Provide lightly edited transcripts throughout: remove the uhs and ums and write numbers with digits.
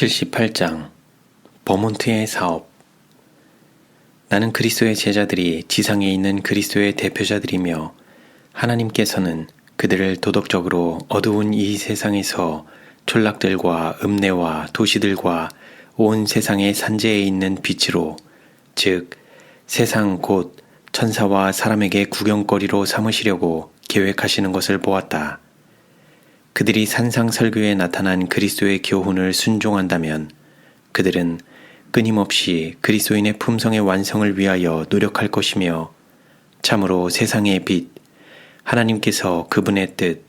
78장 버몬트의 사업. 나는 그리스도의 제자들이 지상에 있는 그리스도의 대표자들이며 하나님께서는 그들을 도덕적으로 어두운 이 세상에서 촌락들과 읍내와 도시들과 온 세상의 산재에 있는 빛으로, 즉 세상 곧 천사와 사람에게 구경거리로 삼으시려고 계획하시는 것을 보았다. 그들이 산상설교에 나타난 그리스도의 교훈을 순종한다면 그들은 끊임없이 그리스도인의 품성의 완성을 위하여 노력할 것이며, 참으로 세상의 빛, 하나님께서 그분의 뜻,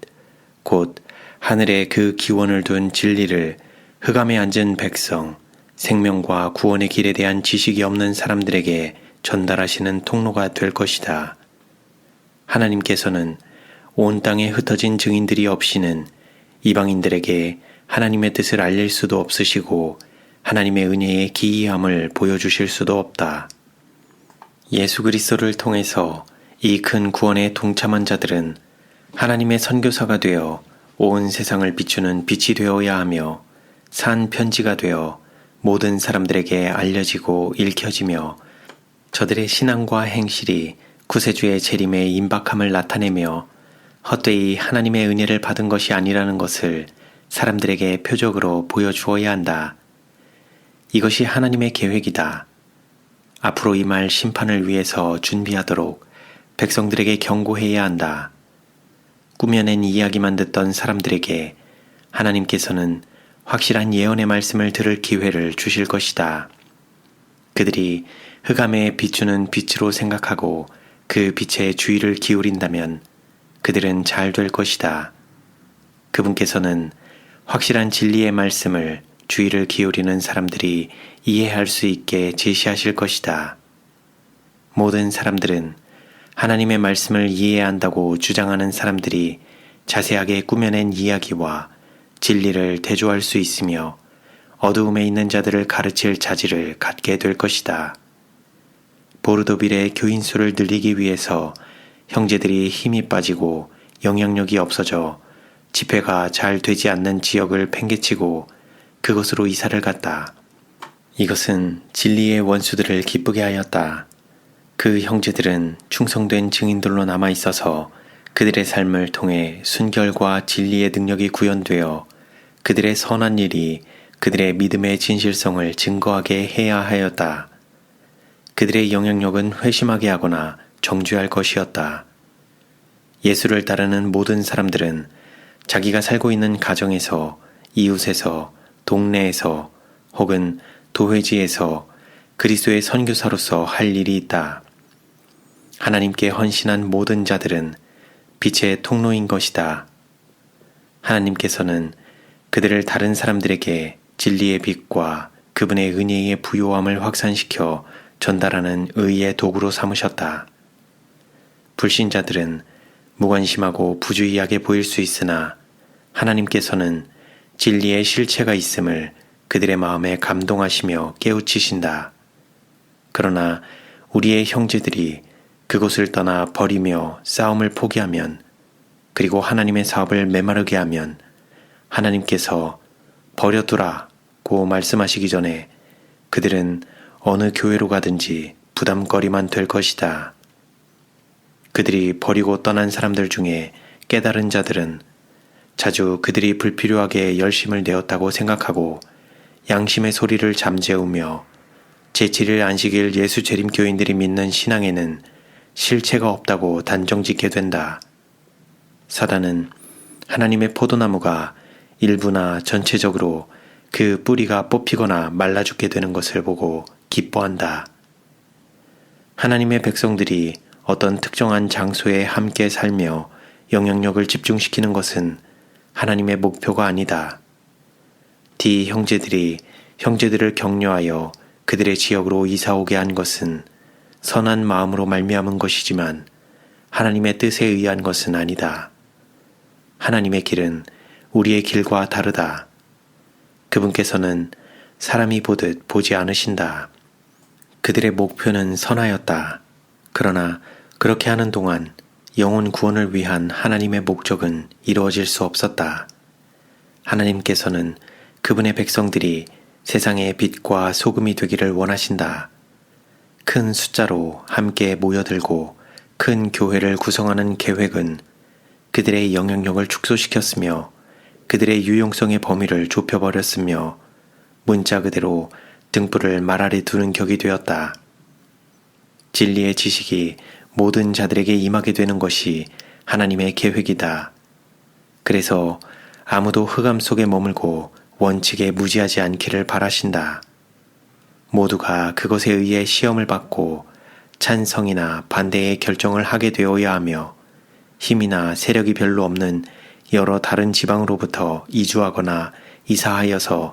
곧 하늘에 그 기원을 둔 진리를 흑암에 앉은 백성, 생명과 구원의 길에 대한 지식이 없는 사람들에게 전달하시는 통로가 될 것이다. 하나님께서는 온 땅에 흩어진 증인들이 없이는 이방인들에게 하나님의 뜻을 알릴 수도 없으시고 하나님의 은혜의 기이함을 보여주실 수도 없다. 예수 그리스도를 통해서 이 큰 구원에 동참한 자들은 하나님의 선교사가 되어 온 세상을 비추는 빛이 되어야 하며, 산 편지가 되어 모든 사람들에게 알려지고 읽혀지며 저들의 신앙과 행실이 구세주의 재림의 임박함을 나타내며 헛되이 하나님의 은혜를 받은 것이 아니라는 것을 사람들에게 표적으로 보여주어야 한다. 이것이 하나님의 계획이다. 앞으로 임할 심판을 위해서 준비하도록 백성들에게 경고해야 한다. 꾸며낸 이야기만 듣던 사람들에게 하나님께서는 확실한 예언의 말씀을 들을 기회를 주실 것이다. 그들이 흑암에 비추는 빛으로 생각하고 그 빛에 주의를 기울인다면 그들은 잘 될 것이다. 그분께서는 확실한 진리의 말씀을 주의를 기울이는 사람들이 이해할 수 있게 제시하실 것이다. 모든 사람들은 하나님의 말씀을 이해해야 한다고 주장하는 사람들이 자세하게 꾸며낸 이야기와 진리를 대조할 수 있으며 어두움에 있는 자들을 가르칠 자질을 갖게 될 것이다. 보르도빌의 교인 수를 늘리기 위해서 형제들이 힘이 빠지고 영향력이 없어져 집회가 잘 되지 않는 지역을 팽개치고 그곳으로 이사를 갔다. 이것은 진리의 원수들을 기쁘게 하였다. 그 형제들은 충성된 증인들로 남아 있어서 그들의 삶을 통해 순결과 진리의 능력이 구현되어 그들의 선한 일이 그들의 믿음의 진실성을 증거하게 해야 하였다. 그들의 영향력은 회심하게 하거나 정죄할 것이었다. 예수를 따르는 모든 사람들은 자기가 살고 있는 가정에서, 이웃에서, 동네에서 혹은 도회지에서 그리스도의 선교사로서 할 일이 있다. 하나님께 헌신한 모든 자들은 빛의 통로인 것이다. 하나님께서는 그들을 다른 사람들에게 진리의 빛과 그분의 은혜의 부요함을 확산시켜 전달하는 의의 도구로 삼으셨다. 불신자들은 무관심하고 부주의하게 보일 수 있으나 하나님께서는 진리의 실체가 있음을 그들의 마음에 감동하시며 깨우치신다. 그러나 우리의 형제들이 그곳을 떠나 버리며 싸움을 포기하면, 그리고 하나님의 사업을 메마르게 하면 하나님께서 버려두라고 말씀하시기 전에 그들은 어느 교회로 가든지 부담거리만 될 것이다. 그들이 버리고 떠난 사람들 중에 깨달은 자들은 자주 그들이 불필요하게 열심을 내었다고 생각하고 양심의 소리를 잠재우며 제7일 안식일 예수 재림 교인들이 믿는 신앙에는 실체가 없다고 단정짓게 된다. 사단은 하나님의 포도나무가 일부나 전체적으로 그 뿌리가 뽑히거나 말라 죽게 되는 것을 보고 기뻐한다. 하나님의 백성들이 어떤 특정한 장소에 함께 살며 영향력을 집중시키는 것은 하나님의 목표가 아니다. D 형제들이 형제들을 격려하여 그들의 지역으로 이사오게 한 것은 선한 마음으로 말미암은 것이지만 하나님의 뜻에 의한 것은 아니다. 하나님의 길은 우리의 길과 다르다. 그분께서는 사람이 보듯 보지 않으신다. 그들의 목표는 선하였다. 그러나 그렇게 하는 동안 영혼 구원을 위한 하나님의 목적은 이루어질 수 없었다. 하나님께서는 그분의 백성들이 세상의 빛과 소금이 되기를 원하신다. 큰 숫자로 함께 모여들고 큰 교회를 구성하는 계획은 그들의 영향력을 축소시켰으며 그들의 유용성의 범위를 좁혀버렸으며 문자 그대로 등불을 말 아래 두는 격이 되었다. 진리의 지식이 모든 자들에게 임하게 되는 것이 하나님의 계획이다. 그래서 아무도 흑암 속에 머물고 원칙에 무지하지 않기를 바라신다. 모두가 그것에 의해 시험을 받고 찬성이나 반대의 결정을 하게 되어야 하며 힘이나 세력이 별로 없는 여러 다른 지방으로부터 이주하거나 이사하여서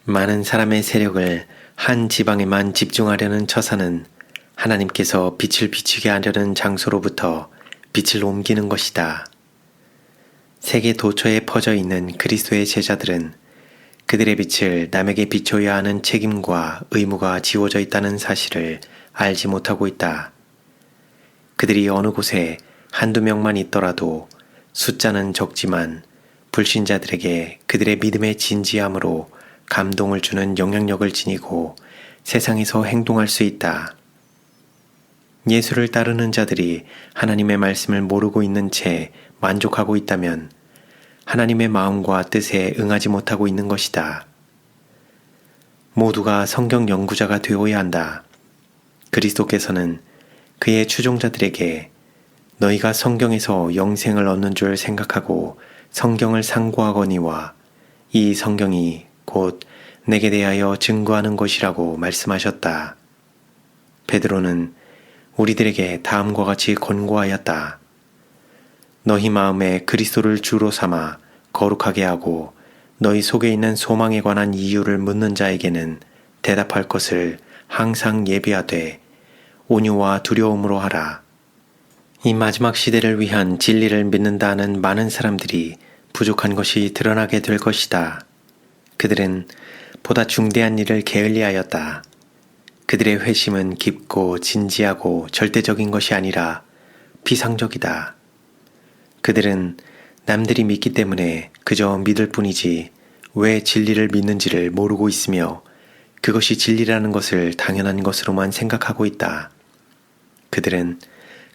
많은 사람의 세력을 한 지방에만 집중하려는 처사는 하나님께서 빛을 비추게 하려는 장소로부터 빛을 옮기는 것이다. 세계 도처에 퍼져 있는 그리스도의 제자들은 그들의 빛을 남에게 비춰야 하는 책임과 의무가 지워져 있다는 사실을 알지 못하고 있다. 그들이 어느 곳에 한두 명만 있더라도 숫자는 적지만 불신자들에게 그들의 믿음의 진지함으로 감동을 주는 영향력을 지니고 세상에서 행동할 수 있다. 예수를 따르는 자들이 하나님의 말씀을 모르고 있는 채 만족하고 있다면 하나님의 마음과 뜻에 응하지 못하고 있는 것이다. 모두가 성경 연구자가 되어야 한다. 그리스도께서는 그의 추종자들에게 너희가 성경에서 영생을 얻는 줄 생각하고 성경을 상고하거니와 이 성경이 곧 내게 대하여 증거하는 것이라고 말씀하셨다. 베드로는 우리들에게 다음과 같이 권고하였다. 너희 마음에 그리스도를 주로 삼아 거룩하게 하고 너희 속에 있는 소망에 관한 이유를 묻는 자에게는 대답할 것을 항상 예비하되 온유와 두려움으로 하라. 이 마지막 시대를 위한 진리를 믿는다 하는 많은 사람들이 부족한 것이 드러나게 될 것이다. 그들은 보다 중대한 일을 게을리하였다. 그들의 회심은 깊고 진지하고 절대적인 것이 아니라 피상적이다. 그들은 남들이 믿기 때문에 그저 믿을 뿐이지 왜 진리를 믿는지를 모르고 있으며 그것이 진리라는 것을 당연한 것으로만 생각하고 있다. 그들은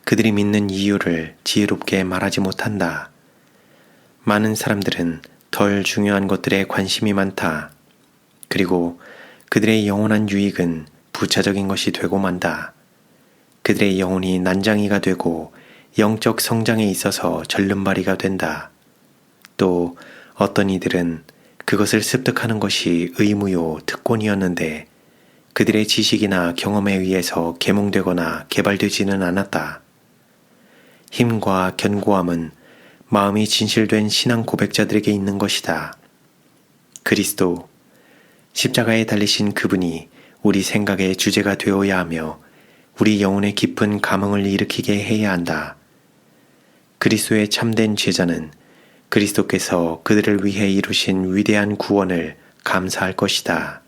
그들이 믿는 이유를 지혜롭게 말하지 못한다. 많은 사람들은 덜 중요한 것들에 관심이 많다. 그리고 그들의 영원한 유익은 부차적인 것이 되고 만다. 그들의 영혼이 난장이가 되고 영적 성장에 있어서 절름발이가 된다. 또 어떤 이들은 그것을 습득하는 것이 의무요 특권이었는데 그들의 지식이나 경험에 의해서 계몽되거나 개발되지는 않았다. 힘과 견고함은 마음이 진실된 신앙 고백자들에게 있는 것이다. 그리스도, 십자가에 달리신 그분이 우리 생각의 주제가 되어야 하며 우리 영혼에 깊은 감흥을 일으키게 해야 한다. 그리스도의 참된 제자는 그리스도께서 그들을 위해 이루신 위대한 구원을 감사할 것이다.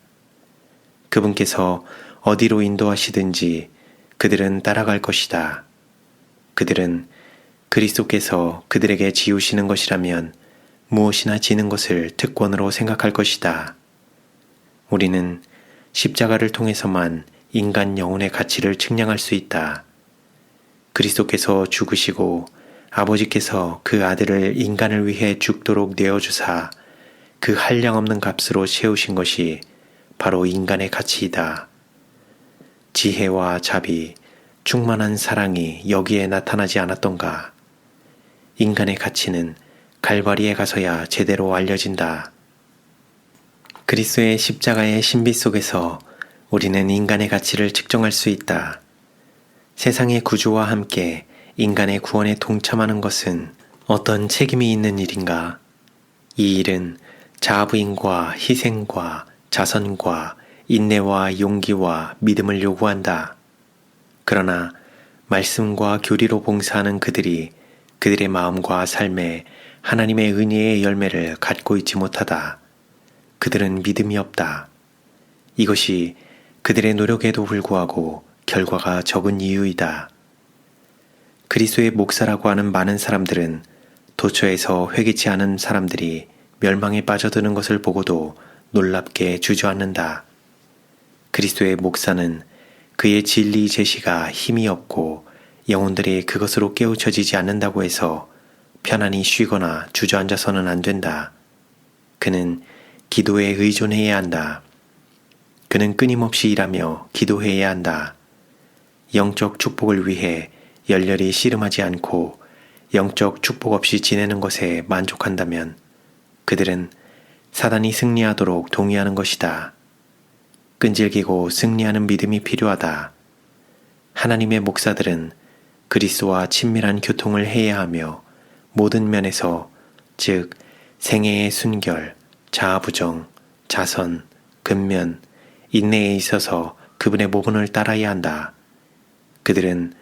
그분께서 어디로 인도하시든지 그들은 따라갈 것이다. 그들은 그리스도께서 그들에게 지우시는 것이라면 무엇이나 지는 것을 특권으로 생각할 것이다. 우리는 십자가를 통해서만 인간 영혼의 가치를 측량할 수 있다. 그리스도께서 죽으시고 아버지께서 그 아들을 인간을 위해 죽도록 내어주사 그 한량없는 값으로 채우신 것이 바로 인간의 가치이다. 지혜와 자비, 충만한 사랑이 여기에 나타나지 않았던가? 인간의 가치는 갈바리에 가서야 제대로 알려진다. 그리스도의 십자가의 신비 속에서 우리는 인간의 가치를 측정할 수 있다. 세상의 구주와 함께 인간의 구원에 동참하는 것은 어떤 책임이 있는 일인가? 이 일은 자부인과 희생과 자선과 인내와 용기와 믿음을 요구한다. 그러나 말씀과 교리로 봉사하는 그들이 그들의 마음과 삶에 하나님의 은혜의 열매를 갖고 있지 못하다. 그들은 믿음이 없다. 이것이 그들의 노력에도 불구하고 결과가 적은 이유이다. 그리스도의 목사라고 하는 많은 사람들은 도처에서 회개치 않은 사람들이 멸망에 빠져드는 것을 보고도 놀랍게 주저앉는다. 그리스도의 목사는 그의 진리 제시가 힘이 없고 영혼들이 그것으로 깨우쳐지지 않는다고 해서 편안히 쉬거나 주저앉아서는 안 된다. 그는 기도에 의존해야 한다. 그는 끊임없이 일하며 기도해야 한다. 영적 축복을 위해 열렬히 씨름하지 않고 영적 축복 없이 지내는 것에 만족한다면 그들은 사단이 승리하도록 동의하는 것이다. 끈질기고 승리하는 믿음이 필요하다. 하나님의 목사들은 그리스도와 친밀한 교통을 해야 하며 모든 면에서 즉 생애의 순결, 자아부정, 자선, 근면, 인내에 있어서 그분의 모본을 따라야 한다. 그들은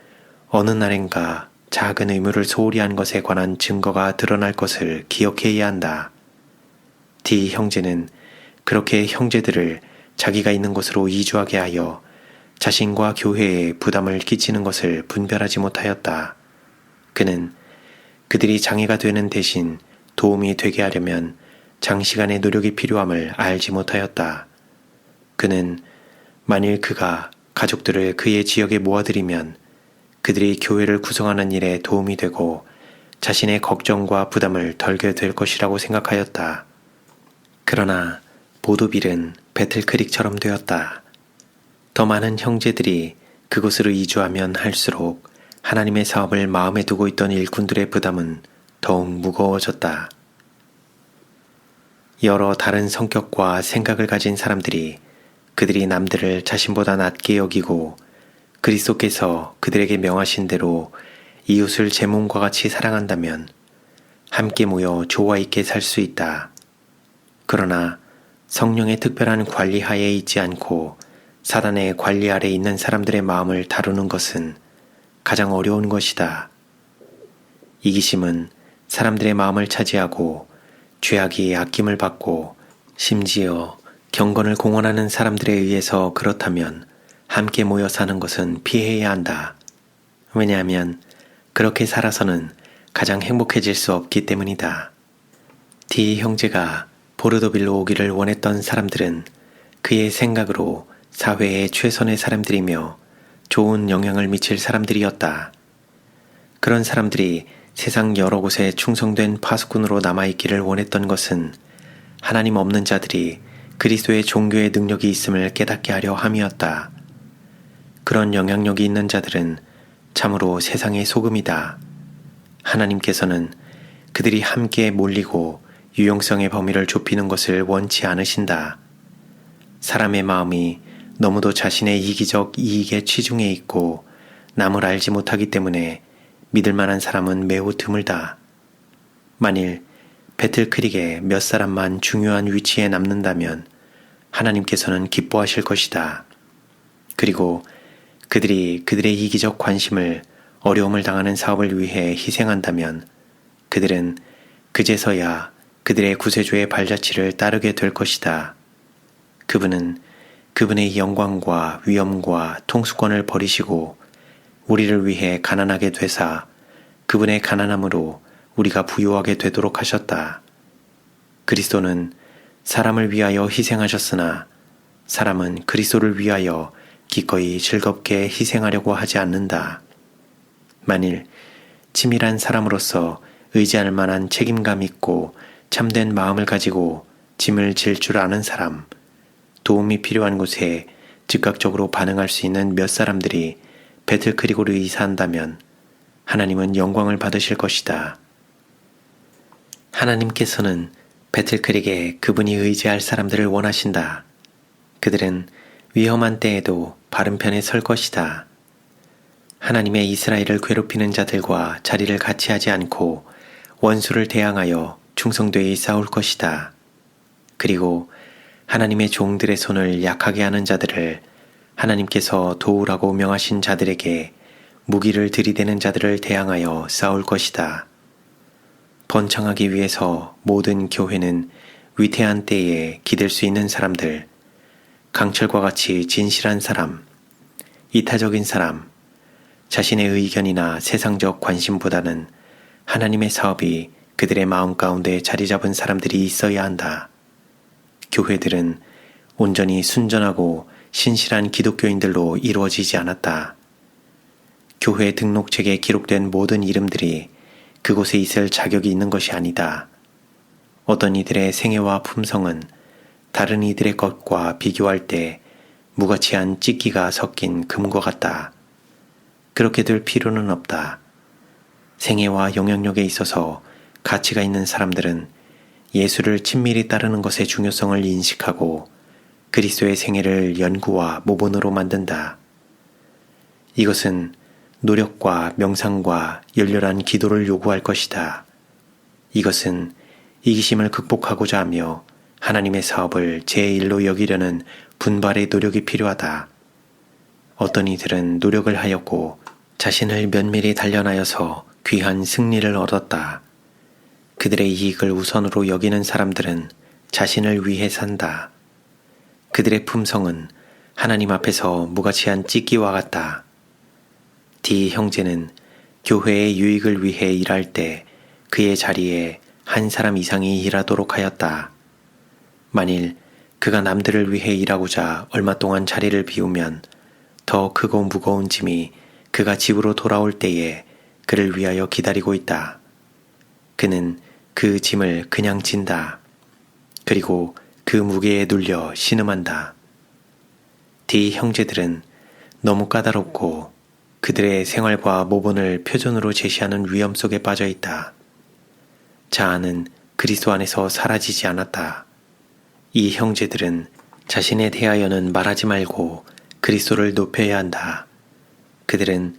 어느 날인가 작은 의무를 소홀히 한 것에 관한 증거가 드러날 것을 기억해야 한다. D 형제는 그렇게 형제들을 자기가 있는 곳으로 이주하게 하여 자신과 교회에 부담을 끼치는 것을 분별하지 못하였다. 그는 그들이 장애가 되는 대신 도움이 되게 하려면 장시간의 노력이 필요함을 알지 못하였다. 그는 만일 그가 가족들을 그의 지역에 모아들이면 그들이 교회를 구성하는 일에 도움이 되고 자신의 걱정과 부담을 덜게 될 것이라고 생각하였다. 그러나 보도빌은 배틀크릭처럼 되었다. 더 많은 형제들이 그곳으로 이주하면 할수록 하나님의 사업을 마음에 두고 있던 일꾼들의 부담은 더욱 무거워졌다. 여러 다른 성격과 생각을 가진 사람들이 그들이 남들을 자신보다 낮게 여기고 그리스도께서 그들에게 명하신 대로 이웃을 제 몸과 같이 사랑한다면 함께 모여 조화 있게 살 수 있다. 그러나 성령의 특별한 관리 하에 있지 않고 사단의 관리 아래 있는 사람들의 마음을 다루는 것은 가장 어려운 것이다. 이기심은 사람들의 마음을 차지하고 죄악이 아낌을 받고 심지어 경건을 공언하는 사람들에 의해서 그렇다면 함께 모여 사는 것은 피해야 한다. 왜냐하면 그렇게 살아서는 가장 행복해질 수 없기 때문이다. D 형제가 보르도빌로 오기를 원했던 사람들은 그의 생각으로 사회의 최선의 사람들이며 좋은 영향을 미칠 사람들이었다. 그런 사람들이 세상 여러 곳에 충성된 파수꾼으로 남아있기를 원했던 것은 하나님 없는 자들이 그리스도의 종교의 능력이 있음을 깨닫게 하려 함이었다. 그런 영향력이 있는 자들은 참으로 세상의 소금이다. 하나님께서는 그들이 함께 몰리고 유용성의 범위를 좁히는 것을 원치 않으신다. 사람의 마음이 너무도 자신의 이기적 이익에 치중해 있고 남을 알지 못하기 때문에 믿을 만한 사람은 매우 드물다. 만일 배틀크릭에 몇 사람만 중요한 위치에 남는다면 하나님께서는 기뻐하실 것이다. 그리고 그들이 그들의 이기적 관심을 어려움을 당하는 사업을 위해 희생한다면 그들은 그제서야 그들의 구세주의 발자취를 따르게 될 것이다. 그분은 그분의 영광과 위엄과 통수권을 버리시고 우리를 위해 가난하게 되사 그분의 가난함으로 우리가 부유하게 되도록 하셨다. 그리스도는 사람을 위하여 희생하셨으나 사람은 그리스도를 위하여 기꺼이 즐겁게 희생하려고 하지 않는다. 만일 치밀한 사람으로서 의지할 만한 책임감 있고 참된 마음을 가지고 짐을 질 줄 아는 사람, 도움이 필요한 곳에 즉각적으로 반응할 수 있는 몇 사람들이 배틀크릭으로 이사한다면 하나님은 영광을 받으실 것이다. 하나님께서는 배틀크릭에 그분이 의지할 사람들을 원하신다. 그들은 위험한 때에도 바른 편에 설 것이다. 하나님의 이스라엘을 괴롭히는 자들과 자리를 같이 하지 않고 원수를 대항하여 충성되이 싸울 것이다. 그리고 하나님의 종들의 손을 약하게 하는 자들을 하나님께서 도우라고 명하신 자들에게 무기를 들이대는 자들을 대항하여 싸울 것이다. 번창하기 위해서 모든 교회는 위태한 때에 기댈 수 있는 사람들, 강철과 같이 진실한 사람, 이타적인 사람, 자신의 의견이나 세상적 관심보다는 하나님의 사업이 그들의 마음 가운데 자리 잡은 사람들이 있어야 한다. 교회들은 온전히 순전하고 신실한 기독교인들로 이루어지지 않았다. 교회 등록책에 기록된 모든 이름들이 그곳에 있을 자격이 있는 것이 아니다. 어떤 이들의 생애와 품성은 다른 이들의 것과 비교할 때 무가치한 찢기가 섞인 금과 같다. 그렇게 될 필요는 없다. 생애와 영향력에 있어서 가치가 있는 사람들은 예수를 친밀히 따르는 것의 중요성을 인식하고 그리스도의 생애를 연구와 모본으로 만든다. 이것은 노력과 명상과 열렬한 기도를 요구할 것이다. 이것은 이기심을 극복하고자 하며 하나님의 사업을 제1로 여기려는 분발의 노력이 필요하다. 어떤 이들은 노력을 하였고 자신을 면밀히 단련하여서 귀한 승리를 얻었다. 그들의 이익을 우선으로 여기는 사람들은 자신을 위해 산다. 그들의 품성은 하나님 앞에서 무가치한 찢기와 같다. D 형제는 교회의 유익을 위해 일할 때 그의 자리에 한 사람 이상이 일하도록 하였다. 만일 그가 남들을 위해 일하고자 얼마 동안 자리를 비우면 더 크고 무거운 짐이 그가 집으로 돌아올 때에 그를 위하여 기다리고 있다. 그는 그 짐을 그냥 진다. 그리고 그 무게에 눌려 신음한다. D 형제들은 너무 까다롭고 그들의 생활과 모본을 표준으로 제시하는 위험 속에 빠져 있다. 자아는 그리스도 안에서 사라지지 않았다. 이 형제들은 자신에 대하여는 말하지 말고 그리스도를 높여야 한다. 그들은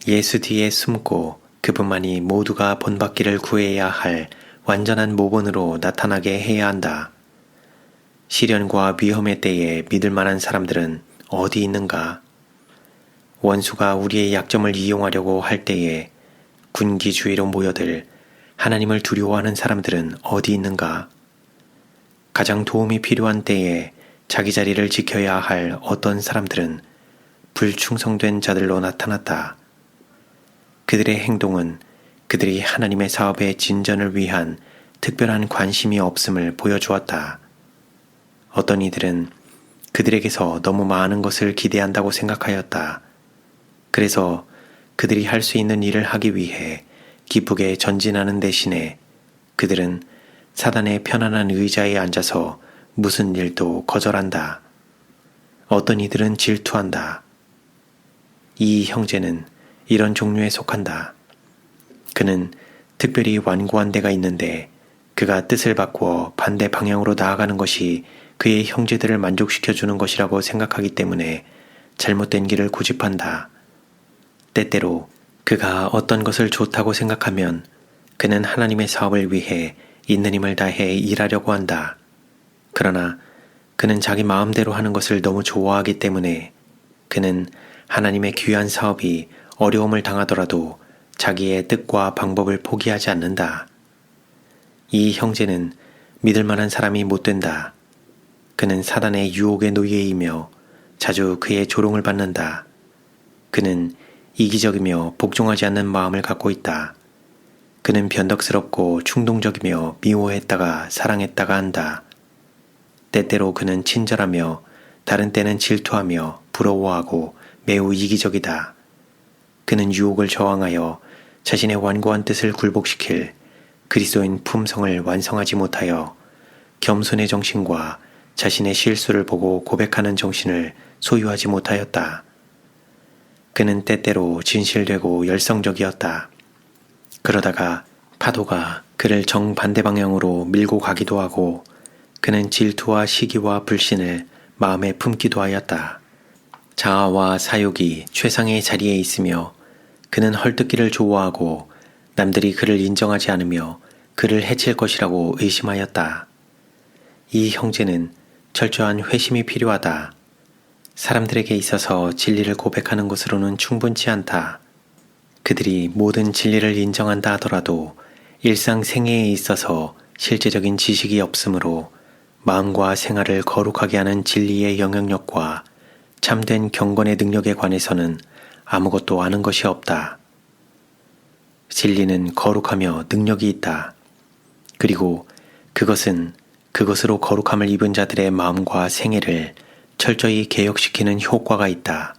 예수 뒤에 숨고 그분만이 모두가 본받기를 구해야 할 완전한 모본으로 나타나게 해야 한다. 시련과 위험의 때에 믿을 만한 사람들은 어디 있는가? 원수가 우리의 약점을 이용하려고 할 때에 군기주의로 모여들 하나님을 두려워하는 사람들은 어디 있는가? 가장 도움이 필요한 때에 자기 자리를 지켜야 할 어떤 사람들은 불충성된 자들로 나타났다. 그들의 행동은 그들이 하나님의 사업의 진전을 위한 특별한 관심이 없음을 보여주었다. 어떤 이들은 그들에게서 너무 많은 것을 기대한다고 생각하였다. 그래서 그들이 할 수 있는 일을 하기 위해 기쁘게 전진하는 대신에 그들은 사단의 편안한 의자에 앉아서 무슨 일도 거절한다. 어떤 이들은 질투한다. 이 형제는 이런 종류에 속한다. 그는 특별히 완고한 데가 있는데 그가 뜻을 바꾸어 반대 방향으로 나아가는 것이 그의 형제들을 만족시켜주는 것이라고 생각하기 때문에 잘못된 길을 고집한다. 때때로 그가 어떤 것을 좋다고 생각하면 그는 하나님의 사업을 위해 있는 힘을 다해 일하려고 한다. 그러나 그는 자기 마음대로 하는 것을 너무 좋아하기 때문에 그는 하나님의 귀한 사업이 어려움을 당하더라도 자기의 뜻과 방법을 포기하지 않는다. 이 형제는 믿을 만한 사람이 못 된다. 그는 사단의 유혹의 노예이며 자주 그의 조롱을 받는다. 그는 이기적이며 복종하지 않는 마음을 갖고 있다. 그는 변덕스럽고 충동적이며 미워했다가 사랑했다가 한다. 때때로 그는 친절하며 다른 때는 질투하며 부러워하고 매우 이기적이다. 그는 유혹을 저항하여 자신의 완고한 뜻을 굴복시킬 그리스도인 품성을 완성하지 못하여 겸손의 정신과 자신의 실수를 보고 고백하는 정신을 소유하지 못하였다. 그는 때때로 진실되고 열성적이었다. 그러다가 파도가 그를 정반대 방향으로 밀고 가기도 하고 그는 질투와 시기와 불신을 마음에 품기도 하였다. 자아와 사욕이 최상의 자리에 있으며 그는 헐뜯기를 좋아하고 남들이 그를 인정하지 않으며 그를 해칠 것이라고 의심하였다. 이 형제는 철저한 회심이 필요하다. 사람들에게 있어서 진리를 고백하는 것으로는 충분치 않다. 그들이 모든 진리를 인정한다 하더라도 일상생애에 있어서 실제적인 지식이 없으므로 마음과 생활을 거룩하게 하는 진리의 영향력과 참된 경건의 능력에 관해서는 아무것도 아는 것이 없다. 진리는 거룩하며 능력이 있다. 그리고 그것은 그것으로 거룩함을 입은 자들의 마음과 생애를 철저히 개혁시키는 효과가 있다.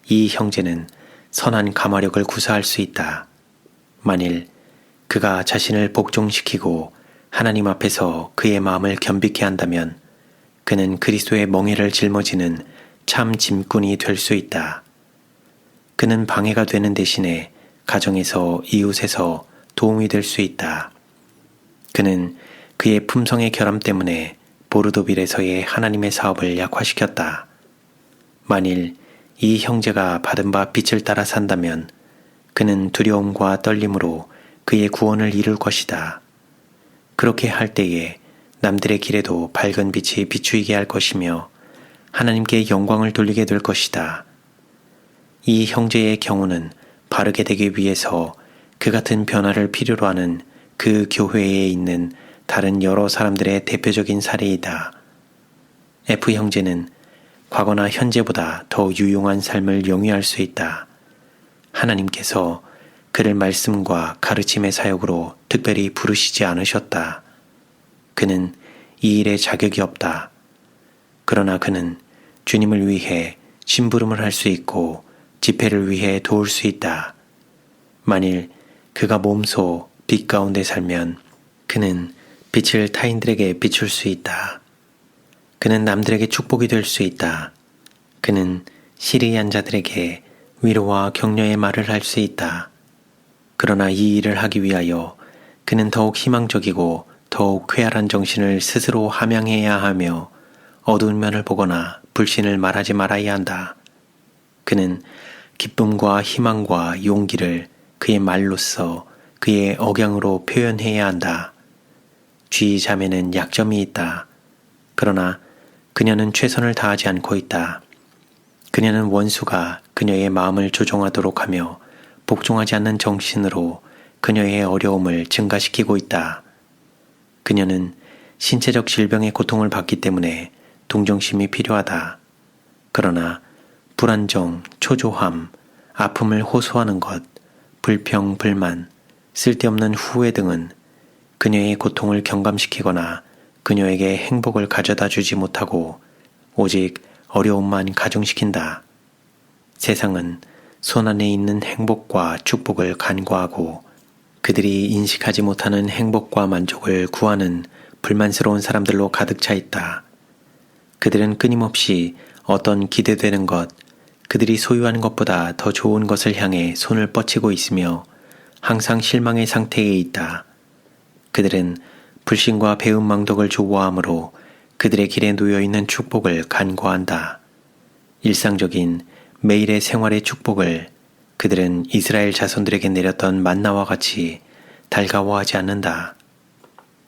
이 형제는 선한 감화력을 구사할 수 있다. 만일 그가 자신을 복종시키고 하나님 앞에서 그의 마음을 겸비케 한다면 그는 그리스도의 멍에를 짊어지는 참 짐꾼이 될 수 있다. 그는 방해가 되는 대신에 가정에서 이웃에서 도움이 될 수 있다. 그는 그의 품성의 결함 때문에 보르도빌에서의 하나님의 사업을 약화시켰다. 만일 이 형제가 받은 바 빛을 따라 산다면 그는 두려움과 떨림으로 그의 구원을 이룰 것이다. 그렇게 할 때에 남들의 길에도 밝은 빛이 비추이게 할 것이며 하나님께 영광을 돌리게 될 것이다. 이 형제의 경우는 바르게 되기 위해서 그 같은 변화를 필요로 하는 그 교회에 있는 다른 여러 사람들의 대표적인 사례이다. F 형제는 과거나 현재보다 더 유용한 삶을 영위할 수 있다. 하나님께서 그를 말씀과 가르침의 사역으로 특별히 부르시지 않으셨다. 그는 이 일에 자격이 없다. 그러나 그는 주님을 위해 심부름을 할 수 있고 집회를 위해 도울 수 있다. 만일 그가 몸소 빛 가운데 살면 그는 빛을 타인들에게 비출 수 있다. 그는 남들에게 축복이 될 수 있다. 그는 시리한 자들에게 위로와 격려의 말을 할 수 있다. 그러나 이 일을 하기 위하여 그는 더욱 희망적이고 더욱 쾌활한 정신을 스스로 함양해야 하며 어두운 면을 보거나 불신을 말하지 말아야 한다. 그는 기쁨과 희망과 용기를 그의 말로써 그의 억양으로 표현해야 한다. 쥐 자매는 약점이 있다. 그러나 그녀는 최선을 다하지 않고 있다. 그녀는 원수가 그녀의 마음을 조종하도록 하며 복종하지 않는 정신으로 그녀의 어려움을 증가시키고 있다. 그녀는 신체적 질병의 고통을 받기 때문에 동정심이 필요하다. 그러나 불안정, 초조함, 아픔을 호소하는 것, 불평, 불만, 쓸데없는 후회 등은 그녀의 고통을 경감시키거나 그녀에게 행복을 가져다 주지 못하고 오직 어려움만 가중시킨다. 세상은 손안에 있는 행복과 축복을 간과하고 그들이 인식하지 못하는 행복과 만족을 구하는 불만스러운 사람들로 가득 차 있다. 그들은 끊임없이 어떤 기대되는 것, 그들이 소유하는 것보다 더 좋은 것을 향해 손을 뻗치고 있으며 항상 실망의 상태에 있다. 그들은 불신과 배은망덕을 좋아하므로 그들의 길에 놓여있는 축복을 간과한다. 일상적인 매일의 생활의 축복을 그들은 이스라엘 자손들에게 내렸던 만나와 같이 달가워하지 않는다.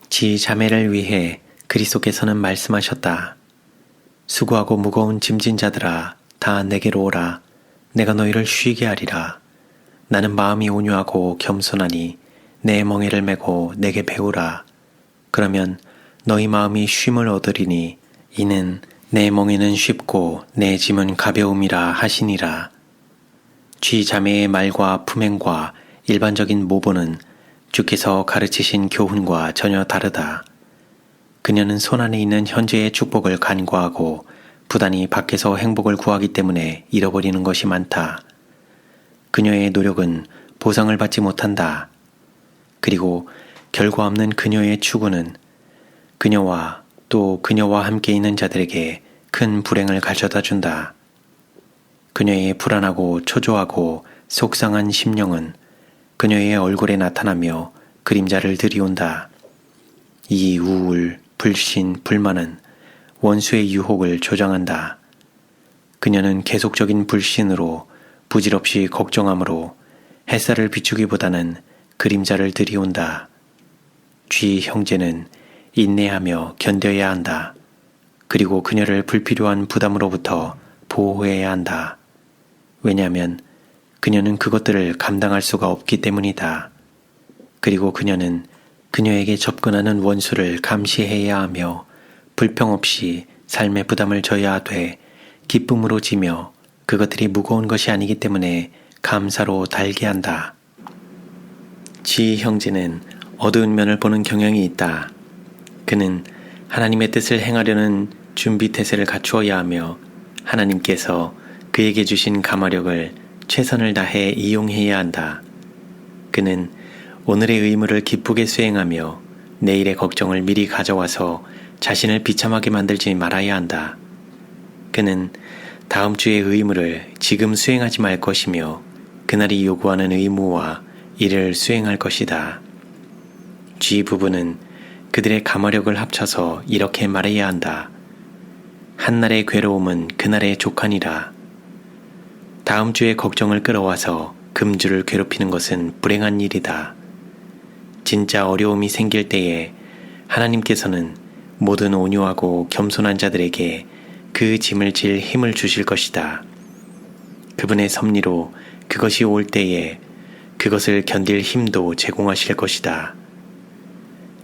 지 자매를 위해 그리스도께서는 말씀하셨다. 수고하고 무거운 짐진 자들아 다 내게로 오라. 내가 너희를 쉬게 하리라. 나는 마음이 온유하고 겸손하니 내 멍에를 메고 내게 배우라. 그러면 너희 마음이 쉼을 얻으리니 이는 내 멍에는 쉽고 내 짐은 가벼움이라 하시니라. 쥐 자매의 말과 품행과 일반적인 모본은 주께서 가르치신 교훈과 전혀 다르다. 그녀는 손안에 있는 현재의 축복을 간과하고 부단히 밖에서 행복을 구하기 때문에 잃어버리는 것이 많다. 그녀의 노력은 보상을 받지 못한다. 그리고 결과 없는 그녀의 추구는 그녀와 또 그녀와 함께 있는 자들에게 큰 불행을 가져다 준다. 그녀의 불안하고 초조하고 속상한 심령은 그녀의 얼굴에 나타나며 그림자를 들이온다. 이 우울, 불신, 불만은 원수의 유혹을 조장한다. 그녀는 계속적인 불신으로 부질없이 걱정함으로 햇살을 비추기보다는 그림자를 들이온다. 쥐 형제는 인내하며 견뎌야 한다. 그리고 그녀를 불필요한 부담으로부터 보호해야 한다. 왜냐하면 그녀는 그것들을 감당할 수가 없기 때문이다. 그리고 그녀는 그녀에게 접근하는 원수를 감시해야 하며 불평 없이 삶의 부담을 져야 하되 기쁨으로 지며 그것들이 무거운 것이 아니기 때문에 감사로 달게 한다. 지 형제는 어두운 면을 보는 경향이 있다. 그는 하나님의 뜻을 행하려는 준비태세를 갖추어야 하며 하나님께서 그에게 주신 가마력을 최선을 다해 이용해야 한다. 그는 오늘의 의무를 기쁘게 수행하며 내일의 걱정을 미리 가져와서 자신을 비참하게 만들지 말아야 한다. 그는 다음 주의 의무를 지금 수행하지 말 것이며 그날이 요구하는 의무와 일을 수행할 것이다. 쥐 부부는 그들의 가마력을 합쳐서 이렇게 말해야 한다. 한날의 괴로움은 그날의 족하니라. 다음 주의 걱정을 끌어와서 금주를 괴롭히는 것은 불행한 일이다. 진짜 어려움이 생길 때에 하나님께서는 모든 온유하고 겸손한 자들에게 그 짐을 질 힘을 주실 것이다. 그분의 섭리로 그것이 올 때에 그것을 견딜 힘도 제공하실 것이다.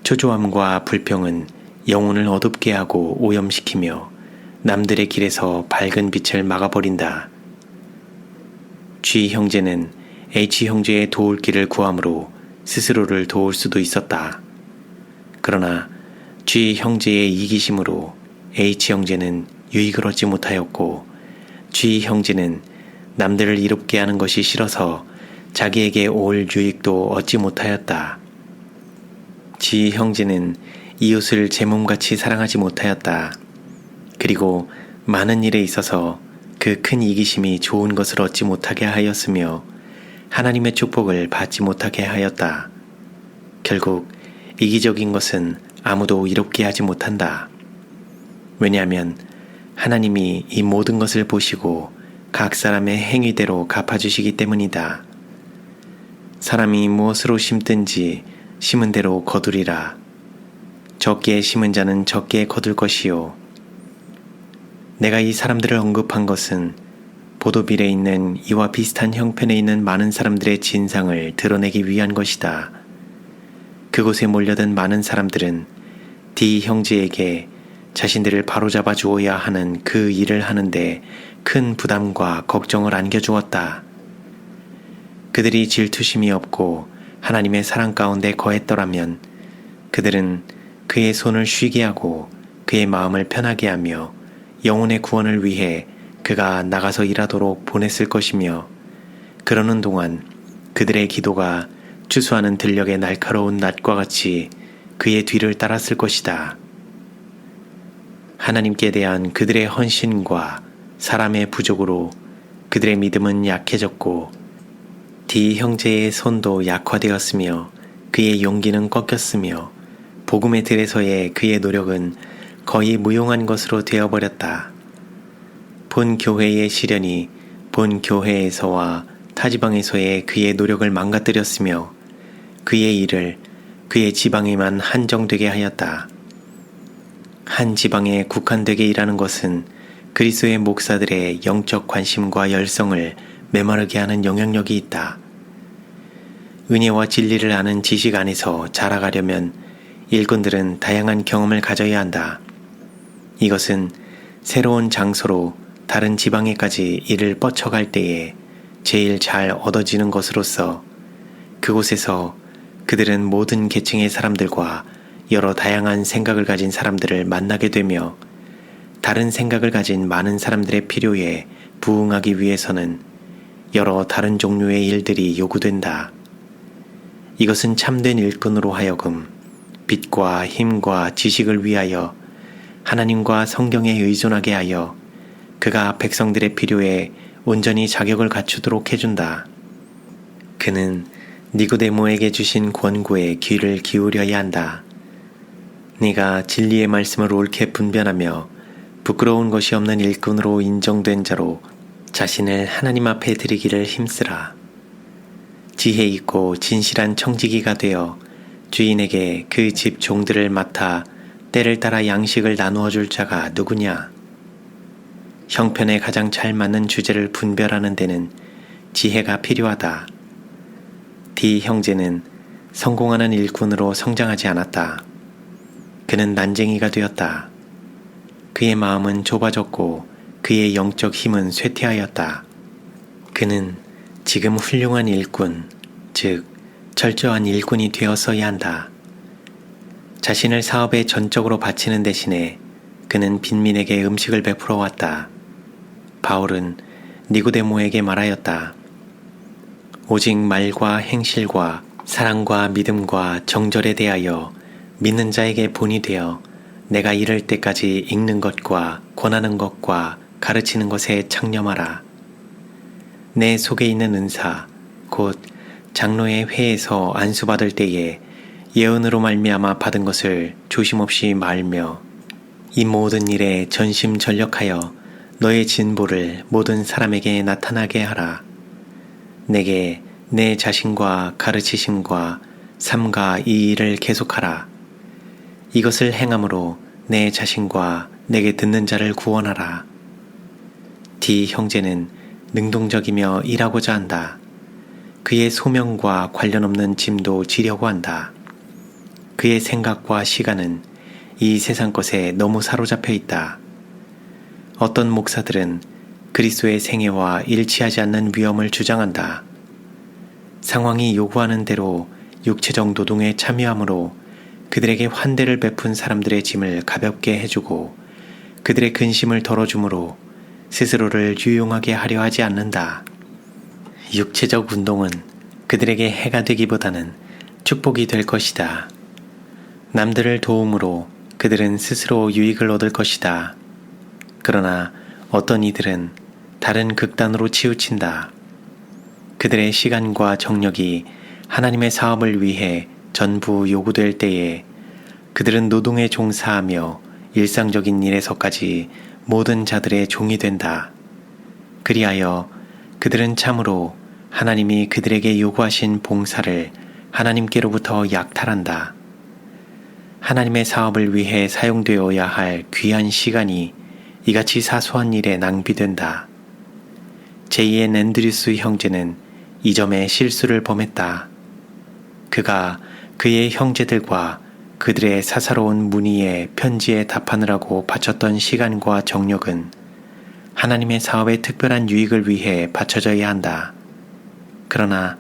초조함과 불평은 영혼을 어둡게 하고 오염시키며 남들의 길에서 밝은 빛을 막아버린다. G 형제는 H 형제의 도울 길을 구함으로 스스로를 도울 수도 있었다. 그러나 G 형제의 이기심으로 H 형제는 유익을 얻지 못하였고 G 형제는 남들을 이롭게 하는 것이 싫어서 자기에게 올 유익도 얻지 못하였다. G 형제는 이웃을 제 몸같이 사랑하지 못하였다. 그리고 많은 일에 있어서 그 큰 이기심이 좋은 것을 얻지 못하게 하였으며 하나님의 축복을 받지 못하게 하였다. 결국 이기적인 것은 아무도 이롭게 하지 못한다. 왜냐하면 하나님이 이 모든 것을 보시고 각 사람의 행위대로 갚아주시기 때문이다. 사람이 무엇으로 심든지 심은 대로 거두리라. 적게 심은 자는 적게 거둘 것이요. 내가 이 사람들을 언급한 것은 보도빌에 있는 이와 비슷한 형편에 있는 많은 사람들의 진상을 드러내기 위한 것이다. 그곳에 몰려든 많은 사람들은 D 형제에게 자신들을 바로잡아 주어야 하는 그 일을 하는데 큰 부담과 걱정을 안겨주었다. 그들이 질투심이 없고 하나님의 사랑 가운데 거했더라면 그들은 그의 손을 쉬게 하고 그의 마음을 편하게 하며 영혼의 구원을 위해 그가 나가서 일하도록 보냈을 것이며 그러는 동안 그들의 기도가 추수하는 들녘의 날카로운 낫과 같이 그의 뒤를 따랐을 것이다. 하나님께 대한 그들의 헌신과 사람의 부족으로 그들의 믿음은 약해졌고 D 형제의 손도 약화되었으며 그의 용기는 꺾였으며 복음의 들에서의 그의 노력은 거의 무용한 것으로 되어버렸다. 본 교회의 시련이 본 교회에서와 타지방에서의 그의 노력을 망가뜨렸으며 그의 일을 그의 지방에만 한정되게 하였다. 한 지방에 국한되게 일하는 것은 그리스도의 목사들의 영적 관심과 열성을 메마르게 하는 영향력이 있다. 은혜와 진리를 아는 지식 안에서 자라가려면 일꾼들은 다양한 경험을 가져야 한다. 이것은 새로운 장소로 다른 지방에까지 일을 뻗쳐갈 때에 제일 잘 얻어지는 것으로서 그곳에서 그들은 모든 계층의 사람들과 여러 다양한 생각을 가진 사람들을 만나게 되며 다른 생각을 가진 많은 사람들의 필요에 부응하기 위해서는 여러 다른 종류의 일들이 요구된다. 이것은 참된 일꾼으로 하여금 빛과 힘과 지식을 위하여 하나님과 성경에 의존하게 하여 그가 백성들의 필요에 온전히 자격을 갖추도록 해준다. 그는 니고데모에게 주신 권고에 귀를 기울여야 한다. 네가 진리의 말씀을 옳게 분별하며 부끄러운 것이 없는 일꾼으로 인정된 자로 자신을 하나님 앞에 드리기를 힘쓰라. 지혜 있고 진실한 청지기가 되어 주인에게 그 집 종들을 맡아 때를 따라 양식을 나누어 줄 자가 누구냐? 형편에 가장 잘 맞는 주제를 분별하는 데는 지혜가 필요하다. D 형제는 성공하는 일꾼으로 성장하지 않았다. 그는 난쟁이가 되었다. 그의 마음은 좁아졌고 그의 영적 힘은 쇠퇴하였다. 그는 지금 훌륭한 일꾼, 즉 철저한 일꾼이 되었어야 한다. 자신을 사업에 전적으로 바치는 대신에 그는 빈민에게 음식을 베풀어 왔다. 바울은 니고데모에게 말하였다. 오직 말과 행실과 사랑과 믿음과 정절에 대하여 믿는 자에게 본이 되어 내가 이를 때까지 읽는 것과 권하는 것과 가르치는 것에 창념하라. 내 속에 있는 은사 곧 장로의 회에서 안수받을 때에 예언으로 말미암아 받은 것을 조심없이 말며 이 모든 일에 전심전력하여 너의 진보를 모든 사람에게 나타나게 하라. 내게 내 자신과 가르치심과 삼가 이 일을 계속하라. 이것을 행함으로 내 자신과 내게 듣는 자를 구원하라. D 형제는 능동적이며 일하고자 한다. 그의 소명과 관련 없는 짐도 지려고 한다. 그의 생각과 시간은 이 세상 것에 너무 사로잡혀 있다. 어떤 목사들은 그리스도의 생애와 일치하지 않는 위험을 주장한다. 상황이 요구하는 대로 육체적 노동에 참여함으로 그들에게 환대를 베푼 사람들의 짐을 가볍게 해주고 그들의 근심을 덜어주므로 스스로를 유용하게 하려 하지 않는다. 육체적 운동은 그들에게 해가 되기보다는 축복이 될 것이다. 남들을 도움으로 그들은 스스로 유익을 얻을 것이다. 그러나 어떤 이들은 다른 극단으로 치우친다. 그들의 시간과 정력이 하나님의 사업을 위해 전부 요구될 때에 그들은 노동에 종사하며 일상적인 일에서까지 모든 자들의 종이 된다. 그리하여 그들은 참으로 하나님이 그들에게 요구하신 봉사를 하나님께로부터 약탈한다. 하나님의 사업을 위해 사용되어야 할 귀한 시간이 이같이 사소한 일에 낭비된다. 제2의 앤드류스 형제는 이 점에 실수를 범했다. 그가 그의 형제들과 그들의 사사로운 문의에 편지에 답하느라고 바쳤던 시간과 정력은 하나님의 사업의 특별한 유익을 위해 바쳐져야 한다. 그러나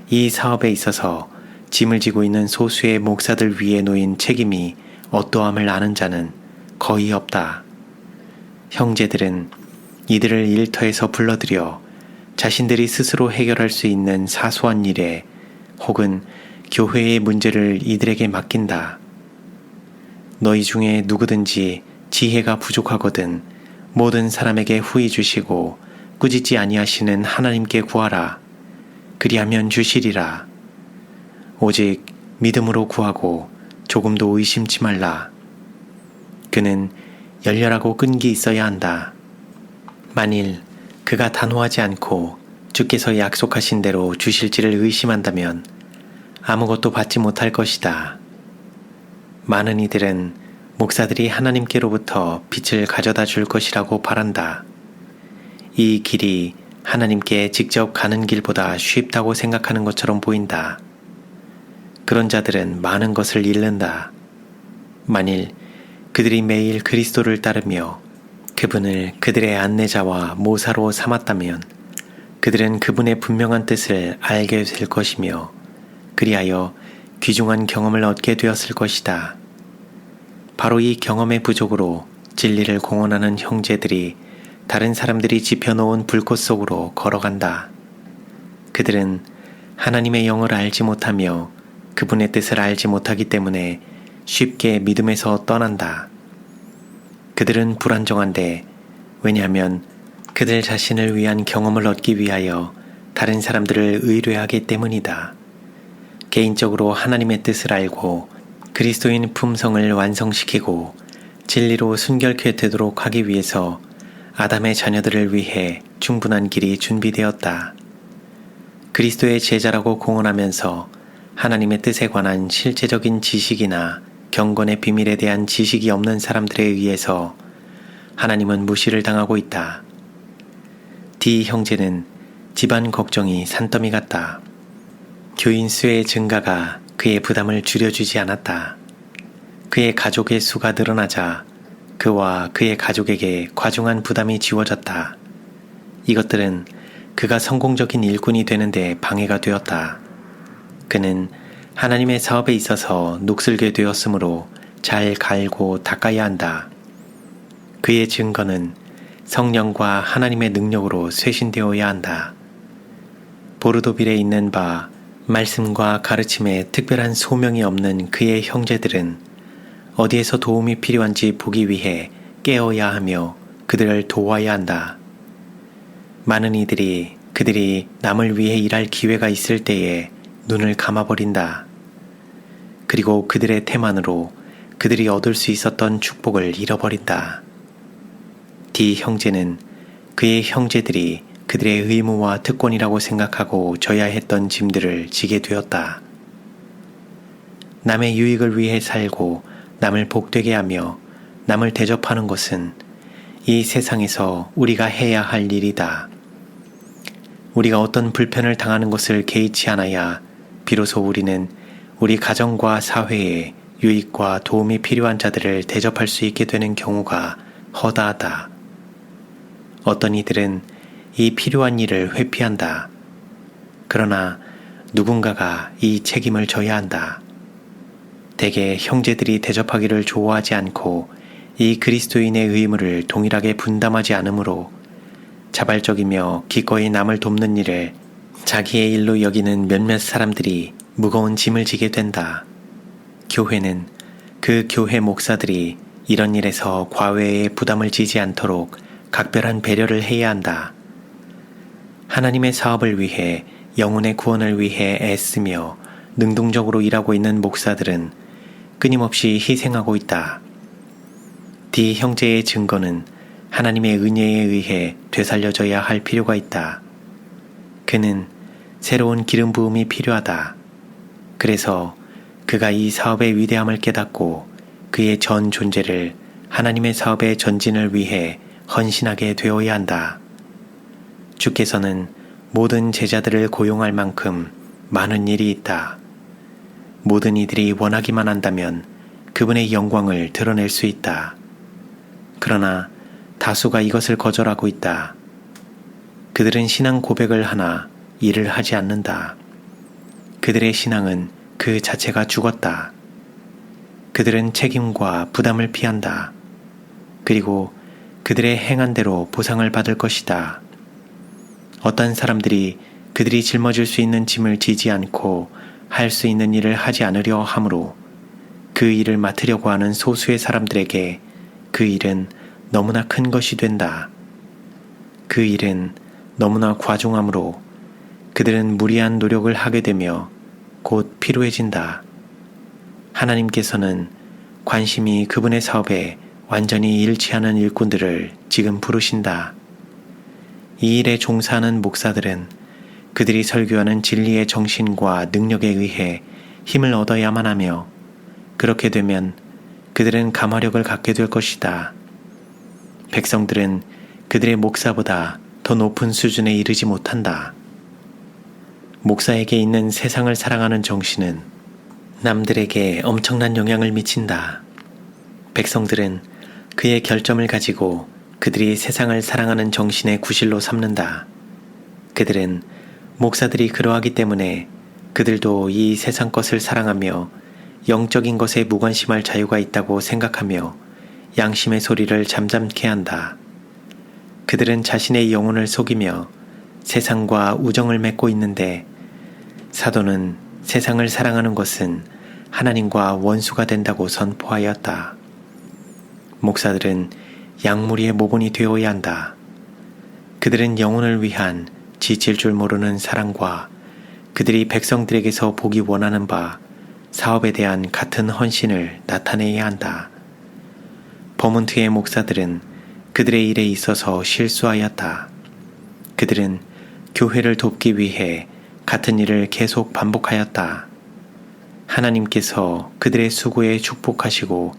이 사업에 있어서 짐을 지고 있는 소수의 목사들 위에 놓인 책임이 어떠함을 아는 자는 거의 없다. 형제들은 이들을 일터에서 불러들여 자신들이 스스로 해결할 수 있는 사소한 일에 혹은 교회의 문제를 이들에게 맡긴다. 너희 중에 누구든지 지혜가 부족하거든 모든 사람에게 후히 주시고 꾸짖지 아니하시는 하나님께 구하라. 그리하면 주시리라. 오직 믿음으로 구하고 조금도 의심치 말라. 그는 열렬하고 끈기 있어야 한다. 만일 그가 단호하지 않고 주께서 약속하신 대로 주실지를 의심한다면 아무것도 받지 못할 것이다. 많은 이들은 목사들이 하나님께로부터 빛을 가져다 줄 것이라고 바란다. 이 길이 하나님께 직접 가는 길보다 쉽다고 생각하는 것처럼 보인다. 그런 자들은 많은 것을 잃는다. 만일 그들이 매일 그리스도를 따르며 그분을 그들의 안내자와 모사로 삼았다면 그들은 그분의 분명한 뜻을 알게 될 것이며 그리하여 귀중한 경험을 얻게 되었을 것이다. 바로 이 경험의 부족으로 진리를 공언하는 형제들이 다른 사람들이 지펴놓은 불꽃 속으로 걸어간다. 그들은 하나님의 영을 알지 못하며 그분의 뜻을 알지 못하기 때문에 쉽게 믿음에서 떠난다. 그들은 불안정한데 왜냐하면 그들 자신을 위한 경험을 얻기 위하여 다른 사람들을 의뢰하기 때문이다. 개인적으로 하나님의 뜻을 알고 그리스도인 품성을 완성시키고 진리로 순결케 되도록 하기 위해서 아담의 자녀들을 위해 충분한 길이 준비되었다. 그리스도의 제자라고 공언하면서 하나님의 뜻에 관한 실제적인 지식이나 경건의 비밀에 대한 지식이 없는 사람들에 의해서 하나님은 무시를 당하고 있다. D 형제는 집안 걱정이 산더미 같다. 교인 수의 증가가 그의 부담을 줄여주지 않았다. 그의 가족의 수가 늘어나자 그와 그의 가족에게 과중한 부담이 지워졌다. 이것들은 그가 성공적인 일꾼이 되는데 방해가 되었다. 그는 하나님의 사업에 있어서 녹슬게 되었으므로 잘 갈고 닦아야 한다. 그의 증거는 성령과 하나님의 능력으로 쇄신되어야 한다. 보르도빌에 있는 바 말씀과 가르침에 특별한 소명이 없는 그의 형제들은 어디에서 도움이 필요한지 보기 위해 깨어야 하며 그들을 도와야 한다. 많은 이들이 그들이 남을 위해 일할 기회가 있을 때에 눈을 감아버린다. 그리고 그들의 태만으로 그들이 얻을 수 있었던 축복을 잃어버린다. D 형제는 그의 형제들이 그들의 의무와 특권이라고 생각하고 져야 했던 짐들을 지게 되었다. 남의 유익을 위해 살고 남을 복되게 하며 남을 대접하는 것은 이 세상에서 우리가 해야 할 일이다. 우리가 어떤 불편을 당하는 것을 개의치 않아야 비로소 우리는 우리 가정과 사회에 유익과 도움이 필요한 자들을 대접할 수 있게 되는 경우가 허다하다. 어떤 이들은 이 필요한 일을 회피한다. 그러나 누군가가 이 책임을 져야 한다. 대개 형제들이 대접하기를 좋아하지 않고 이 그리스도인의 의무를 동일하게 분담하지 않으므로 자발적이며 기꺼이 남을 돕는 일을 자기의 일로 여기는 몇몇 사람들이 무거운 짐을 지게 된다. 교회는 그 교회 목사들이 이런 일에서 과외의 부담을 지지 않도록 각별한 배려를 해야 한다. 하나님의 사업을 위해 영혼의 구원을 위해 애쓰며 능동적으로 일하고 있는 목사들은 끊임없이 희생하고 있다. D 형제의 증거는 하나님의 은혜에 의해 되살려져야 할 필요가 있다. 그는 새로운 기름 부음이 필요하다. 그래서 그가 이 사업의 위대함을 깨닫고 그의 전 존재를 하나님의 사업의 전진을 위해 헌신하게 되어야 한다. 주께서는 모든 제자들을 고용할 만큼 많은 일이 있다. 모든 이들이 원하기만 한다면 그분의 영광을 드러낼 수 있다. 그러나 다수가 이것을 거절하고 있다. 그들은 신앙 고백을 하나 일을 하지 않는다. 그들의 신앙은 그 자체가 죽었다. 그들은 책임과 부담을 피한다. 그리고 그들의 행한 대로 보상을 받을 것이다. 어떤 사람들이 그들이 짊어질 수 있는 짐을 지지 않고 할 수 있는 일을 하지 않으려 하므로 그 일을 맡으려고 하는 소수의 사람들에게 그 일은 너무나 큰 것이 된다. 그 일은 너무나 과중하므로 그들은 무리한 노력을 하게 되며 곧 피로해진다. 하나님께서는 관심이 그분의 사업에 완전히 일치하는 일꾼들을 지금 부르신다. 이 일에 종사하는 목사들은 그들이 설교하는 진리의 정신과 능력에 의해 힘을 얻어야만 하며 그렇게 되면 그들은 감화력을 갖게 될 것이다. 백성들은 그들의 목사보다 더 높은 수준에 이르지 못한다. 목사에게 있는 세상을 사랑하는 정신은 남들에게 엄청난 영향을 미친다. 백성들은 그의 결점을 가지고 그들이 세상을 사랑하는 정신의 구실로 삼는다. 그들은 목사들이 그러하기 때문에 그들도 이 세상 것을 사랑하며 영적인 것에 무관심할 자유가 있다고 생각하며 양심의 소리를 잠잠케 한다. 그들은 자신의 영혼을 속이며 세상과 우정을 맺고 있는데 사도는 세상을 사랑하는 것은 하나님과 원수가 된다고 선포하였다. 목사들은 양무리의 모본이 되어야 한다. 그들은 영혼을 위한 지칠 줄 모르는 사랑과 그들이 백성들에게서 보기 원하는 바 사업에 대한 같은 헌신을 나타내야 한다. 버몬트의 목사들은 그들의 일에 있어서 실수하였다. 그들은 교회를 돕기 위해 같은 일을 계속 반복하였다. 하나님께서 그들의 수고에 축복하시고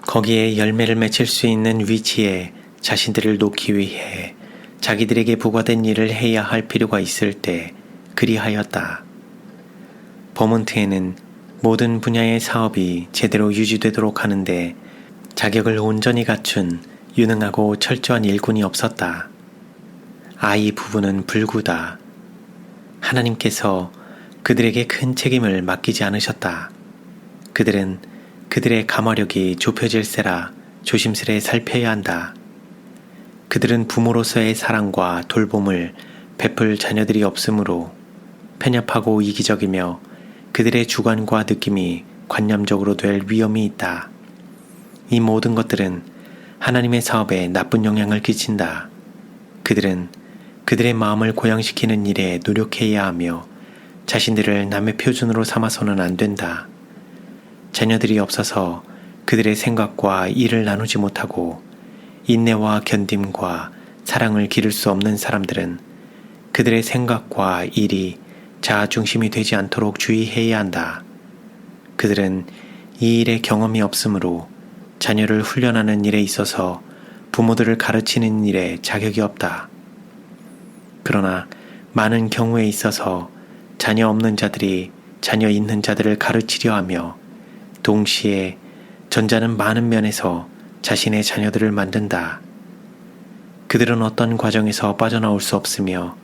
거기에 열매를 맺힐 수 있는 위치에 자신들을 놓기 위해 자기들에게 부과된 일을 해야 할 필요가 있을 때 그리하였다. 버몬트에는 모든 분야의 사업이 제대로 유지되도록 하는데 자격을 온전히 갖춘 유능하고 철저한 일꾼이 없었다. 아이 부부는 불구다. 하나님께서 그들에게 큰 책임을 맡기지 않으셨다. 그들은 그들의 감화력이 좁혀질세라 조심스레 살펴야 한다. 그들은 부모로서의 사랑과 돌봄을 베풀 자녀들이 없으므로 편협하고 이기적이며 그들의 주관과 느낌이 관념적으로 될 위험이 있다. 이 모든 것들은 하나님의 사업에 나쁜 영향을 끼친다. 그들은 그들의 마음을 고양시키는 일에 노력해야 하며 자신들을 남의 표준으로 삼아서는 안 된다. 자녀들이 없어서 그들의 생각과 일을 나누지 못하고 인내와 견딤과 사랑을 기를 수 없는 사람들은 그들의 생각과 일이 자아중심이 되지 않도록 주의해야 한다. 그들은 이 일에 경험이 없으므로 자녀를 훈련하는 일에 있어서 부모들을 가르치는 일에 자격이 없다. 그러나 많은 경우에 있어서 자녀 없는 자들이 자녀 있는 자들을 가르치려 하며 동시에 전자는 많은 면에서 자신의 자녀들을 만든다. 그들은 어떤 과정에서 빠져나올 수 없으며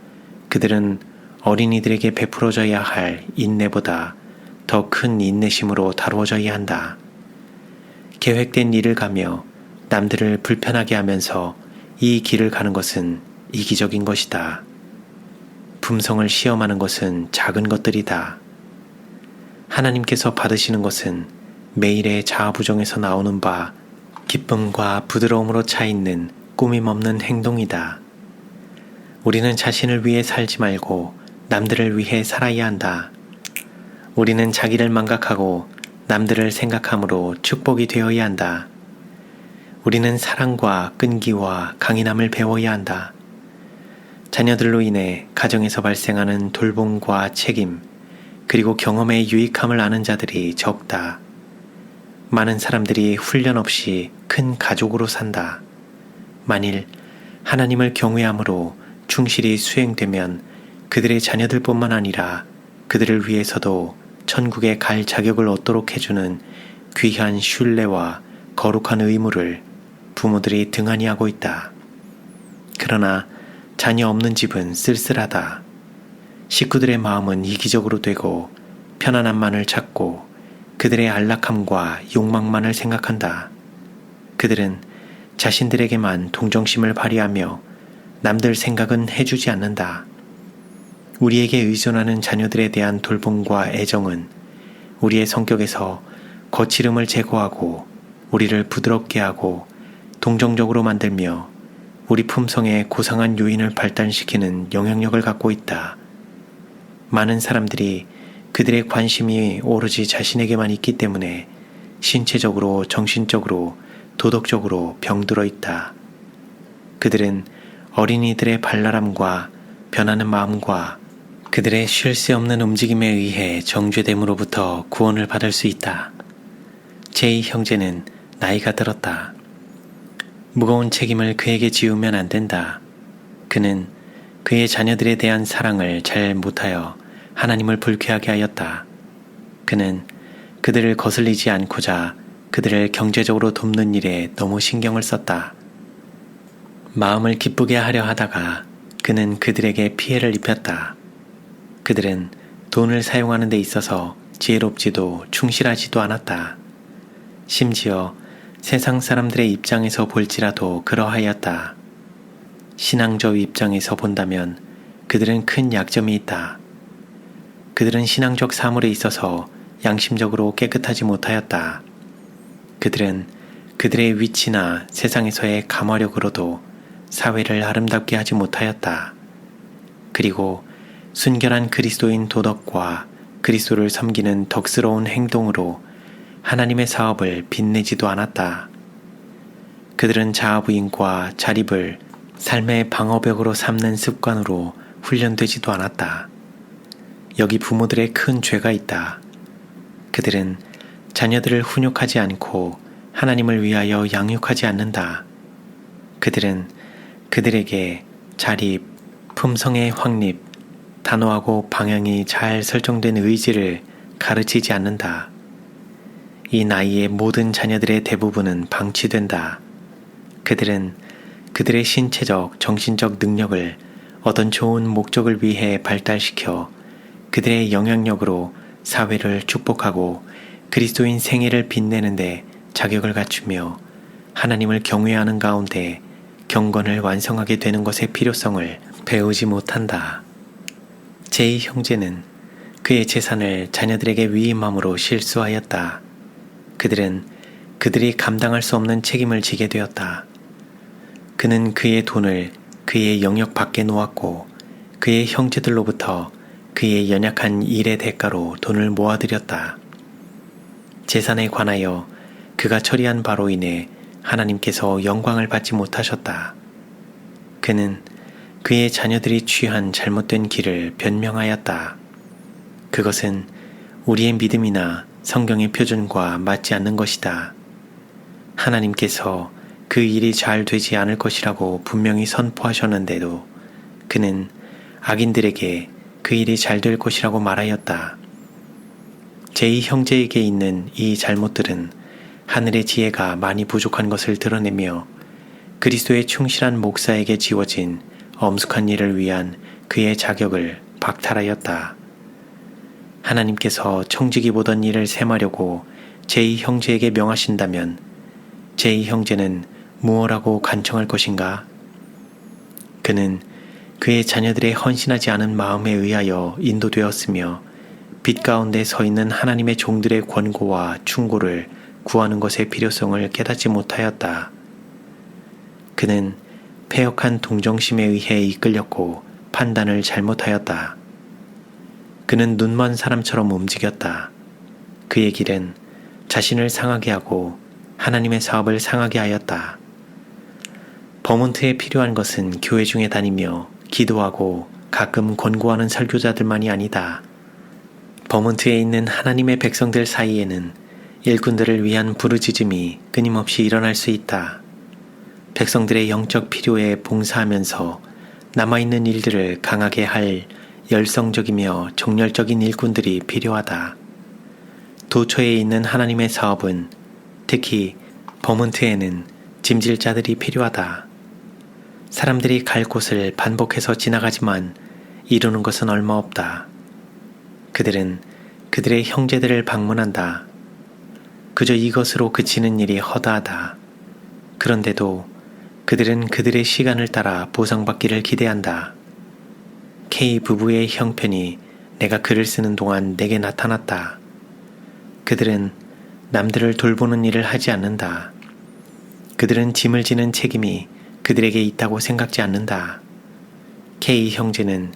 그들은 어린이들에게 베풀어져야 할 인내보다 더 큰 인내심으로 다루어져야 한다. 계획된 일을 가며 남들을 불편하게 하면서 이 길을 가는 것은 이기적인 것이다. 품성을 시험하는 것은 작은 것들이다. 하나님께서 받으시는 것은 매일의 자아부정에서 나오는 바 기쁨과 부드러움으로 차 있는 꾸밈 없는 행동이다. 우리는 자신을 위해 살지 말고 남들을 위해 살아야 한다. 우리는 자기를 망각하고 남들을 생각함으로 축복이 되어야 한다. 우리는 사랑과 끈기와 강인함을 배워야 한다. 자녀들로 인해 가정에서 발생하는 돌봄과 책임, 그리고 경험의 유익함을 아는 자들이 적다. 많은 사람들이 훈련 없이 큰 가족으로 산다. 만일 하나님을 경외함으로 충실히 수행되면 그들의 자녀들뿐만 아니라 그들을 위해서도 천국에 갈 자격을 얻도록 해주는 귀한 신뢰와 거룩한 의무를 부모들이 등한히 하고 있다. 그러나 자녀 없는 집은 쓸쓸하다. 식구들의 마음은 이기적으로 되고 편안함만을 찾고 그들의 안락함과 욕망만을 생각한다. 그들은 자신들에게만 동정심을 발휘하며 남들 생각은 해주지 않는다. 우리에게 의존하는 자녀들에 대한 돌봄과 애정은 우리의 성격에서 거칠음을 제거하고 우리를 부드럽게 하고 동정적으로 만들며 우리 품성의 고상한 요인을 발달시키는 영향력을 갖고 있다. 많은 사람들이 그들의 관심이 오로지 자신에게만 있기 때문에 신체적으로, 정신적으로, 도덕적으로 병들어 있다. 그들은 어린이들의 발랄함과 변하는 마음과 그들의 쉴 새 없는 움직임에 의해 정죄됨으로부터 구원을 받을 수 있다. 제2 형제는 나이가 들었다. 무거운 책임을 그에게 지우면 안 된다. 그는 그의 자녀들에 대한 사랑을 잘 못하여 하나님을 불쾌하게 하였다. 그는 그들을 거슬리지 않고자 그들을 경제적으로 돕는 일에 너무 신경을 썼다. 마음을 기쁘게 하려 하다가 그는 그들에게 피해를 입혔다. 그들은 돈을 사용하는 데 있어서 지혜롭지도 충실하지도 않았다. 심지어 세상 사람들의 입장에서 볼지라도 그러하였다. 신앙적 입장에서 본다면 그들은 큰 약점이 있다. 그들은 신앙적 사물에 있어서 양심적으로 깨끗하지 못하였다. 그들은 그들의 위치나 세상에서의 감화력으로도 사회를 아름답게 하지 못하였다. 그리고 순결한 그리스도인 도덕과 그리스도를 섬기는 덕스러운 행동으로 하나님의 사업을 빛내지도 않았다. 그들은 자아부인과 자립을 삶의 방어벽으로 삼는 습관으로 훈련되지도 않았다. 여기 부모들의 큰 죄가 있다. 그들은 자녀들을 훈육하지 않고 하나님을 위하여 양육하지 않는다. 그들은 그들에게 자립, 품성의 확립, 단호하고 방향이 잘 설정된 의지를 가르치지 않는다. 이 나이의 모든 자녀들의 대부분은 방치된다. 그들은 그들의 신체적, 정신적 능력을 어떤 좋은 목적을 위해 발달시켜 그들의 영향력으로 사회를 축복하고 그리스도인 생애를 빛내는데 자격을 갖추며 하나님을 경외하는 가운데 경건을 완성하게 되는 것의 필요성을 배우지 못한다. 제2 형제는 그의 재산을 자녀들에게 위임함으로 실수하였다. 그들은 그들이 감당할 수 없는 책임을 지게 되었다. 그는 그의 돈을 그의 영역 밖에 놓았고 그의 형제들로부터 그의 연약한 일의 대가로 돈을 모아들였다. 재산에 관하여 그가 처리한 바로 인해 하나님께서 영광을 받지 못하셨다. 그는 그의 자녀들이 취한 잘못된 길을 변명하였다. 그것은 우리의 믿음이나 성경의 표준과 맞지 않는 것이다. 하나님께서 그 일이 잘 되지 않을 것이라고 분명히 선포하셨는데도 그는 악인들에게 그 일이 잘 될 것이라고 말하였다. 제2 형제에게 있는 이 잘못들은 하늘의 지혜가 많이 부족한 것을 드러내며 그리스도의 충실한 목사에게 지워진 엄숙한 일을 위한 그의 자격을 박탈하였다. 하나님께서 청지기 보던 일을 셈하려고 제2 형제에게 명하신다면 제2 형제는 무엇라고 간청할 것인가? 그는 그의 자녀들의 헌신하지 않은 마음에 의하여 인도되었으며 빛 가운데 서 있는 하나님의 종들의 권고와 충고를 구하는 것의 필요성을 깨닫지 못하였다. 그는 패역한 동정심에 의해 이끌렸고 판단을 잘못하였다. 그는 눈먼 사람처럼 움직였다. 그의 길은 자신을 상하게 하고 하나님의 사업을 상하게 하였다. 버몬트에 필요한 것은 교회 중에 다니며 기도하고 가끔 권고하는 설교자들만이 아니다. 버몬트에 있는 하나님의 백성들 사이에는 일꾼들을 위한 부르짖음이 끊임없이 일어날 수 있다. 백성들의 영적 필요에 봉사하면서 남아있는 일들을 강하게 할 열성적이며 정열적인 일꾼들이 필요하다. 도처에 있는 하나님의 사업은 특히 버몬트에는 짐질자들이 필요하다. 사람들이 갈 곳을 반복해서 지나가지만 이루는 것은 얼마 없다. 그들은 그들의 형제들을 방문한다. 그저 이것으로 그치는 일이 허다하다. 그런데도 그들은 그들의 시간을 따라 보상받기를 기대한다. K 부부의 형편이 내가 글을 쓰는 동안 내게 나타났다. 그들은 남들을 돌보는 일을 하지 않는다. 그들은 짐을 지는 책임이 그들에게 있다고 생각지 않는다. K 형제는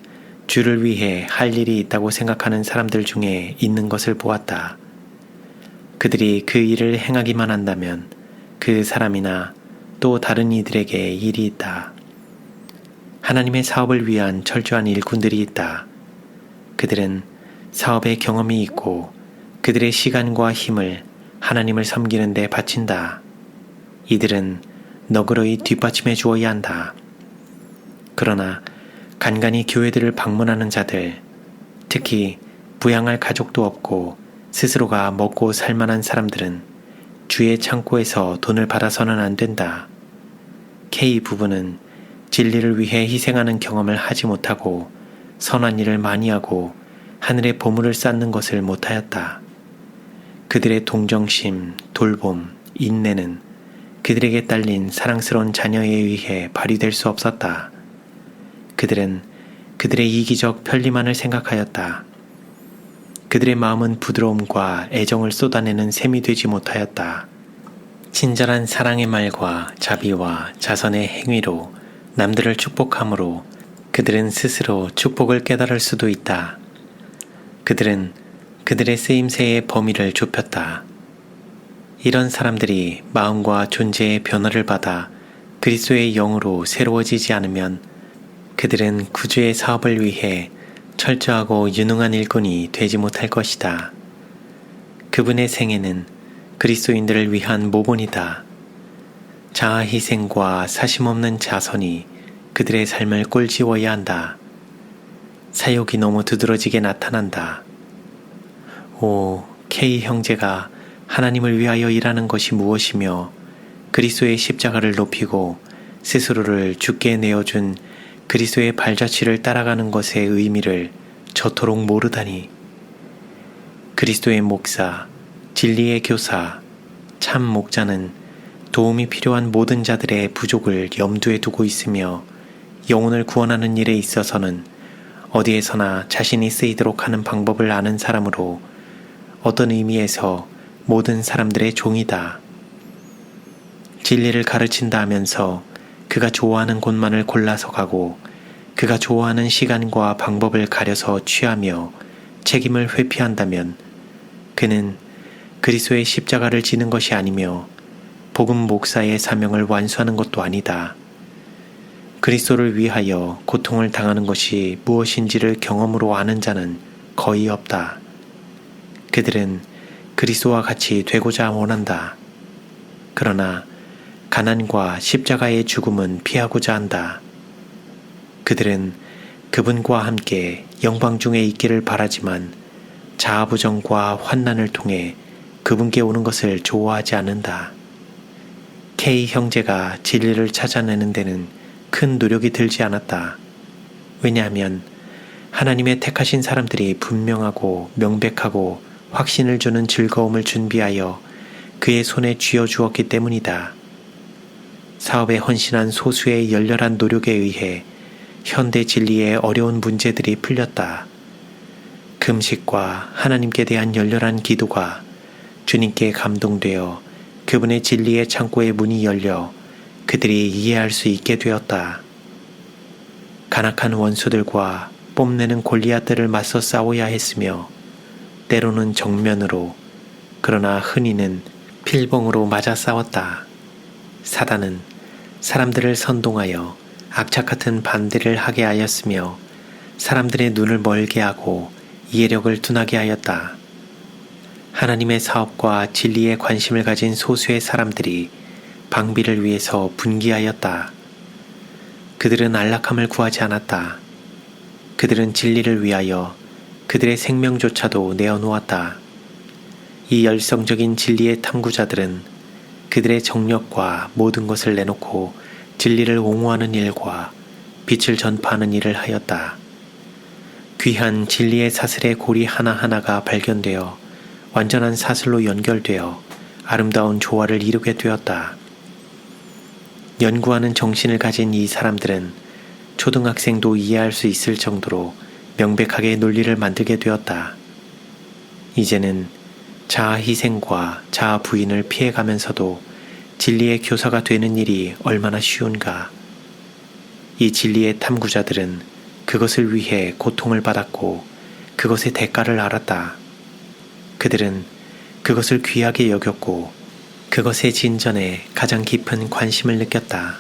주를 위해 할 일이 있다고 생각하는 사람들 중에 있는 것을 보았다. 그들이 그 일을 행하기만 한다면 그 사람이나 또 다른 이들에게 일이 있다. 하나님의 사업을 위한 철저한 일꾼들이 있다. 그들은 사업의 경험이 있고 그들의 시간과 힘을 하나님을 섬기는 데 바친다. 이들은 너그러이 뒷받침해 주어야 한다. 그러나 간간히 교회들을 방문하는 자들, 특히 부양할 가족도 없고 스스로가 먹고 살만한 사람들은 주의 창고에서 돈을 받아서는 안 된다. K 부부는 진리를 위해 희생하는 경험을 하지 못하고 선한 일을 많이 하고 하늘의 보물을 쌓는 것을 못하였다. 그들의 동정심, 돌봄, 인내는 그들에게 딸린 사랑스러운 자녀에 의해 발휘될 수 없었다. 그들은 그들의 이기적 편리만을 생각하였다. 그들의 마음은 부드러움과 애정을 쏟아내는 셈이 되지 못하였다. 친절한 사랑의 말과 자비와 자선의 행위로 남들을 축복함으로 그들은 스스로 축복을 깨달을 수도 있다. 그들은 그들의 쓰임새의 범위를 좁혔다. 이런 사람들이 마음과 존재의 변화를 받아 그리스도의 영으로 새로워지지 않으면 그들은 구주의 사업을 위해 철저하고 유능한 일꾼이 되지 못할 것이다. 그분의 생애는 그리스도인들을 위한 모본이다. 자아희생과 사심없는 자선이 그들의 삶을 꼴지워야 한다. 사욕이 너무 두드러지게 나타난다. 오, K 형제가 하나님을 위하여 일하는 것이 무엇이며 그리스도의 십자가를 높이고 스스로를 죽게 내어준 그리스도의 발자취를 따라가는 것의 의미를 저토록 모르다니. 그리스도의 목사, 진리의 교사, 참 목자는 도움이 필요한 모든 자들의 부족을 염두에 두고 있으며 영혼을 구원하는 일에 있어서는 어디에서나 자신이 쓰이도록 하는 방법을 아는 사람으로 어떤 의미에서 모든 사람들의 종이다. 진리를 가르친다 하면서 그가 좋아하는 곳만을 골라서 가고 그가 좋아하는 시간과 방법을 가려서 취하며 책임을 회피한다면 그는 그리스도의 십자가를 지는 것이 아니며 복음 목사의 사명을 완수하는 것도 아니다. 그리스도를 위하여 고통을 당하는 것이 무엇인지를 경험으로 아는 자는 거의 없다. 그들은 그리스도와 같이 되고자 원한다. 그러나 가난과 십자가의 죽음은 피하고자 한다. 그들은 그분과 함께 영광 중에 있기를 바라지만 자아부정과 환난을 통해 그분께 오는 것을 좋아하지 않는다. K 형제가 진리를 찾아내는 데는 큰 노력이 들지 않았다. 왜냐하면 하나님의 택하신 사람들이 분명하고 명백하고 확신을 주는 즐거움을 준비하여 그의 손에 쥐어주었기 때문이다. 사업에 헌신한 소수의 열렬한 노력에 의해 현대 진리의 어려운 문제들이 풀렸다. 금식과 하나님께 대한 열렬한 기도가 주님께 감동되어 그분의 진리의 창고의 문이 열려 그들이 이해할 수 있게 되었다. 간악한 원수들과 뽐내는 골리앗들을 맞서 싸워야 했으며 때로는 정면으로 그러나 흔히는 필봉으로 맞아 싸웠다. 사단은 사람들을 선동하여 악착 같은 반대를 하게 하였으며 사람들의 눈을 멀게 하고 이해력을 둔하게 하였다. 하나님의 사업과 진리에 관심을 가진 소수의 사람들이 방비를 위해서 분기하였다. 그들은 안락함을 구하지 않았다. 그들은 진리를 위하여 그들의 생명조차도 내어놓았다. 이 열성적인 진리의 탐구자들은 그들의 정력과 모든 것을 내놓고 진리를 옹호하는 일과 빛을 전파하는 일을 하였다. 귀한 진리의 사슬의 고리 하나하나가 발견되어 완전한 사슬로 연결되어 아름다운 조화를 이루게 되었다. 연구하는 정신을 가진 이 사람들은 초등학생도 이해할 수 있을 정도로 명백하게 논리를 만들게 되었다. 이제는 자아 희생과 자아 부인을 피해가면서도 진리의 교사가 되는 일이 얼마나 쉬운가. 이 진리의 탐구자들은 그것을 위해 고통을 받았고 그것의 대가를 알았다. 그들은 그것을 귀하게 여겼고 그것의 진전에 가장 깊은 관심을 느꼈다.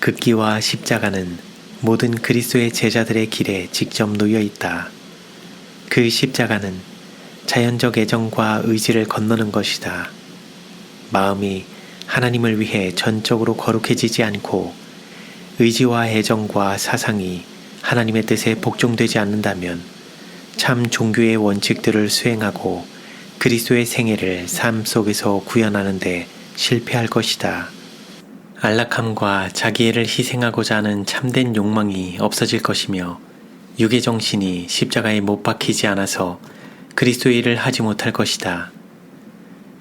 극기와 십자가는 모든 그리스도의 제자들의 길에 직접 놓여 있다. 그 십자가는 자연적 애정과 의지를 건너는 것이다. 마음이 하나님을 위해 전적으로 거룩해지지 않고 의지와 애정과 사상이 하나님의 뜻에 복종되지 않는다면 참 종교의 원칙들을 수행하고 그리스도의 생애를 삶 속에서 구현하는 데 실패할 것이다. 안락함과 자기애를 희생하고자 하는 참된 욕망이 없어질 것이며 육의 정신이 십자가에 못 박히지 않아서 그리스도의 일을 하지 못할 것이다.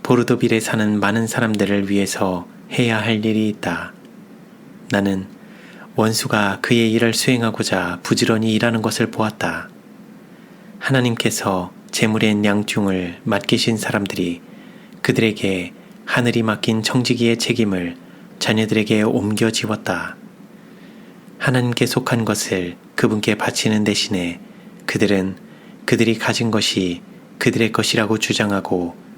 보르도빌에 사는 많은 사람들을 위해서 해야 할 일이 있다. 나는 원수가 그의 일을 수행하고자 부지런히 일하는 것을 보았다. 하나님께서 재물의 양중을 맡기신 사람들이 그들에게 하늘이 맡긴 청지기의 책임을 자녀들에게 옮겨 지웠다. 하나님께 속한 것을 그분께 바치는 대신에 그들은 그들이 가진 것이 그들의 것이라고 주장하고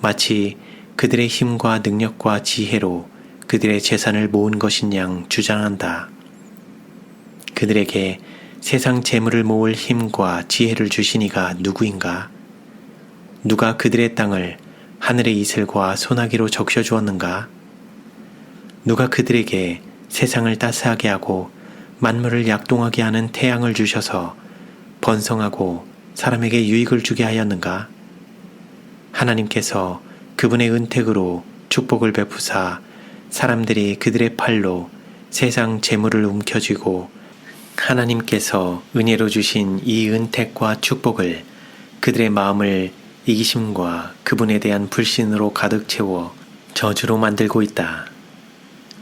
마치 그들의 힘과 능력과 지혜로 그들의 재산을 모은 것인 양 주장한다. 그들에게 세상 재물을 모을 힘과 지혜를 주신 이가 누구인가? 누가 그들의 땅을 하늘의 이슬과 소나기로 적셔 주었는가? 누가 그들에게 세상을 따스하게 하고 만물을 약동하게 하는 태양을 주셔서 번성하고 사람에게 유익을 주게 하였는가? 하나님께서 그분의 은택으로 축복을 베푸사 사람들이 그들의 팔로 세상 재물을 움켜쥐고 하나님께서 은혜로 주신 이 은택과 축복을 그들의 마음을 이기심과 그분에 대한 불신으로 가득 채워 저주로 만들고 있다.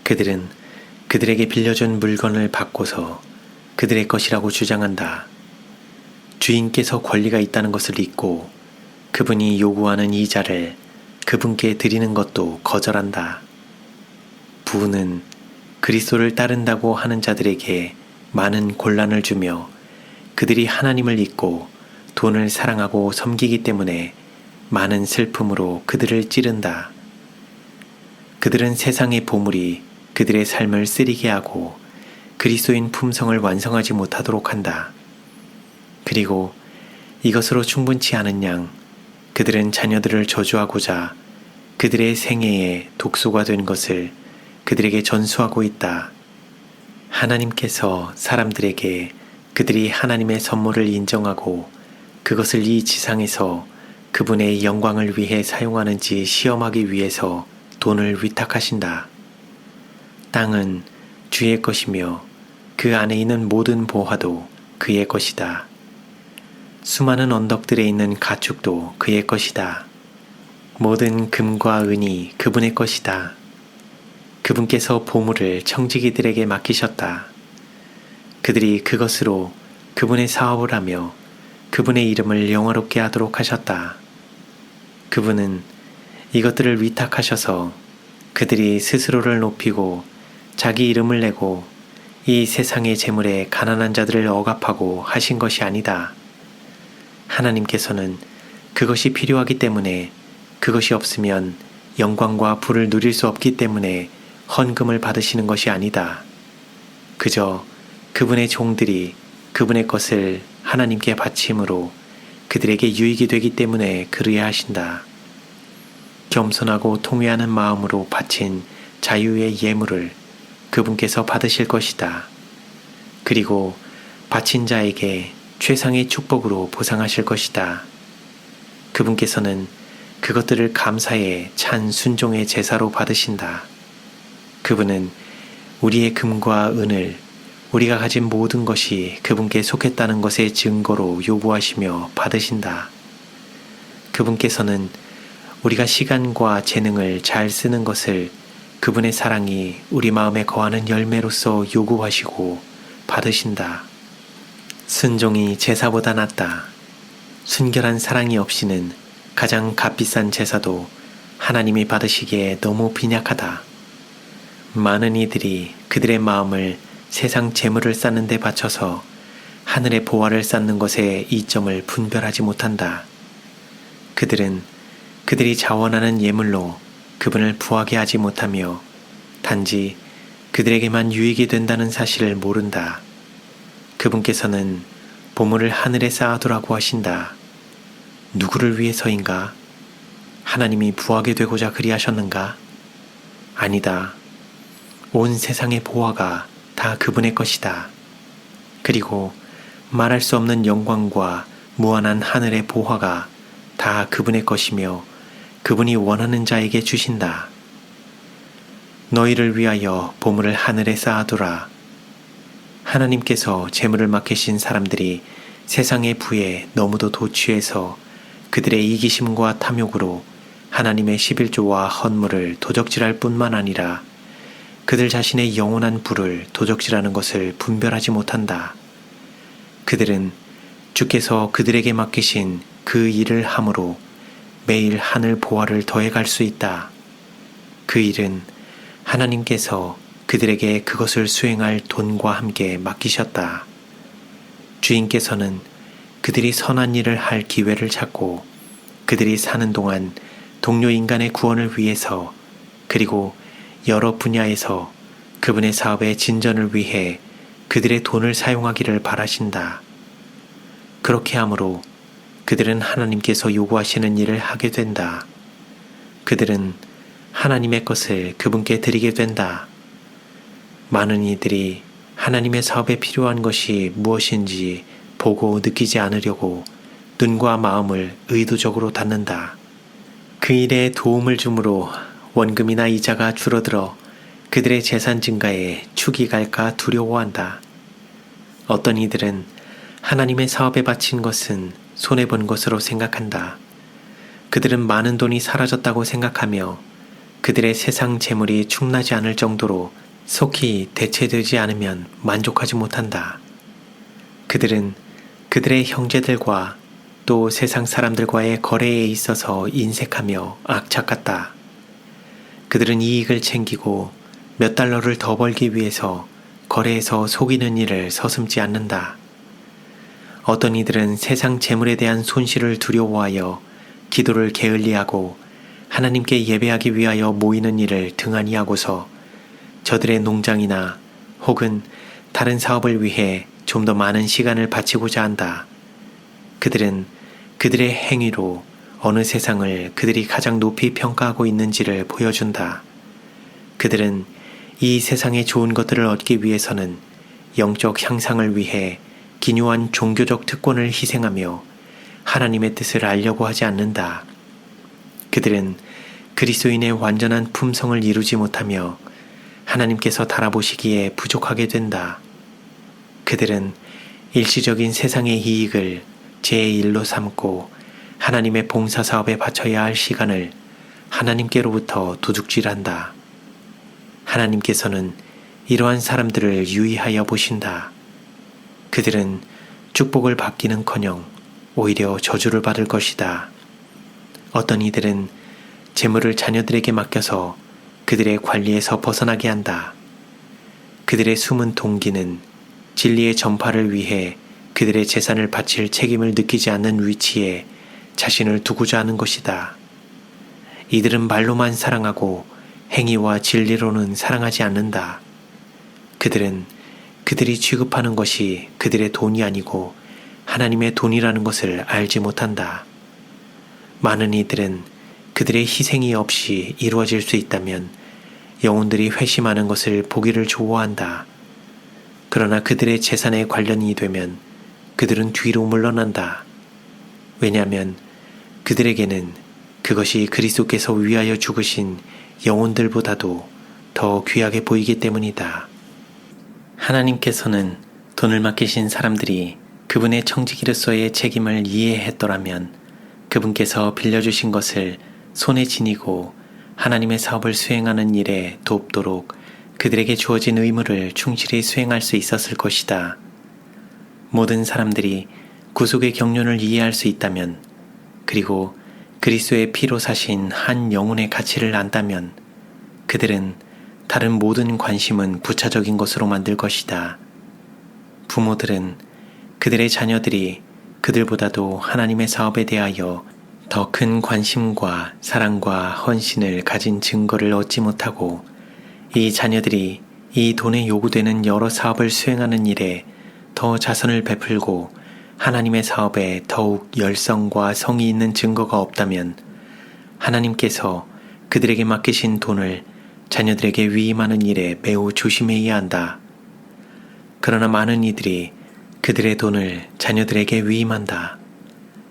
그들은 그들에게 빌려준 물건을 바꿔서 그들의 것이라고 주장한다. 주인께서 권리가 있다는 것을 잊고 그분이 요구하는 이자를 그분께 드리는 것도 거절한다. 부는 그리스도를 따른다고 하는 자들에게 많은 곤란을 주며 그들이 하나님을 잊고 돈을 사랑하고 섬기기 때문에 많은 슬픔으로 그들을 찌른다. 그들은 세상의 보물이 그들의 삶을 쓰리게 하고 그리스도인 품성을 완성하지 못하도록 한다. 그리고 이것으로 충분치 않은 양 그들은 자녀들을 저주하고자 그들의 생애에 독소가 된 것을 그들에게 전수하고 있다. 하나님께서 사람들에게 그들이 하나님의 선물을 인정하고 그것을 이 지상에서 그분의 영광을 위해 사용하는지 시험하기 위해서 돈을 위탁하신다. 땅은 주의 것이며 그 안에 있는 모든 보화도 그의 것이다. 수많은 언덕들에 있는 가축도 그의 것이다. 모든 금과 은이 그분의 것이다. 그분께서 보물을 청지기들에게 맡기셨다. 그들이 그것으로 그분의 사업을 하며 그분의 이름을 영화롭게 하도록 하셨다. 그분은 이것들을 위탁하셔서 그들이 스스로를 높이고 자기 이름을 내고 이 세상의 재물에 가난한 자들을 억압하고 하신 것이 아니다. 하나님께서는 그것이 필요하기 때문에 그것이 없으면 영광과 부를 누릴 수 없기 때문에 헌금을 받으시는 것이 아니다. 그저 그분의 종들이 그분의 것을 하나님께 바침으로 그들에게 유익이 되기 때문에 그리야 하신다. 겸손하고 통회하는 마음으로 바친 자유의 예물을 그분께서 받으실 것이다. 그리고 바친 자에게 최상의 축복으로 보상하실 것이다. 그분께서는 그것들을 감사의 찬 순종의 제사로 받으신다. 그분은 우리의 금과 은을 우리가 가진 모든 것이 그분께 속했다는 것의 증거로 요구하시며 받으신다. 그분께서는 우리가 시간과 재능을 잘 쓰는 것을 그분의 사랑이 우리 마음에 거하는 열매로서 요구하시고 받으신다. 순종이 제사보다 낫다. 순결한 사랑이 없이는 가장 값비싼 제사도 하나님이 받으시기에 너무 빈약하다. 많은 이들이 그들의 마음을 세상 재물을 쌓는 데 바쳐서 하늘의 보화를 쌓는 것에 이점을 분별하지 못한다. 그들은 그들이 자원하는 예물로 그분을 부하게 하지 못하며 단지 그들에게만 유익이 된다는 사실을 모른다. 그분께서는 보물을 하늘에 쌓아두라고 하신다. 누구를 위해서인가? 하나님이 부하게 되고자 그리하셨는가? 아니다. 온 세상의 보화가 다 그분의 것이다. 그리고 말할 수 없는 영광과 무한한 하늘의 보화가 다 그분의 것이며 그분이 원하는 자에게 주신다. 너희를 위하여 보물을 하늘에 쌓아두라. 하나님께서 재물을 맡기신 사람들이 세상의 부에 너무도 도취해서 그들의 이기심과 탐욕으로 하나님의 11조와 헌물을 도적질할 뿐만 아니라 그들 자신의 영원한 부를 도적질하는 것을 분별하지 못한다. 그들은 주께서 그들에게 맡기신 그 일을 함으로 매일 하늘 보화를 더해갈 수 있다. 그 일은 하나님께서 그들에게 그것을 수행할 돈과 함께 맡기셨다. 주인께서는 그들이 선한 일을 할 기회를 찾고 그들이 사는 동안 동료 인간의 구원을 위해서 그리고 여러 분야에서 그분의 사업의 진전을 위해 그들의 돈을 사용하기를 바라신다. 그렇게 함으로 그들은 하나님께서 요구하시는 일을 하게 된다. 그들은 하나님의 것을 그분께 드리게 된다. 많은 이들이 하나님의 사업에 필요한 것이 무엇인지 보고 느끼지 않으려고 눈과 마음을 의도적으로 닫는다. 그 일에 도움을 주므로 원금이나 이자가 줄어들어 그들의 재산 증가에 축이 갈까 두려워한다. 어떤 이들은 하나님의 사업에 바친 것은 손해본 것으로 생각한다. 그들은 많은 돈이 사라졌다고 생각하며 그들의 세상 재물이 충나지 않을 정도로 속히 대체되지 않으면 만족하지 못한다. 그들은 그들의 형제들과 또 세상 사람들과의 거래에 있어서 인색하며 악착 같다. 그들은 이익을 챙기고 몇 달러를 더 벌기 위해서 거래에서 속이는 일을 서슴지 않는다. 어떤 이들은 세상 재물에 대한 손실을 두려워하여 기도를 게을리하고 하나님께 예배하기 위하여 모이는 일을 등한히 하고서 저들의 농장이나 혹은 다른 사업을 위해 좀 더 많은 시간을 바치고자 한다. 그들은 그들의 행위로 어느 세상을 그들이 가장 높이 평가하고 있는지를 보여준다. 그들은 이 세상의 좋은 것들을 얻기 위해서는 영적 향상을 위해 기묘한 종교적 특권을 희생하며 하나님의 뜻을 알려고 하지 않는다. 그들은 그리스도인의 완전한 품성을 이루지 못하며 하나님께서 달아보시기에 부족하게 된다. 그들은 일시적인 세상의 이익을 제1로 삼고 하나님의 봉사사업에 바쳐야 할 시간을 하나님께로부터 도둑질한다. 하나님께서는 이러한 사람들을 유의하여 보신다. 그들은 축복을 받기는커녕 오히려 저주를 받을 것이다. 어떤 이들은 재물을 자녀들에게 맡겨서 그들의 관리에서 벗어나게 한다. 그들의 숨은 동기는 진리의 전파를 위해 그들의 재산을 바칠 책임을 느끼지 않는 위치에 자신을 두고자 하는 것이다. 이들은 말로만 사랑하고 행위와 진리로는 사랑하지 않는다. 그들은 그들이 취급하는 것이 그들의 돈이 아니고 하나님의 돈이라는 것을 알지 못한다. 많은 이들은 그들의 희생이 없이 이루어질 수 있다면 영혼들이 회심하는 것을 보기를 좋아한다. 그러나 그들의 재산에 관련이 되면 그들은 뒤로 물러난다. 왜냐하면 그들에게는 그것이 그리스도께서 위하여 죽으신 영혼들보다도 더 귀하게 보이기 때문이다. 하나님께서는 돈을 맡기신 사람들이 그분의 청지기로서의 책임을 이해했더라면 그분께서 빌려주신 것을 손에 지니고 하나님의 사업을 수행하는 일에 돕도록 그들에게 주어진 의무를 충실히 수행할 수 있었을 것이다. 모든 사람들이 구속의 경륜을 이해할 수 있다면, 그리고 그리스도의 피로 사신 한 영혼의 가치를 안다면 그들은 다른 모든 관심은 부차적인 것으로 만들 것이다. 부모들은 그들의 자녀들이 그들보다도 하나님의 사업에 대하여 더 큰 관심과 사랑과 헌신을 가진 증거를 얻지 못하고 이 자녀들이 이 돈에 요구되는 여러 사업을 수행하는 일에 더 자선을 베풀고 하나님의 사업에 더욱 열성과 성이 있는 증거가 없다면 하나님께서 그들에게 맡기신 돈을 자녀들에게 위임하는 일에 매우 조심해야 한다. 그러나 많은 이들이 그들의 돈을 자녀들에게 위임한다.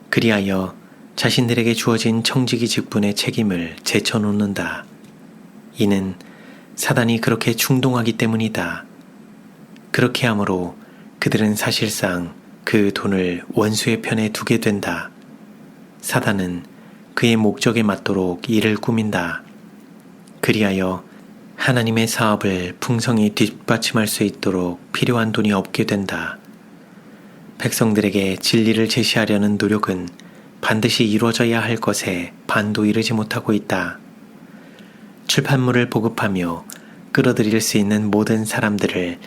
그리하여 자신들에게 주어진 청지기 직분의 책임을 제쳐놓는다. 이는 사단이 그렇게 충동하기 때문이다. 그렇게 하므로 그들은 사실상 그 돈을 원수의 편에 두게 된다. 사단은 그의 목적에 맞도록 일을 꾸민다. 그리하여 하나님의 사업을 풍성히 뒷받침할 수 있도록 필요한 돈이 없게 된다. 백성들에게 진리를 제시하려는 노력은 반드시 이루어져야 할 것에 반도 이르지 못하고 있다. 출판물을 보급하며 끌어들일 수 있는 모든 사람들을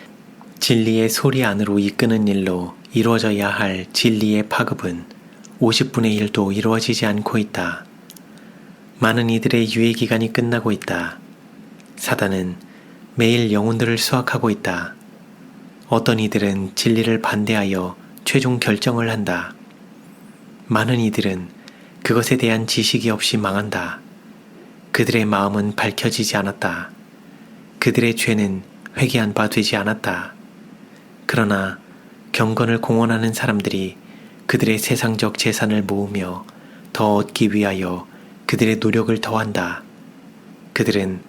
진리의 소리 안으로 이끄는 일로 이루어져야 할 진리의 파급은 50분의 1도 이루어지지 않고 있다. 많은 이들의 유예기간이 끝나고 있다. 사단은 매일 영혼들을 수확하고 있다. 어떤 이들은 진리를 반대하여 최종 결정을 한다. 많은 이들은 그것에 대한 지식이 없이 망한다. 그들의 마음은 밝혀지지 않았다. 그들의 죄는 회개한 바 되지 않았다. 그러나 경건을 공언하는 사람들이 그들의 세상적 재산을 모으며 더 얻기 위하여 그들의 노력을 더한다. 그들은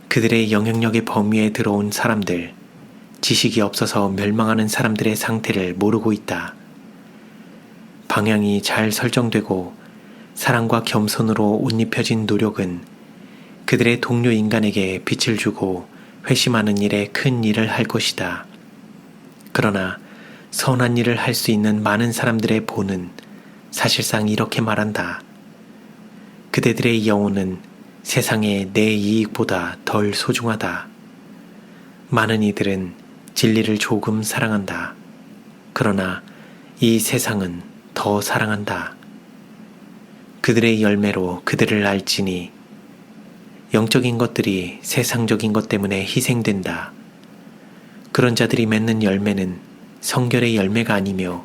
그들의 영향력의 범위에 들어온 사람들, 지식이 없어서 멸망하는 사람들의 상태를 모르고 있다. 방향이 잘 설정되고 사랑과 겸손으로 옷 입혀진 노력은 그들의 동료 인간에게 빛을 주고 회심하는 일에 큰 일을 할 것이다. 그러나 선한 일을 할 수 있는 많은 사람들의 본은 사실상 이렇게 말한다. 그대들의 영혼은 세상의 내 이익보다 덜 소중하다. 많은 이들은 진리를 조금 사랑한다. 그러나 이 세상은 더 사랑한다. 그들의 열매로 그들을 알지니 영적인 것들이 세상적인 것 때문에 희생된다. 그런 자들이 맺는 열매는 성결의 열매가 아니며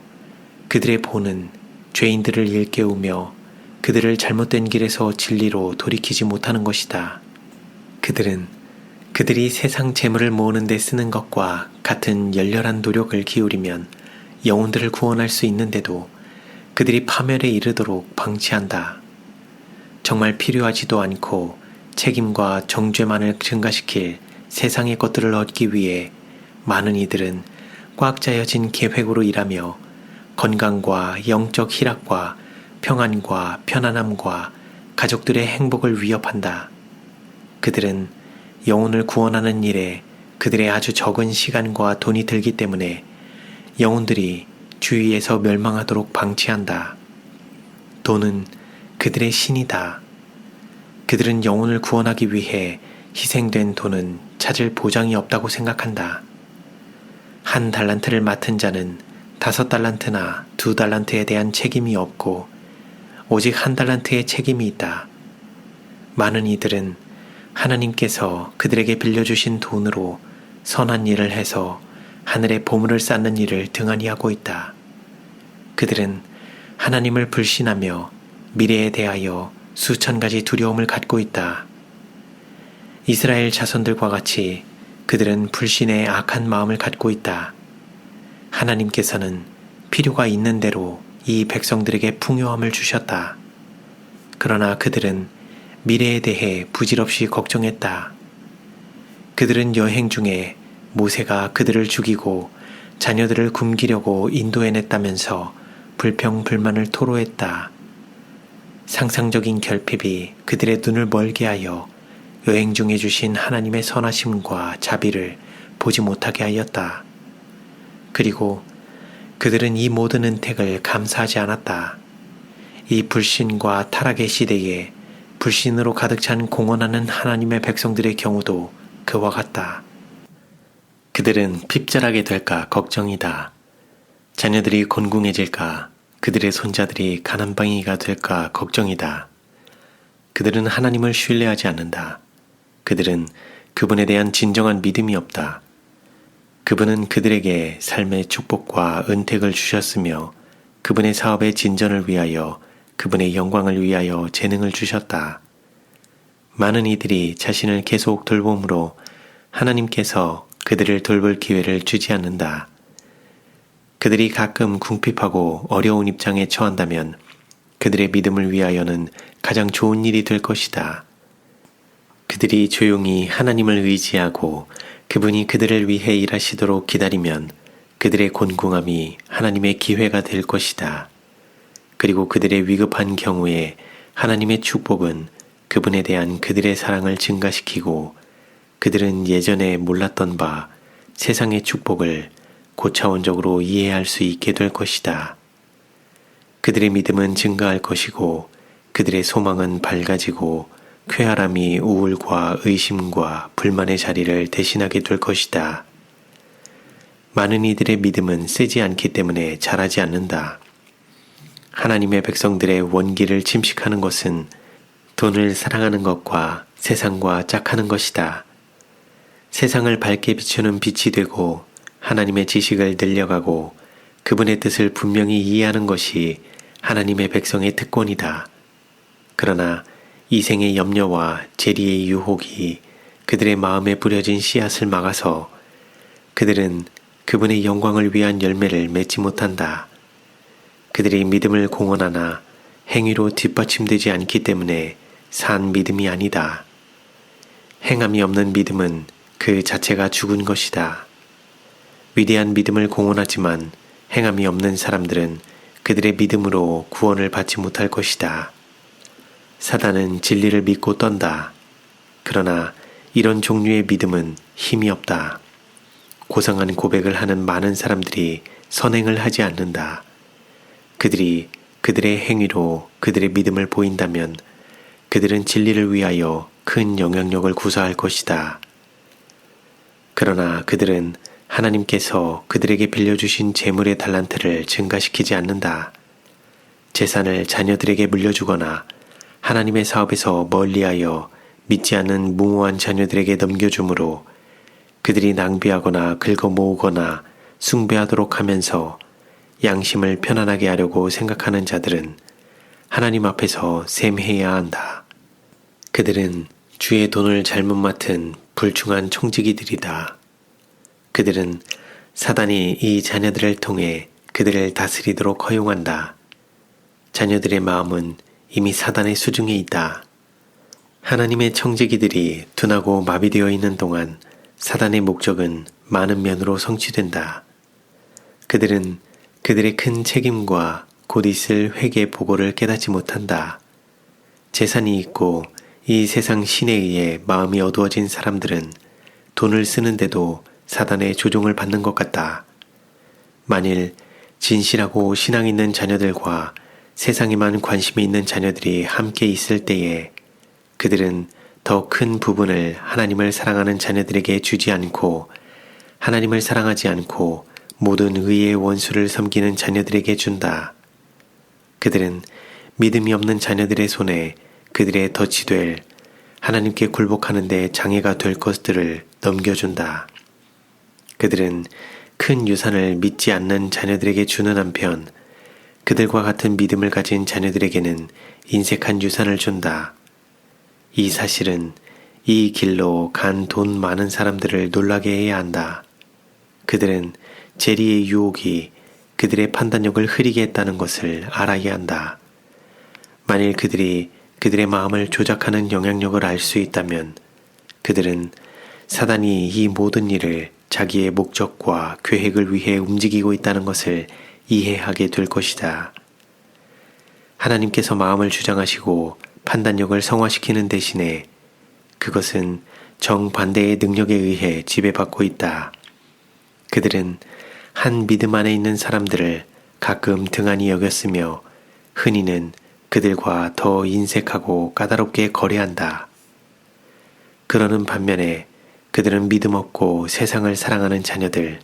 그들의 본은 죄인들을 일깨우며 그들을 잘못된 길에서 진리로 돌이키지 못하는 것이다. 그들은 그들이 세상 재물을 모으는 데 쓰는 것과 같은 열렬한 노력을 기울이면 영혼들을 구원할 수 있는데도 그들이 파멸에 이르도록 방치한다. 정말 필요하지도 않고 책임과 정죄만을 증가시킬 세상의 것들을 얻기 위해 많은 이들은 꽉 짜여진 계획으로 일하며 건강과 영적 희락과 평안과 편안함과 가족들의 행복을 위협한다. 그들은 영혼을 구원하는 일에 그들의 아주 적은 시간과 돈이 들기 때문에 영혼들이 주위에서 멸망하도록 방치한다. 돈은 그들의 신이다. 그들은 영혼을 구원하기 위해 희생된 돈은 찾을 보장이 없다고 생각한다. 1달란트를 맡은 자는 5달란트나 2달란트에 대한 책임이 없고 오직 1달란트의 책임이 있다. 많은 이들은 하나님께서 그들에게 빌려주신 돈으로 선한 일을 해서 하늘에 보물을 쌓는 일을 등한히 하고 있다. 그들은 하나님을 불신하며 미래에 대하여 수천 가지 두려움을 갖고 있다. 이스라엘 자손들과 같이 그들은 불신의 악한 마음을 갖고 있다. 하나님께서는 필요가 있는 대로 이 백성들에게 풍요함을 주셨다. 그러나 그들은 미래에 대해 부질없이 걱정했다. 그들은 여행 중에 모세가 그들을 죽이고 자녀들을 굶기려고 인도해냈다면서 불평불만을 토로했다. 상상적인 결핍이 그들의 눈을 멀게 하여 여행 중에 주신 하나님의 선하심과 자비를 보지 못하게 하였다. 그리고 그들은 이 모든 은택을 감사하지 않았다. 이 불신과 타락의 시대에 불신으로 가득 찬 공언하는 하나님의 백성들의 경우도 그와 같다. 그들은 핍절하게 될까 걱정이다. 자녀들이 곤궁해질까, 그들의 손자들이 가난방이가 될까 걱정이다. 그들은 하나님을 신뢰하지 않는다. 그들은 그분에 대한 진정한 믿음이 없다. 그분은 그들에게 삶의 축복과 은택을 주셨으며 그분의 사업의 진전을 위하여 그분의 영광을 위하여 재능을 주셨다. 많은 이들이 자신을 계속 돌봄으로 하나님께서 그들을 돌볼 기회를 주지 않는다. 그들이 가끔 궁핍하고 어려운 입장에 처한다면 그들의 믿음을 위하여는 가장 좋은 일이 될 것이다. 그들이 조용히 하나님을 의지하고 그분이 그들을 위해 일하시도록 기다리면 그들의 곤궁함이 하나님의 기회가 될 것이다. 그리고 그들의 위급한 경우에 하나님의 축복은 그분에 대한 그들의 사랑을 증가시키고 그들은 예전에 몰랐던 바 세상의 축복을 고차원적으로 이해할 수 있게 될 것이다. 그들의 믿음은 증가할 것이고 그들의 소망은 밝아지고 쾌활함이 우울과 의심과 불만의 자리를 대신하게 될 것이다. 많은 이들의 믿음은 세지 않기 때문에 자라지 않는다. 하나님의 백성들의 원기를 침식하는 것은 돈을 사랑하는 것과 세상과 짝하는 것이다. 세상을 밝게 비추는 빛이 되고 하나님의 지식을 늘려가고 그분의 뜻을 분명히 이해하는 것이 하나님의 백성의 특권이다. 그러나 이생의 염려와 재리의 유혹이 그들의 마음에 뿌려진 씨앗을 막아서 그들은 그분의 영광을 위한 열매를 맺지 못한다. 그들이 믿음을 공언하나 행위로 뒷받침되지 않기 때문에 산 믿음이 아니다. 행함이 없는 믿음은 그 자체가 죽은 것이다. 위대한 믿음을 공언하지만 행함이 없는 사람들은 그들의 믿음으로 구원을 받지 못할 것이다. 사단은 진리를 믿고 떤다. 그러나 이런 종류의 믿음은 힘이 없다. 고상한 고백을 하는 많은 사람들이 선행을 하지 않는다. 그들이 그들의 행위로 그들의 믿음을 보인다면 그들은 진리를 위하여 큰 영향력을 구사할 것이다. 그러나 그들은 하나님께서 그들에게 빌려주신 재물의 달란트를 증가시키지 않는다. 재산을 자녀들에게 물려주거나 하나님의 사업에서 멀리하여 믿지 않는 무모한 자녀들에게 넘겨주므로 그들이 낭비하거나 긁어 모으거나 숭배하도록 하면서 양심을 편안하게 하려고 생각하는 자들은 하나님 앞에서 셈해야 한다. 그들은 주의 돈을 잘못 맡은 불충한 청지기들이다. 그들은 사단이 이 자녀들을 통해 그들을 다스리도록 허용한다. 자녀들의 마음은 이미 사단의 수중에 있다. 하나님의 청지기들이 둔하고 마비되어 있는 동안 사단의 목적은 많은 면으로 성취된다. 그들은 그들의 큰 책임과 곧 있을 회개 보고를 깨닫지 못한다. 재산이 있고 이 세상 신에 의해 마음이 어두워진 사람들은 돈을 쓰는데도 사단의 조종을 받는 것 같다. 만일 진실하고 신앙 있는 자녀들과 세상에만 관심이 있는 자녀들이 함께 있을 때에 그들은 더 큰 부분을 하나님을 사랑하는 자녀들에게 주지 않고 하나님을 사랑하지 않고 모든 의의 원수를 섬기는 자녀들에게 준다. 그들은 믿음이 없는 자녀들의 손에 그들의 덫이 될 하나님께 굴복하는 데 장애가 될 것들을 넘겨준다. 그들은 큰 유산을 믿지 않는 자녀들에게 주는 한편 그들과 같은 믿음을 가진 자녀들에게는 인색한 유산을 준다. 이 사실은 이 길로 간 돈 많은 사람들을 놀라게 해야 한다. 그들은 재리의 유혹이 그들의 판단력을 흐리게 했다는 것을 알아야 한다. 만일 그들이 그들의 마음을 조작하는 영향력을 알 수 있다면 그들은 사단이 이 모든 일을 자기의 목적과 계획을 위해 움직이고 있다는 것을 이해하게 될 것이다. 하나님께서 마음을 주장하시고 판단력을 성화시키는 대신에 그것은 정반대의 능력에 의해 지배받고 있다. 그들은 한 믿음 안에 있는 사람들을 가끔 등한히 여겼으며 흔히는 그들과 더 인색하고 까다롭게 거래한다. 그러는 반면에 그들은 믿음 없고 세상을 사랑하는 자녀들,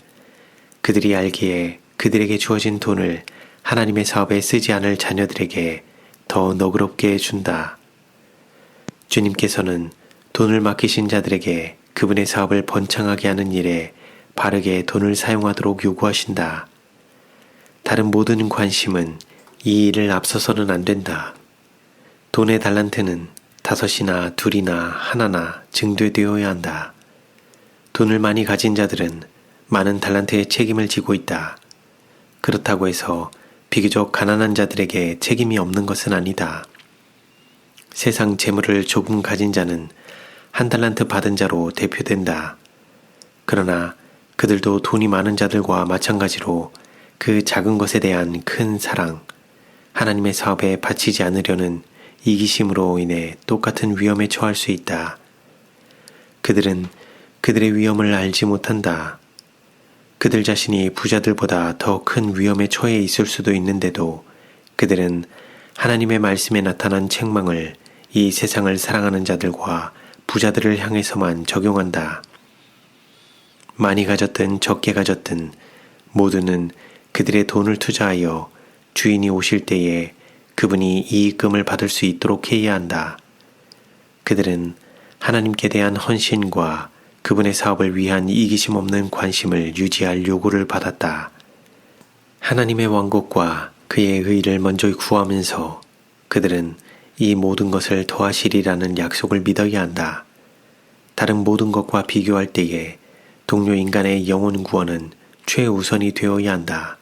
그들이 알기에 그들에게 주어진 돈을 하나님의 사업에 쓰지 않을 자녀들에게 더 너그럽게 준다. 주님께서는 돈을 맡기신 자들에게 그분의 사업을 번창하게 하는 일에 바르게 돈을 사용하도록 요구하신다. 다른 모든 관심은 이 일을 앞서서는 안 된다. 돈의 달란트는 5이나 2이나 하나나 증대되어야 한다. 돈을 많이 가진 자들은 많은 달란트의 책임을 지고 있다. 그렇다고 해서 비교적 가난한 자들에게 책임이 없는 것은 아니다. 세상 재물을 조금 가진 자는 1달란트 받은 자로 대표된다. 그러나 그들도 돈이 많은 자들과 마찬가지로 그 작은 것에 대한 큰 사랑, 하나님의 사업에 바치지 않으려는 이기심으로 인해 똑같은 위험에 처할 수 있다. 그들은 그들의 위험을 알지 못한다. 그들 자신이 부자들보다 더 큰 위험에 처해 있을 수도 있는데도 그들은 하나님의 말씀에 나타난 책망을 이 세상을 사랑하는 자들과 부자들을 향해서만 적용한다. 많이 가졌든 적게 가졌든 모두는 그들의 돈을 투자하여 주인이 오실 때에 그분이 이익금을 받을 수 있도록 해야 한다. 그들은 하나님께 대한 헌신과 그분의 사업을 위한 이기심 없는 관심을 유지할 요구를 받았다. 하나님의 왕국과 그의 의를 먼저 구하면서 그들은 이 모든 것을 더하시리라는 약속을 믿어야 한다. 다른 모든 것과 비교할 때에 동료 인간의 영혼 구원은 최우선이 되어야 한다.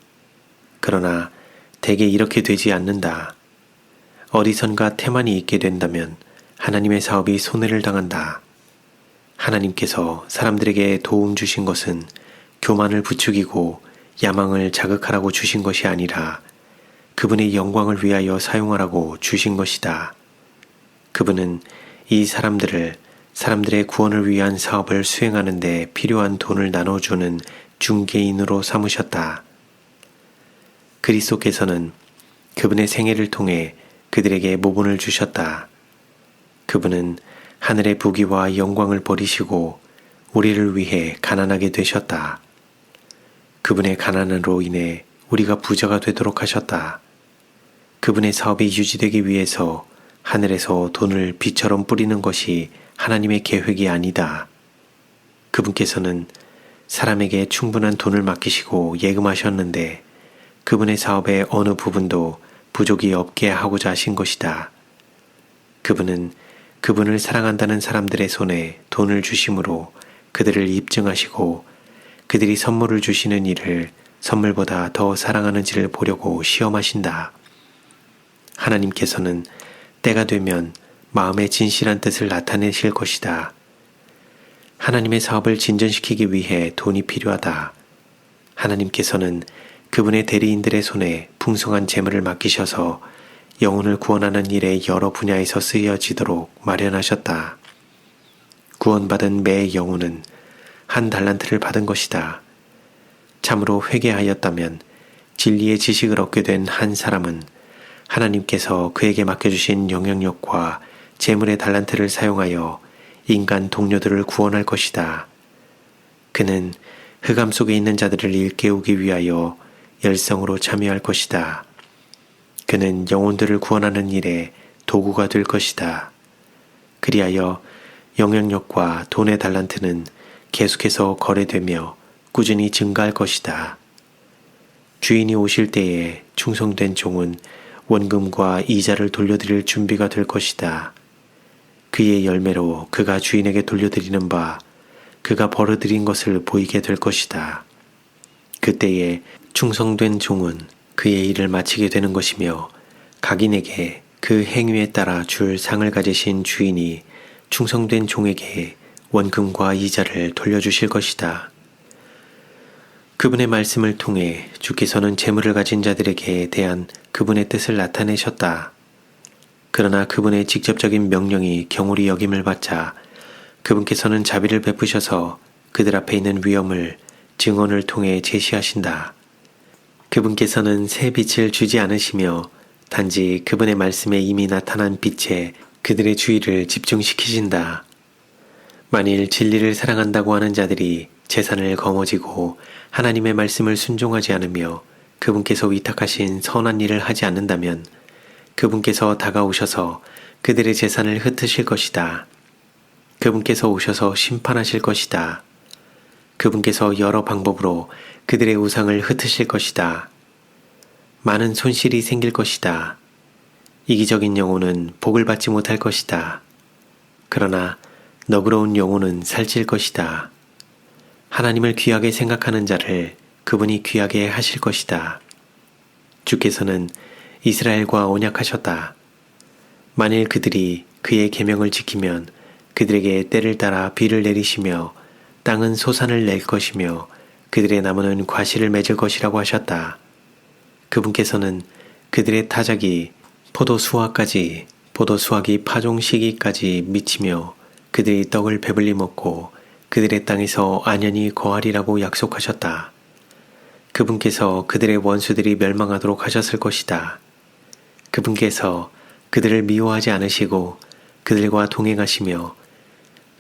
그러나 대개 이렇게 되지 않는다. 어리선과 태만이 있게 된다면 하나님의 사업이 손해를 당한다. 하나님께서 사람들에게 도움 주신 것은 교만을 부추기고 야망을 자극하라고 주신 것이 아니라 그분의 영광을 위하여 사용하라고 주신 것이다. 그분은 이 사람들의 구원을 위한 사업을 수행하는 데 필요한 돈을 나눠주는 중개인으로 삼으셨다. 그리스도께서는 그분의 생애를 통해 그들에게 모분을 주셨다. 그분은 하늘의 부귀와 영광을 버리시고 우리를 위해 가난하게 되셨다. 그분의 가난으로 인해 우리가 부자가 되도록 하셨다. 그분의 사업이 유지되기 위해서 하늘에서 돈을 비처럼 뿌리는 것이 하나님의 계획이 아니다. 그분께서는 사람에게 충분한 돈을 맡기시고 예금하셨는데 그분의 사업의 어느 부분도 부족이 없게 하고자 하신 것이다. 그분은 그분을 사랑한다는 사람들의 손에 돈을 주심으로 그들을 입증하시고 그들이 선물을 주시는 이를 선물보다 더 사랑하는지를 보려고 시험하신다. 하나님께서는 때가 되면 마음의 진실한 뜻을 나타내실 것이다. 하나님의 사업을 진전시키기 위해 돈이 필요하다. 하나님께서는 그분의 대리인들의 손에 풍성한 재물을 맡기셔서 영혼을 구원하는 일에 여러 분야에서 쓰여지도록 마련하셨다. 구원받은 매 영혼은 한 달란트를 받은 것이다. 참으로 회개하였다면 진리의 지식을 얻게 된 한 사람은 하나님께서 그에게 맡겨주신 영향력과 재물의 달란트를 사용하여 인간 동료들을 구원할 것이다. 그는 흑암 속에 있는 자들을 일깨우기 위하여 열성으로 참여할 것이다. 그는 영혼들을 구원하는 일에 도구가 될 것이다. 그리하여 영향력과 돈의 달란트는 계속해서 거래되며 꾸준히 증가할 것이다. 주인이 오실 때에 충성된 종은 원금과 이자를 돌려드릴 준비가 될 것이다. 그의 열매로 그가 주인에게 돌려드리는 바 그가 벌어들인 것을 보이게 될 것이다. 그때에 충성된 종은 그의 일을 마치게 되는 것이며 각인에게 그 행위에 따라 줄 상을 가지신 주인이 충성된 종에게 원금과 이자를 돌려주실 것이다. 그분의 말씀을 통해 주께서는 재물을 가진 자들에게 대한 그분의 뜻을 나타내셨다. 그러나 그분의 직접적인 명령이 경홀히 여김을 받자 그분께서는 자비를 베푸셔서 그들 앞에 있는 위험을 증언을 통해 제시하신다. 그분께서는 새 빛을 주지 않으시며 단지 그분의 말씀에 이미 나타난 빛에 그들의 주의를 집중시키신다. 만일 진리를 사랑한다고 하는 자들이 재산을 거머쥐고 하나님의 말씀을 순종하지 않으며 그분께서 위탁하신 선한 일을 하지 않는다면 그분께서 다가오셔서 그들의 재산을 흩으실 것이다. 그분께서 오셔서 심판하실 것이다. 그분께서 여러 방법으로 그들의 우상을 흩으실 것이다. 많은 손실이 생길 것이다. 이기적인 영혼은 복을 받지 못할 것이다. 그러나 너그러운 영혼은 살찔 것이다. 하나님을 귀하게 생각하는 자를 그분이 귀하게 하실 것이다. 주께서는 이스라엘과 언약하셨다. 만일 그들이 그의 계명을 지키면 그들에게 때를 따라 비를 내리시며 땅은 소산을 낼 것이며 그들의 나무는 과실을 맺을 것이라고 하셨다. 그분께서는 그들의 타작이 포도수확이 파종 시기까지 미치며 그들이 떡을 배불리 먹고 그들의 땅에서 안연히 거하리라고 약속하셨다. 그분께서 그들의 원수들이 멸망하도록 하셨을 것이다. 그분께서 그들을 미워하지 않으시고 그들과 동행하시며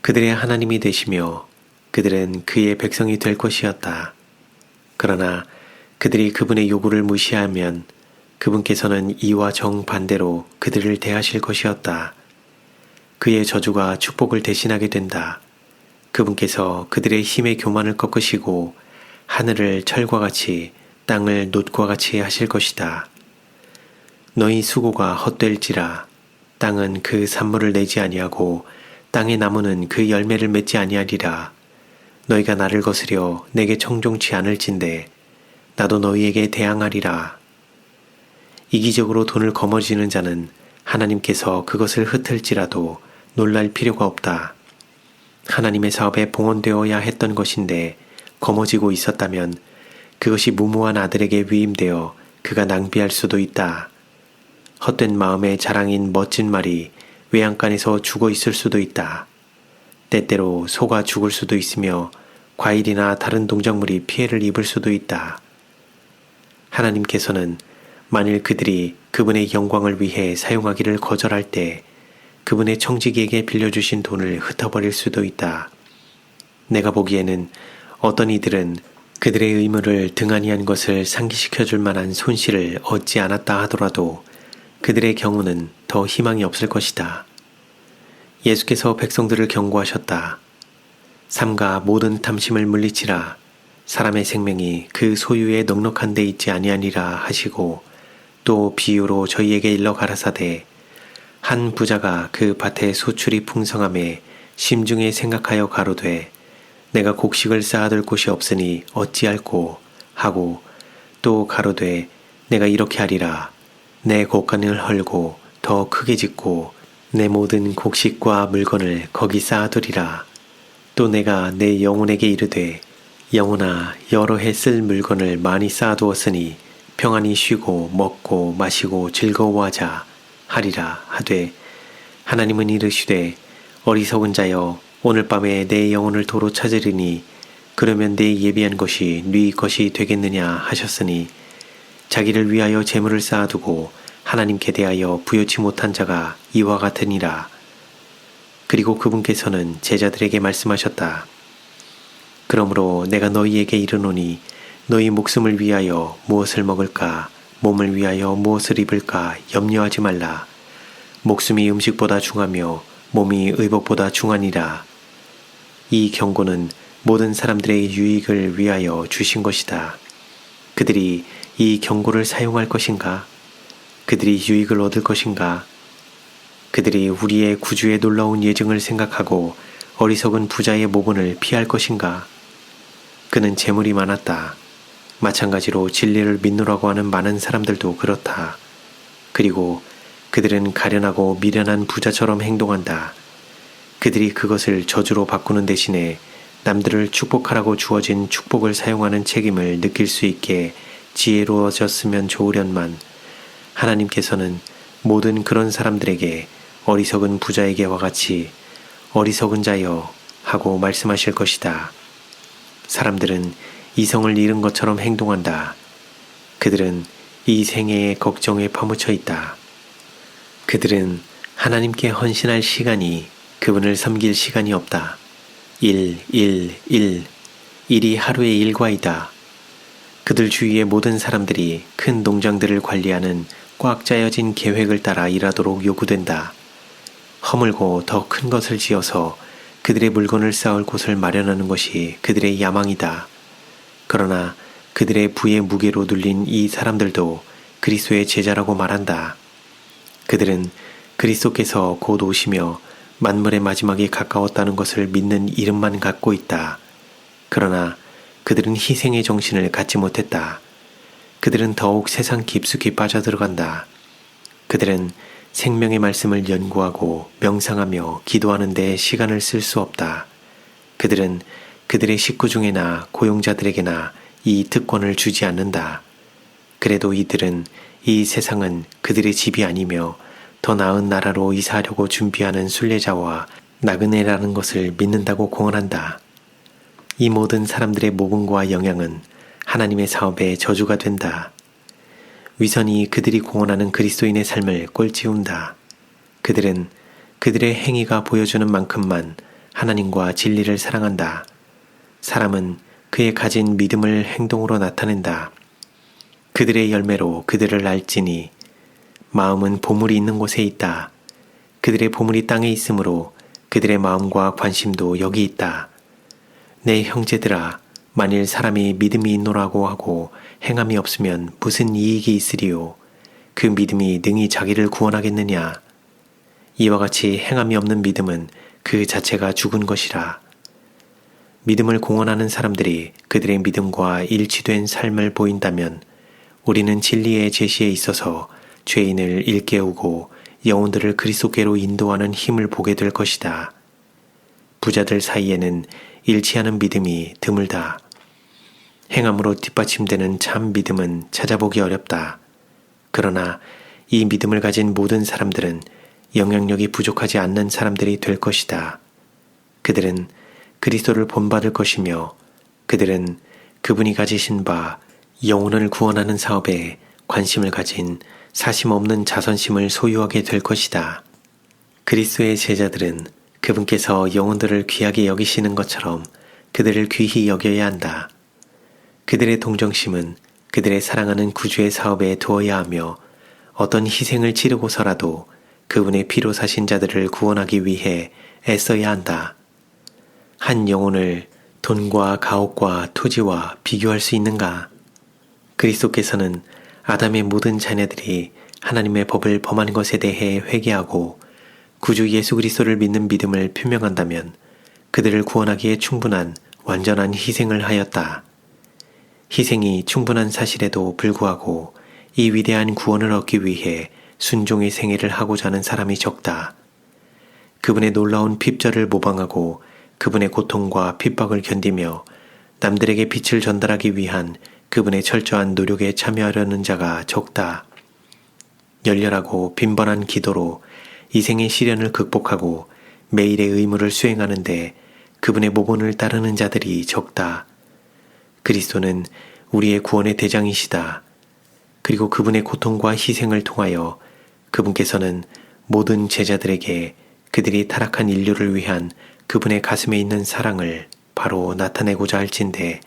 그들의 하나님이 되시며 그들은 그의 백성이 될 것이었다. 그러나 그들이 그분의 요구를 무시하면 그분께서는 이와 정반대로 그들을 대하실 것이었다. 그의 저주가 축복을 대신하게 된다. 그분께서 그들의 힘의 교만을 꺾으시고 하늘을 철과 같이 땅을 놋과 같이 하실 것이다. 너희 수고가 헛될지라 땅은 그 산물을 내지 아니하고 땅의 나무는 그 열매를 맺지 아니하리라. 너희가 나를 거스려 내게 청종치 않을진대 나도 너희에게 대항하리라. 이기적으로 돈을 거머쥐는 자는 하나님께서 그것을 흩을지라도 놀랄 필요가 없다. 하나님의 사업에 봉헌되어야 했던 것인데 거머쥐고 있었다면 그것이 무모한 아들에게 위임되어 그가 낭비할 수도 있다. 헛된 마음의 자랑인 멋진 말이 외양간에서 죽어 있을 수도 있다. 때때로 소가 죽을 수도 있으며 과일이나 다른 동작물이 피해를 입을 수도 있다. 하나님께서는 만일 그들이 그분의 영광을 위해 사용하기를 거절할 때 그분의 청지기에게 빌려주신 돈을 흩어버릴 수도 있다. 내가 보기에는 어떤 이들은 그들의 의무를 등한히 한 것을 상기시켜 줄 만한 손실을 얻지 않았다 하더라도 그들의 경우는 더 희망이 없을 것이다. 예수께서 백성들을 경고하셨다. 삼가 모든 탐심을 물리치라. 사람의 생명이 그 소유에 넉넉한 데 있지 아니하니라 하시고 또 비유로 저희에게 일러 가라사대 한 부자가 그 밭의 소출이 풍성함에 심중에 생각하여 가로되 내가 곡식을 쌓아둘 곳이 없으니 어찌할꼬 하고 또 가로되 내가 이렇게 하리라 내 곳간을 헐고 더 크게 짓고 내 모든 곡식과 물건을 거기 쌓아두리라. 또 내가 내 영혼에게 이르되 영혼아 여러 해 쓸 물건을 많이 쌓아두었으니 평안히 쉬고 먹고 마시고 즐거워하자 하리라 하되 하나님은 이르시되 어리석은 자여 오늘 밤에 내 영혼을 도로 찾으리니 그러면 내 예비한 것이 네 것이 되겠느냐 하셨으니 자기를 위하여 재물을 쌓아두고 하나님께 대하여 부여치 못한 자가 이와 같으니라. 그리고 그분께서는 제자들에게 말씀하셨다. 그러므로 내가 너희에게 이르노니 너희 목숨을 위하여 무엇을 먹을까 몸을 위하여 무엇을 입을까 염려하지 말라. 목숨이 음식보다 중하며 몸이 의복보다 중하니라. 이 경고는 모든 사람들의 유익을 위하여 주신 것이다. 그들이 이 경고를 사용할 것인가? 그들이 유익을 얻을 것인가? 그들이 우리의 구주의 놀라운 예증을 생각하고 어리석은 부자의 모본을 피할 것인가? 그는 재물이 많았다. 마찬가지로 진리를 믿노라고 하는 많은 사람들도 그렇다. 그리고 그들은 가련하고 미련한 부자처럼 행동한다. 그들이 그것을 저주로 바꾸는 대신에 남들을 축복하라고 주어진 축복을 사용하는 책임을 느낄 수 있게 지혜로워졌으면 좋으련만 하나님께서는 모든 그런 사람들에게 어리석은 부자에게와 같이 어리석은 자여 하고 말씀하실 것이다. 사람들은 이성을 잃은 것처럼 행동한다. 그들은 이 생애의 걱정에 파묻혀 있다. 그들은 하나님께 헌신할 시간이 그분을 섬길 시간이 없다. 일이 하루의 일과이다. 그들 주위의 모든 사람들이 큰 농장들을 관리하는 꽉 짜여진 계획을 따라 일하도록 요구된다. 허물고 더 큰 것을 지어서 그들의 물건을 쌓을 곳을 마련하는 것이 그들의 야망이다. 그러나 그들의 부의 무게로 눌린 이 사람들도 그리스도의 제자라고 말한다. 그들은 그리스도께서 곧 오시며 만물의 마지막이 가까웠다는 것을 믿는 이름만 갖고 있다. 그러나 그들은 희생의 정신을 갖지 못했다. 그들은 더욱 세상 깊숙이 빠져들어간다. 그들은 생명의 말씀을 연구하고 명상하며 기도하는 데 시간을 쓸 수 없다. 그들은 그들의 식구 중에나 고용자들에게나 이 특권을 주지 않는다. 그래도 이들은 이 세상은 그들의 집이 아니며 더 나은 나라로 이사하려고 준비하는 순례자와 나그네라는 것을 믿는다고 공언한다. 이 모든 사람들의 모범과 영향은 하나님의 사업에 저주가 된다. 위선이 그들이 공언하는 그리스도인의 삶을 꼴찌운다. 그들은 그들의 행위가 보여주는 만큼만 하나님과 진리를 사랑한다. 사람은 그의 가진 믿음을 행동으로 나타낸다. 그들의 열매로 그들을 알지니 마음은 보물이 있는 곳에 있다. 그들의 보물이 땅에 있으므로 그들의 마음과 관심도 여기 있다. 내 형제들아, 만일 사람이 믿음이 있노라고 하고 행함이 없으면 무슨 이익이 있으리요? 그 믿음이 능히 자기를 구원하겠느냐? 이와 같이 행함이 없는 믿음은 그 자체가 죽은 것이라. 믿음을 공언하는 사람들이 그들의 믿음과 일치된 삶을 보인다면 우리는 진리의 제시에 있어서 죄인을 일깨우고 영혼들을 그리스도께로 인도하는 힘을 보게 될 것이다. 부자들 사이에는 일치하는 믿음이 드물다. 행함으로 뒷받침되는 참 믿음은 찾아보기 어렵다. 그러나 이 믿음을 가진 모든 사람들은 영향력이 부족하지 않는 사람들이 될 것이다. 그들은 그리스도를 본받을 것이며 그들은 그분이 가지신 바 영혼을 구원하는 사업에 관심을 가진 사심 없는 자선심을 소유하게 될 것이다. 그리스도의 제자들은 그분께서 영혼들을 귀하게 여기시는 것처럼 그들을 귀히 여겨야 한다. 그들의 동정심은 그들의 사랑하는 구주의 사업에 두어야 하며 어떤 희생을 치르고서라도 그분의 피로 사신 자들을 구원하기 위해 애써야 한다. 한 영혼을 돈과 가옥과 토지와 비교할 수 있는가? 그리스도께서는 아담의 모든 자녀들이 하나님의 법을 범한 것에 대해 회개하고 구주 예수 그리스도를 믿는 믿음을 표명한다면 그들을 구원하기에 충분한 완전한 희생을 하였다. 희생이 충분한 사실에도 불구하고 이 위대한 구원을 얻기 위해 순종의 생애를 하고자 하는 사람이 적다. 그분의 놀라운 핍절을 모방하고 그분의 고통과 핍박을 견디며 남들에게 빛을 전달하기 위한 그분의 철저한 노력에 참여하려는 자가 적다. 열렬하고 빈번한 기도로 이 생의 시련을 극복하고 매일의 의무를 수행하는데 그분의 모본을 따르는 자들이 적다. 그리스도는 우리의 구원의 대장이시다. 그리고 그분의 고통과 희생을 통하여 그분께서는 모든 제자들에게 그들이 타락한 인류를 위한 그분의 가슴에 있는 사랑을 바로 나타내고자 할진대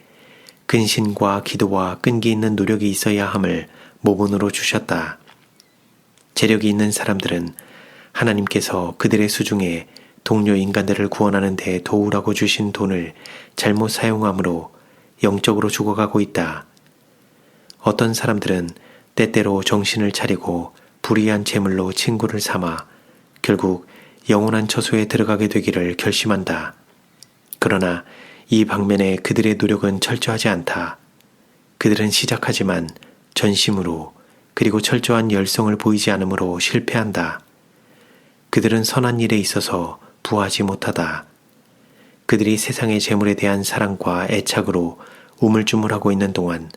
근신과 기도와 끈기 있는 노력이 있어야 함을 모본으로 주셨다. 재력이 있는 사람들은 하나님께서 그들의 수중에 동료 인간들을 구원하는 데 도우라고 주신 돈을 잘못 사용함으로 영적으로 죽어가고 있다. 어떤 사람들은 때때로 정신을 차리고 불의한 재물로 친구를 삼아 결국 영원한 처소에 들어가게 되기를 결심한다. 그러나 이 방면에 그들의 노력은 철저하지 않다. 그들은 시작하지만 전심으로 그리고 철저한 열성을 보이지 않으므로 실패한다. 그들은 선한 일에 있어서 부하지 못하다. 그들이 세상의 재물에 대한 사랑과 애착으로 우물쭈물하고 있는 동안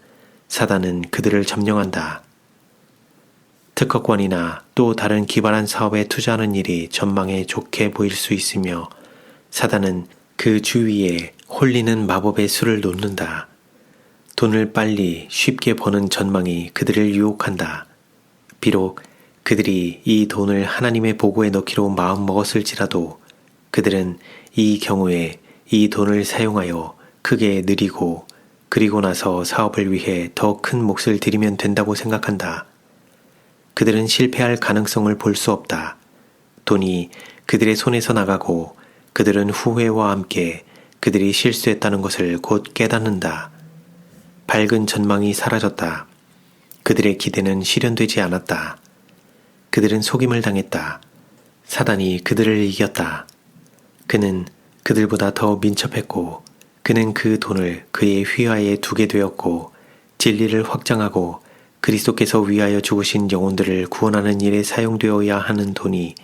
사단은 그들을 점령한다. 특허권이나 또 다른 기발한 사업에 투자하는 일이 전망에 좋게 보일 수 있으며 사단은 그 주위에 홀리는 마법의 수를 놓는다. 돈을 빨리 쉽게 버는 전망이 그들을 유혹한다. 비록 그들이 이 돈을 하나님의 보고에 넣기로 마음먹었을지라도 그들은 이 경우에 이 돈을 사용하여 크게 느리고 그리고 나서 사업을 위해 더 큰 몫을 들이면 된다고 생각한다. 그들은 실패할 가능성을 볼 수 없다. 돈이 그들의 손에서 나가고 그들은 후회와 함께 그들이 실수했다는 것을 곧 깨닫는다. 밝은 전망이 사라졌다. 그들의 기대는 실현되지 않았다. 그들은 속임을 당했다. 사단이 그들을 이겼다. 그는 그들보다 더 민첩했고 그는 그 돈을 그의 휘하에 두게 되었고 진리를 확장하고 그리스도께서 위하여 죽으신 영혼들을 구원하는 일에 사용되어야 하는 돈이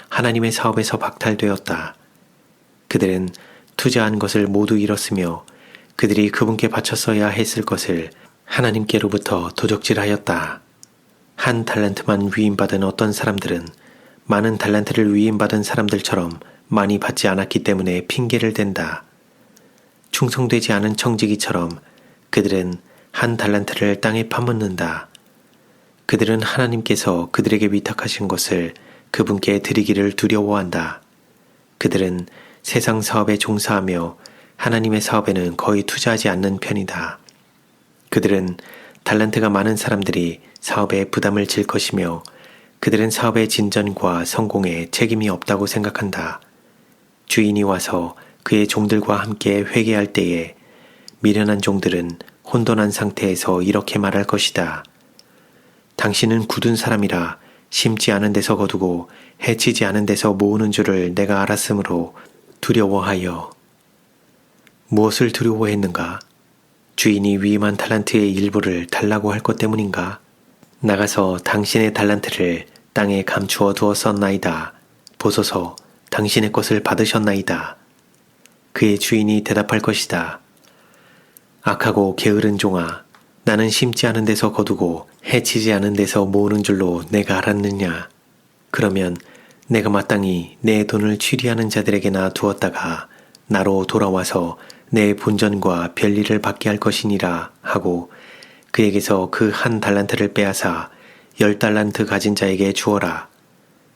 하나님의 사업에서 박탈되었다. 그들은 투자한 것을 모두 잃었으며 그들이 그분께 바쳤어야 했을 것을 하나님께로부터 도적질하였다. 한 달란트만 위임받은 어떤 사람들은 많은 달란트를 위임받은 사람들처럼 많이 받지 않았기 때문에 핑계를 댄다. 충성되지 않은 청지기처럼 그들은 한 달란트를 땅에 파묻는다. 그들은 하나님께서 그들에게 위탁하신 것을 그분께 드리기를 두려워한다. 그들은 세상 사업에 종사하며 하나님의 사업에는 거의 투자하지 않는 편이다. 그들은 달란트가 많은 사람들이 사업에 부담을 질 것이며 그들은 사업의 진전과 성공에 책임이 없다고 생각한다. 주인이 와서 그의 종들과 함께 회개할 때에 미련한 종들은 혼돈한 상태에서 이렇게 말할 것이다. 당신은 굳은 사람이라 심지 않은 데서 거두고 해치지 않은 데서 모으는 줄을 내가 알았으므로 두려워하여. 무엇을 두려워했는가? 주인이 위임한 달란트의 일부를 달라고 할 것 때문인가? 나가서 당신의 달란트를 땅에 감추어 두었었나이다. 보소서, 당신의 것을 받으셨나이다. 그의 주인이 대답할 것이다. 악하고 게으른 종아, 나는 심지 않은 데서 거두고 해치지 않은 데서 모으는 줄로 내가 알았느냐. 그러면 내가 마땅히 내 돈을 취리하는 자들에게나 두었다가 나로 돌아와서 내 본전과 별리를 받게 할 것이니라 하고 그에게서 그 1달란트를 빼앗아 10달란트 가진 자에게 주어라.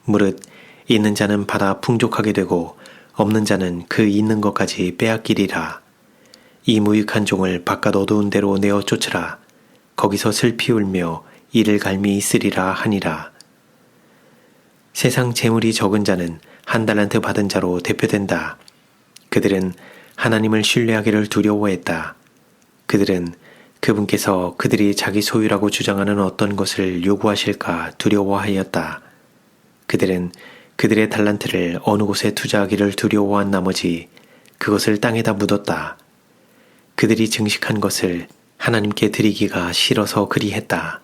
무릇 있는 자는 받아 풍족하게 되고 없는 자는 그 있는 것까지 빼앗기리라. 이 무익한 종을 바깥 어두운 데로 내어 쫓으라. 거기서 슬피 울며 이를 갈미 있으리라 하니라. 세상 재물이 적은 자는 1달란트 받은 자로 대표된다. 그들은 하나님을 신뢰하기를 두려워했다. 그들은 그분께서 그들이 자기 소유라고 주장하는 어떤 것을 요구하실까 두려워하였다. 그들은 그들의 달란트를 어느 곳에 투자하기를 두려워한 나머지 그것을 땅에다 묻었다. 그들이 증식한 것을 하나님께 드리기가 싫어서 그리했다.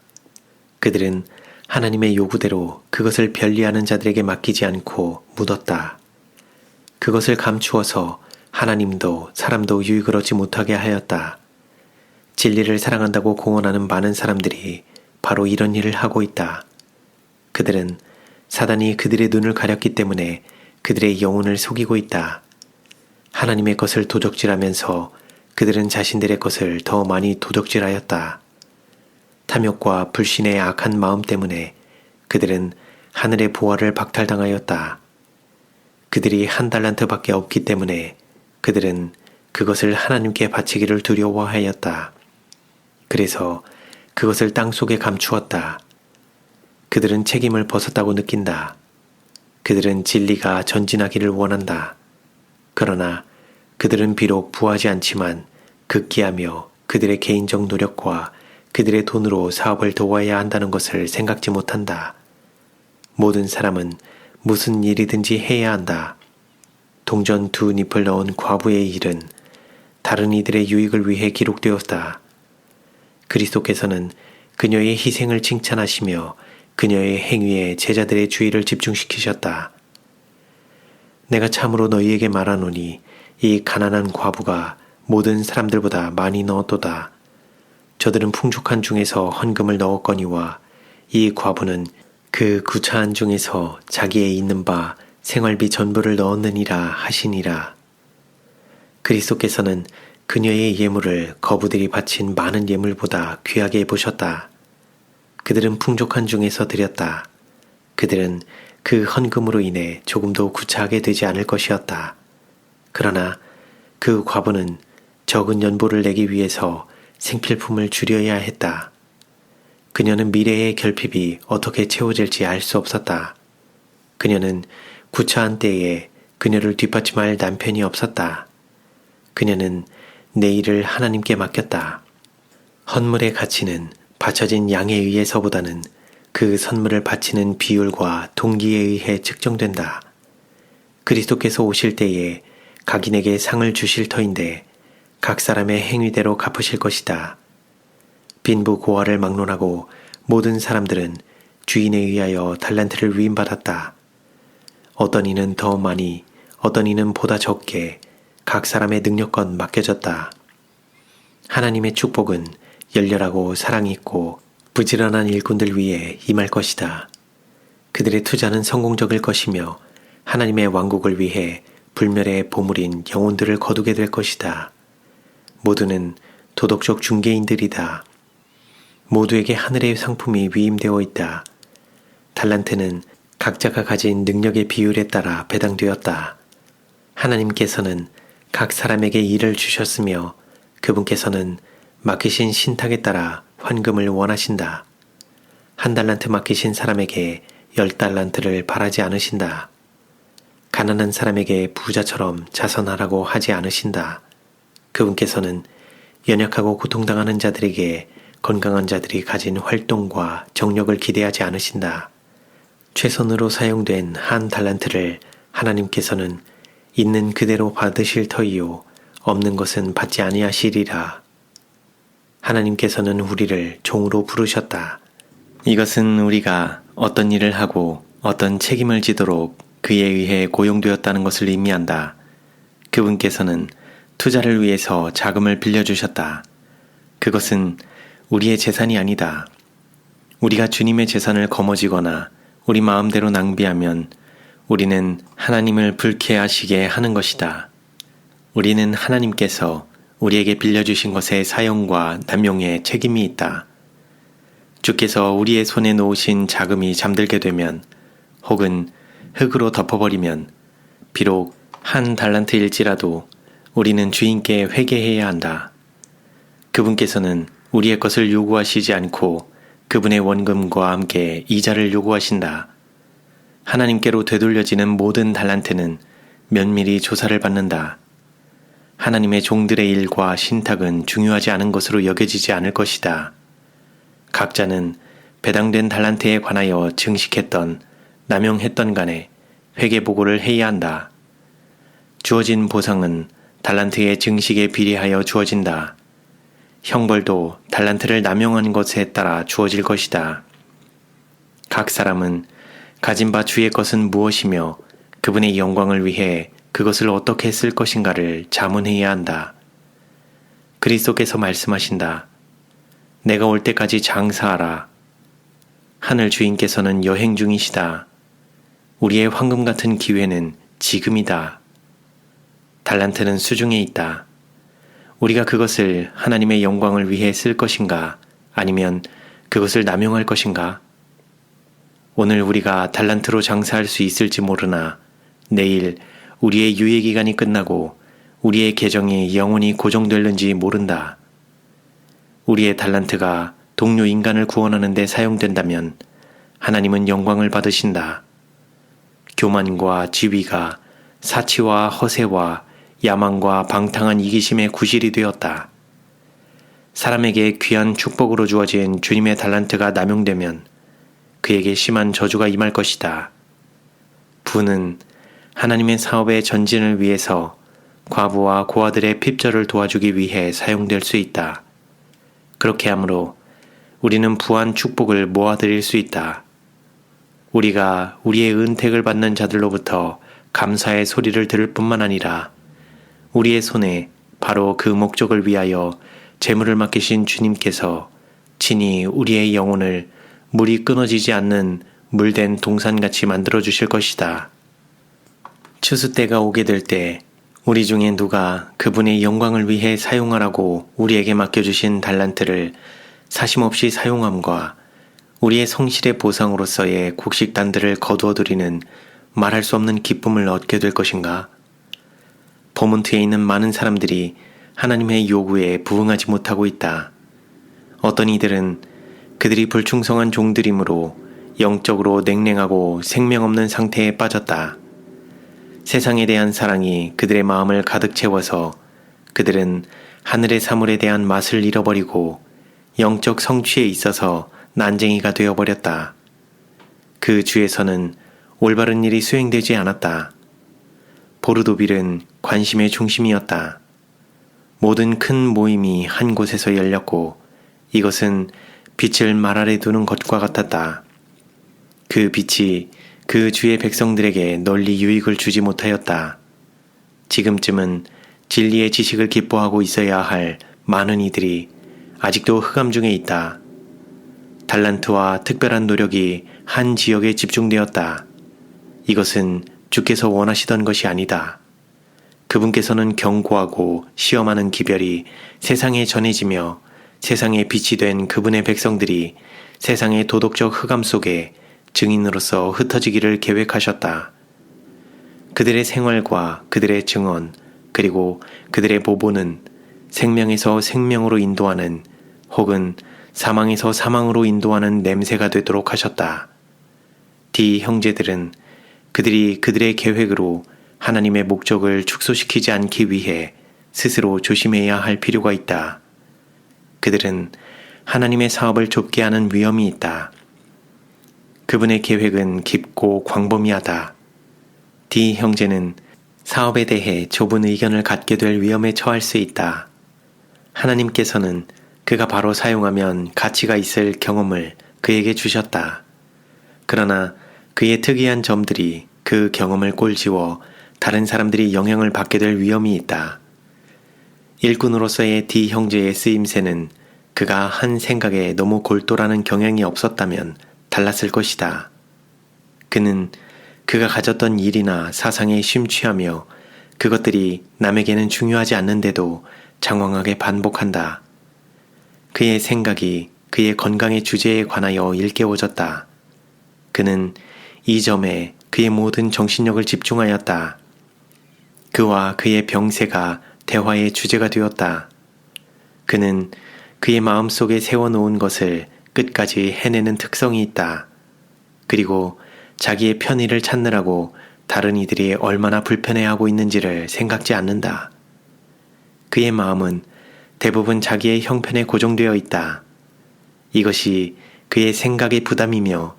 그들은 하나님의 요구대로 그것을 변리하는 자들에게 맡기지 않고 묻었다. 그것을 감추어서 하나님도 사람도 유익을 얻지 못하게 하였다. 진리를 사랑한다고 공언하는 많은 사람들이 바로 이런 일을 하고 있다. 그들은 사단이 그들의 눈을 가렸기 때문에 그들의 영혼을 속이고 있다. 하나님의 것을 도적질하면서 그들은 자신들의 것을 더 많이 도적질하였다. 탐욕과 불신의 악한 마음 때문에 그들은 하늘의 보화를 박탈당하였다. 그들이 1달란트밖에 없기 때문에 그들은 그것을 하나님께 바치기를 두려워하였다. 그래서 그것을 땅속에 감추었다. 그들은 책임을 벗었다고 느낀다. 그들은 진리가 전진하기를 원한다. 그러나 그들은 비록 부하지 않지만 극기하며 그들의 개인적 노력과 그들의 돈으로 사업을 도와야 한다는 것을 생각지 못한다. 모든 사람은 무슨 일이든지 해야 한다. 동전 2잎을 넣은 과부의 일은 다른 이들의 유익을 위해 기록되었다. 그리스도께서는 그녀의 희생을 칭찬하시며 그녀의 행위에 제자들의 주의를 집중시키셨다. 내가 참으로 너희에게 말하노니 이 가난한 과부가 모든 사람들보다 많이 넣었도다. 저들은 풍족한 중에서 헌금을 넣었거니와 이 과부는 그 구차한 중에서 자기의 있는 바 생활비 전부를 넣었느니라 하시니라. 그리스도께서는 그녀의 예물을 거부들이 바친 많은 예물보다 귀하게 보셨다. 그들은 풍족한 중에서 드렸다. 그들은 그 헌금으로 인해 조금도 구차하게 되지 않을 것이었다. 그러나 그 과부는 적은 연보를 내기 위해서 생필품을 줄여야 했다. 그녀는 미래의 결핍이 어떻게 채워질지 알 수 없었다. 그녀는 구차한 때에 그녀를 뒷받침할 남편이 없었다. 그녀는 내일을 하나님께 맡겼다. 헌물의 가치는 바쳐진 양에 의해서보다는 그 선물을 바치는 비율과 동기에 의해 측정된다. 그리스도께서 오실 때에 각인에게 상을 주실 터인데 각 사람의 행위대로 갚으실 것이다. 빈부 고아를 막론하고 모든 사람들은 주인에 의하여 달란트를 위임받았다. 어떤 이는 더 많이, 어떤 이는 보다 적게 각 사람의 능력껏 맡겨졌다. 하나님의 축복은 열렬하고 사랑이 있고 부지런한 일꾼들 위에 임할 것이다. 그들의 투자는 성공적일 것이며 하나님의 왕국을 위해 불멸의 보물인 영혼들을 거두게 될 것이다. 모두는 도덕적 중개인들이다. 모두에게 하늘의 상품이 위임되어 있다. 달란트는 각자가 가진 능력의 비율에 따라 배당되었다. 하나님께서는 각 사람에게 일을 주셨으며 그분께서는 맡기신 신탁에 따라 환금을 원하신다. 1달란트 맡기신 사람에게 10달란트를 바라지 않으신다. 가난한 사람에게 부자처럼 자선하라고 하지 않으신다. 그분께서는 연약하고 고통당하는 자들에게 건강한 자들이 가진 활동과 정력을 기대하지 않으신다. 최선으로 사용된 1달란트를 하나님께서는 있는 그대로 받으실 터이요 없는 것은 받지 아니하시리라. 하나님께서는 우리를 종으로 부르셨다. 이것은 우리가 어떤 일을 하고 어떤 책임을 지도록 그에 의해 고용되었다는 것을 의미한다. 그분께서는 투자를 위해서 자금을 빌려주셨다. 그것은 우리의 재산이 아니다. 우리가 주님의 재산을 거머쥐거나 우리 마음대로 낭비하면 우리는 하나님을 불쾌하시게 하는 것이다. 우리는 하나님께서 우리에게 빌려주신 것의 사용과 남용에 책임이 있다. 주께서 우리의 손에 놓으신 자금이 잠들게 되면 혹은 흙으로 덮어버리면 비록 한 달란트일지라도 우리는 주인께 회개해야 한다. 그분께서는 우리의 것을 요구하시지 않고 그분의 원금과 함께 이자를 요구하신다. 하나님께로 되돌려지는 모든 달란트는 면밀히 조사를 받는다. 하나님의 종들의 일과 신탁은 중요하지 않은 것으로 여겨지지 않을 것이다. 각자는 배당된 달란트에 관하여 증식했던, 남용했던 간에 회개보고를 해야 한다. 주어진 보상은 달란트의 증식에 비례하여 주어진다. 형벌도 달란트를 남용한 것에 따라 주어질 것이다. 각 사람은 가진 바 주의 것은 무엇이며 그분의 영광을 위해 그것을 어떻게 쓸 것인가를 자문해야 한다. 그리스도께서 말씀하신다. 내가 올 때까지 장사하라. 하늘 주인께서는 여행 중이시다. 우리의 황금 같은 기회는 지금이다. 달란트는 수중에 있다. 우리가 그것을 하나님의 영광을 위해 쓸 것인가 아니면 그것을 남용할 것인가? 오늘 우리가 달란트로 장사할 수 있을지 모르나 내일 우리의 유예기간이 끝나고 우리의 계정이 영원히 고정될는지 모른다. 우리의 달란트가 동료 인간을 구원하는 데 사용된다면 하나님은 영광을 받으신다. 교만과 지위가 사치와 허세와 야망과 방탕한 이기심의 구실이 되었다. 사람에게 귀한 축복으로 주어진 주님의 달란트가 남용되면 그에게 심한 저주가 임할 것이다. 부는 하나님의 사업의 전진을 위해서 과부와 고아들의 핍절을 도와주기 위해 사용될 수 있다. 그렇게 하므로 우리는 부한 축복을 모아드릴 수 있다. 우리가 우리의 은택을 받는 자들로부터 감사의 소리를 들을 뿐만 아니라 우리의 손에 바로 그 목적을 위하여 재물을 맡기신 주님께서 친히 우리의 영혼을 물이 끊어지지 않는 물된 동산같이 만들어 주실 것이다. 추수 때가 오게 될 때 우리 중에 누가 그분의 영광을 위해 사용하라고 우리에게 맡겨주신 달란트를 사심없이 사용함과 우리의 성실의 보상으로서의 곡식단들을 거두어들이는 말할 수 없는 기쁨을 얻게 될 것인가? 포문트에 있는 많은 사람들이 하나님의 요구에 부응하지 못하고 있다. 어떤 이들은 그들이 불충성한 종들이므로 영적으로 냉랭하고 생명 없는 상태에 빠졌다. 세상에 대한 사랑이 그들의 마음을 가득 채워서 그들은 하늘의 사물에 대한 맛을 잃어버리고 영적 성취에 있어서 난쟁이가 되어버렸다. 그 주에서는 올바른 일이 수행되지 않았다. 보르도빌은 관심의 중심이었다. 모든 큰 모임이 한 곳에서 열렸고 이것은 빛을 말 아래 두는 것과 같았다. 그 빛이 그 주의 백성들에게 널리 유익을 주지 못하였다. 지금쯤은 진리의 지식을 기뻐하고 있어야 할 많은 이들이 아직도 흑암 중에 있다. 달란트와 특별한 노력이 한 지역에 집중되었다. 이것은 주께서 원하시던 것이 아니다. 그분께서는 경고하고 시험하는 기별이 세상에 전해지며 세상의 빛이 된 그분의 백성들이 세상의 도덕적 흑암 속에 증인으로서 흩어지기를 계획하셨다. 그들의 생활과 그들의 증언 그리고 그들의 보보는 생명에서 생명으로 인도하는 혹은 사망에서 사망으로 인도하는 냄새가 되도록 하셨다. D 형제들은 그들이 그들의 계획으로 하나님의 목적을 축소시키지 않기 위해 스스로 조심해야 할 필요가 있다. 그들은 하나님의 사업을 좁게 하는 위험이 있다. 그분의 계획은 깊고 광범위하다. D 형제는 사업에 대해 좁은 의견을 갖게 될 위험에 처할 수 있다. 하나님께서는 그가 바로 사용하면 가치가 있을 경험을 그에게 주셨다. 그러나 그의 특이한 점들이 그 경험을 꼴지워 다른 사람들이 영향을 받게 될 위험이 있다. 일꾼으로서의 D 형제의 쓰임새는 그가 한 생각에 너무 골똘하는 경향이 없었다면 달랐을 것이다. 그는 그가 가졌던 일이나 사상에 심취하며 그것들이 남에게는 중요하지 않는데도 장황하게 반복한다. 그의 생각이 그의 건강의 주제에 관하여 일깨워졌다. 그는 이 점에 그의 모든 정신력을 집중하였다. 그와 그의 병세가 대화의 주제가 되었다. 그는 그의 마음속에 세워놓은 것을 끝까지 해내는 특성이 있다. 그리고 자기의 편의를 찾느라고 다른 이들이 얼마나 불편해하고 있는지를 생각지 않는다. 그의 마음은 대부분 자기의 형편에 고정되어 있다. 이것이 그의 생각의 부담이며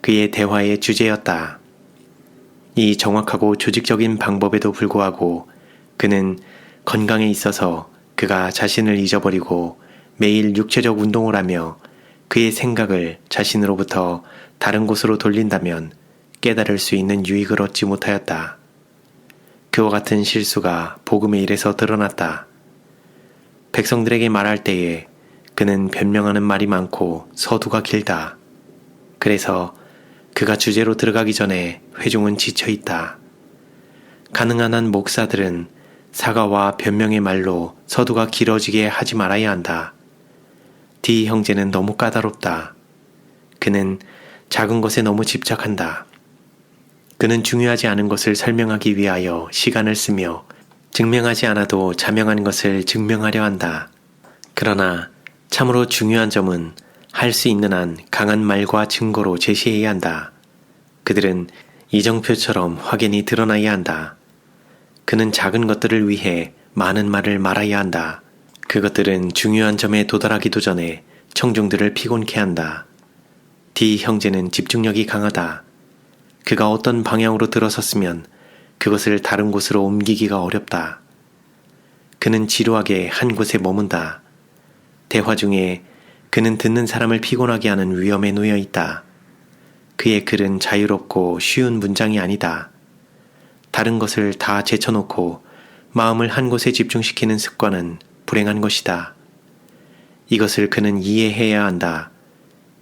그의 대화의 주제였다. 이 정확하고 조직적인 방법에도 불구하고 그는 건강에 있어서 그가 자신을 잊어버리고 매일 육체적 운동을 하며 그의 생각을 자신으로부터 다른 곳으로 돌린다면 깨달을 수 있는 유익을 얻지 못하였다. 그와 같은 실수가 복음의 일에서 드러났다. 백성들에게 말할 때에 그는 변명하는 말이 많고 서두가 길다. 그래서 그가 주제로 들어가기 전에 회중은 지쳐있다. 가능한 한 목사들은 사과와 변명의 말로 서두가 길어지게 하지 말아야 한다. D 형제는 너무 까다롭다. 그는 작은 것에 너무 집착한다. 그는 중요하지 않은 것을 설명하기 위하여 시간을 쓰며 증명하지 않아도 자명한 것을 증명하려 한다. 그러나 참으로 중요한 점은 할 수 있는 한 강한 말과 증거로 제시해야 한다. 그들은 이정표처럼 확연히 드러나야 한다. 그는 작은 것들을 위해 많은 말을 말아야 한다. 그것들은 중요한 점에 도달하기도 전에 청중들을 피곤케 한다. D 형제는 집중력이 강하다. 그가 어떤 방향으로 들어섰으면 그것을 다른 곳으로 옮기기가 어렵다. 그는 지루하게 한 곳에 머문다. 대화 중에 그는 듣는 사람을 피곤하게 하는 위험에 놓여 있다. 그의 글은 자유롭고 쉬운 문장이 아니다. 다른 것을 다 제쳐놓고 마음을 한 곳에 집중시키는 습관은 불행한 것이다. 이것을 그는 이해해야 한다.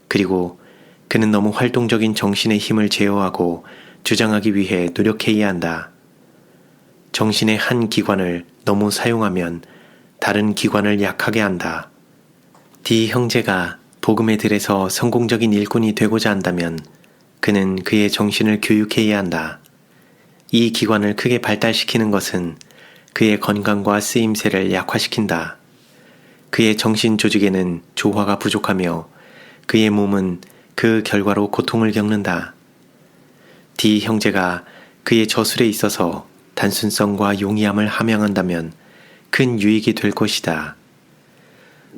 그리고 그는 너무 활동적인 정신의 힘을 제어하고 주장하기 위해 노력해야 한다. 정신의 한 기관을 너무 사용하면 다른 기관을 약하게 한다. D 형제가 복음의 들에서 성공적인 일꾼이 되고자 한다면 그는 그의 정신을 교육해야 한다. 이 기관을 크게 발달시키는 것은 그의 건강과 쓰임새를 약화시킨다. 그의 정신 조직에는 조화가 부족하며 그의 몸은 그 결과로 고통을 겪는다. D 형제가 그의 저술에 있어서 단순성과 용이함을 함양한다면 큰 유익이 될 것이다.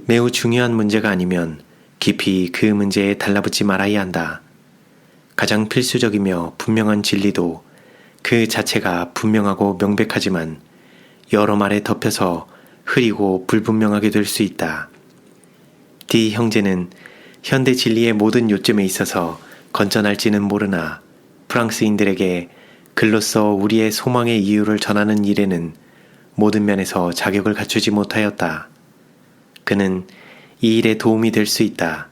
매우 중요한 문제가 아니면 깊이 그 문제에 달라붙지 말아야 한다. 가장 필수적이며 분명한 진리도 그 자체가 분명하고 명백하지만 여러 말에 덮여서 흐리고 불분명하게 될 수 있다. D 형제는 현대 진리의 모든 요점에 있어서 건전할지는 모르나 프랑스인들에게 글로써 우리의 소망의 이유를 전하는 일에는 모든 면에서 자격을 갖추지 못하였다. 그는 이 일에 도움이 될 수 있다.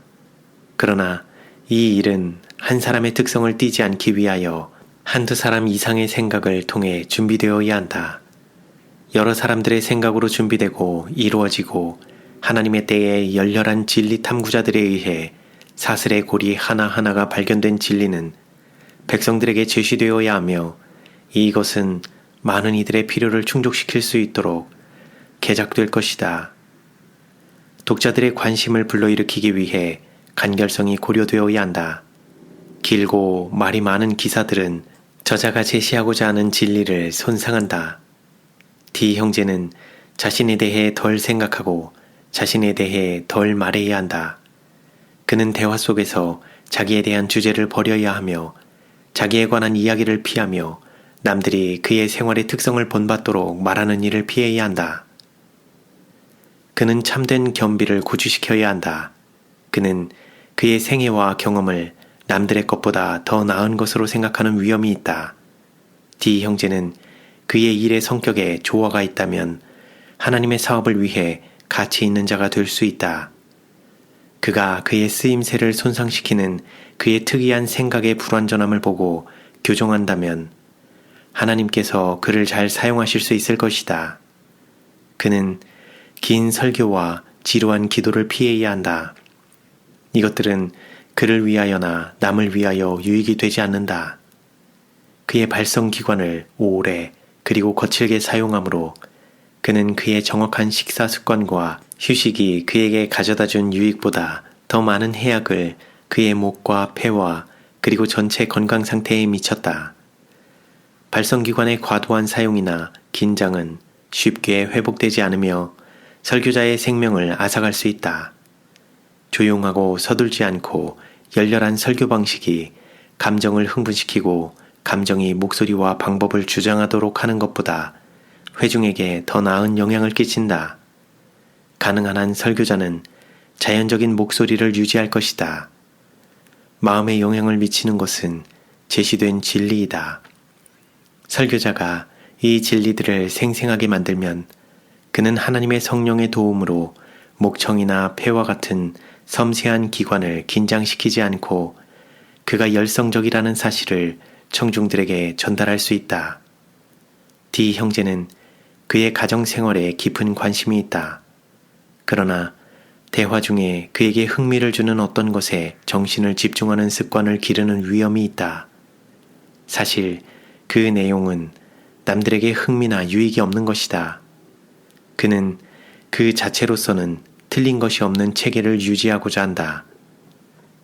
그러나 이 일은 한 사람의 특성을 띠지 않기 위하여 한두 사람 이상의 생각을 통해 준비되어야 한다. 여러 사람들의 생각으로 준비되고 이루어지고 하나님의 때에 열렬한 진리 탐구자들에 의해 사슬의 고리 하나하나가 발견된 진리는 백성들에게 제시되어야 하며 이것은 많은 이들의 필요를 충족시킬 수 있도록 개작될 것이다. 독자들의 관심을 불러일으키기 위해 간결성이 고려되어야 한다. 길고 말이 많은 기사들은 저자가 제시하고자 하는 진리를 손상한다. D 형제는 자신에 대해 덜 생각하고 자신에 대해 덜 말해야 한다. 그는 대화 속에서 자기에 대한 주제를 버려야 하며 자기에 관한 이야기를 피하며 남들이 그의 생활의 특성을 본받도록 말하는 일을 피해야 한다. 그는 참된 겸비를 구주시켜야 한다. 그는 그의 생애와 경험을 남들의 것보다 더 나은 것으로 생각하는 위험이 있다. D 형제는 그의 일의 성격에 조화가 있다면 하나님의 사업을 위해 가치 있는 자가 될 수 있다. 그가 그의 쓰임새를 손상시키는 그의 특이한 생각의 불완전함을 보고 교정한다면 하나님께서 그를 잘 사용하실 수 있을 것이다. 그는 긴 설교와 지루한 기도를 피해야 한다. 이것들은 그를 위하여나 남을 위하여 유익이 되지 않는다. 그의 발성기관을 오래 그리고 거칠게 사용하므로 그는 그의 정확한 식사 습관과 휴식이 그에게 가져다준 유익보다 더 많은 해악을 그의 목과 폐와 그리고 전체 건강 상태에 미쳤다. 발성기관의 과도한 사용이나 긴장은 쉽게 회복되지 않으며 설교자의 생명을 앗아갈 수 있다. 조용하고 서둘지 않고 열렬한 설교 방식이 감정을 흥분시키고 감정이 목소리와 방법을 주장하도록 하는 것보다 회중에게 더 나은 영향을 끼친다. 가능한 한 설교자는 자연적인 목소리를 유지할 것이다. 마음에 영향을 미치는 것은 제시된 진리이다. 설교자가 이 진리들을 생생하게 만들면 그는 하나님의 성령의 도움으로 목청이나 폐와 같은 섬세한 기관을 긴장시키지 않고 그가 열성적이라는 사실을 청중들에게 전달할 수 있다. D 형제는 그의 가정생활에 깊은 관심이 있다. 그러나 대화 중에 그에게 흥미를 주는 어떤 것에 정신을 집중하는 습관을 기르는 위험이 있다. 사실 그 내용은 남들에게 흥미나 유익이 없는 것이다. 그는 그 자체로서는 틀린 것이 없는 체계를 유지하고자 한다.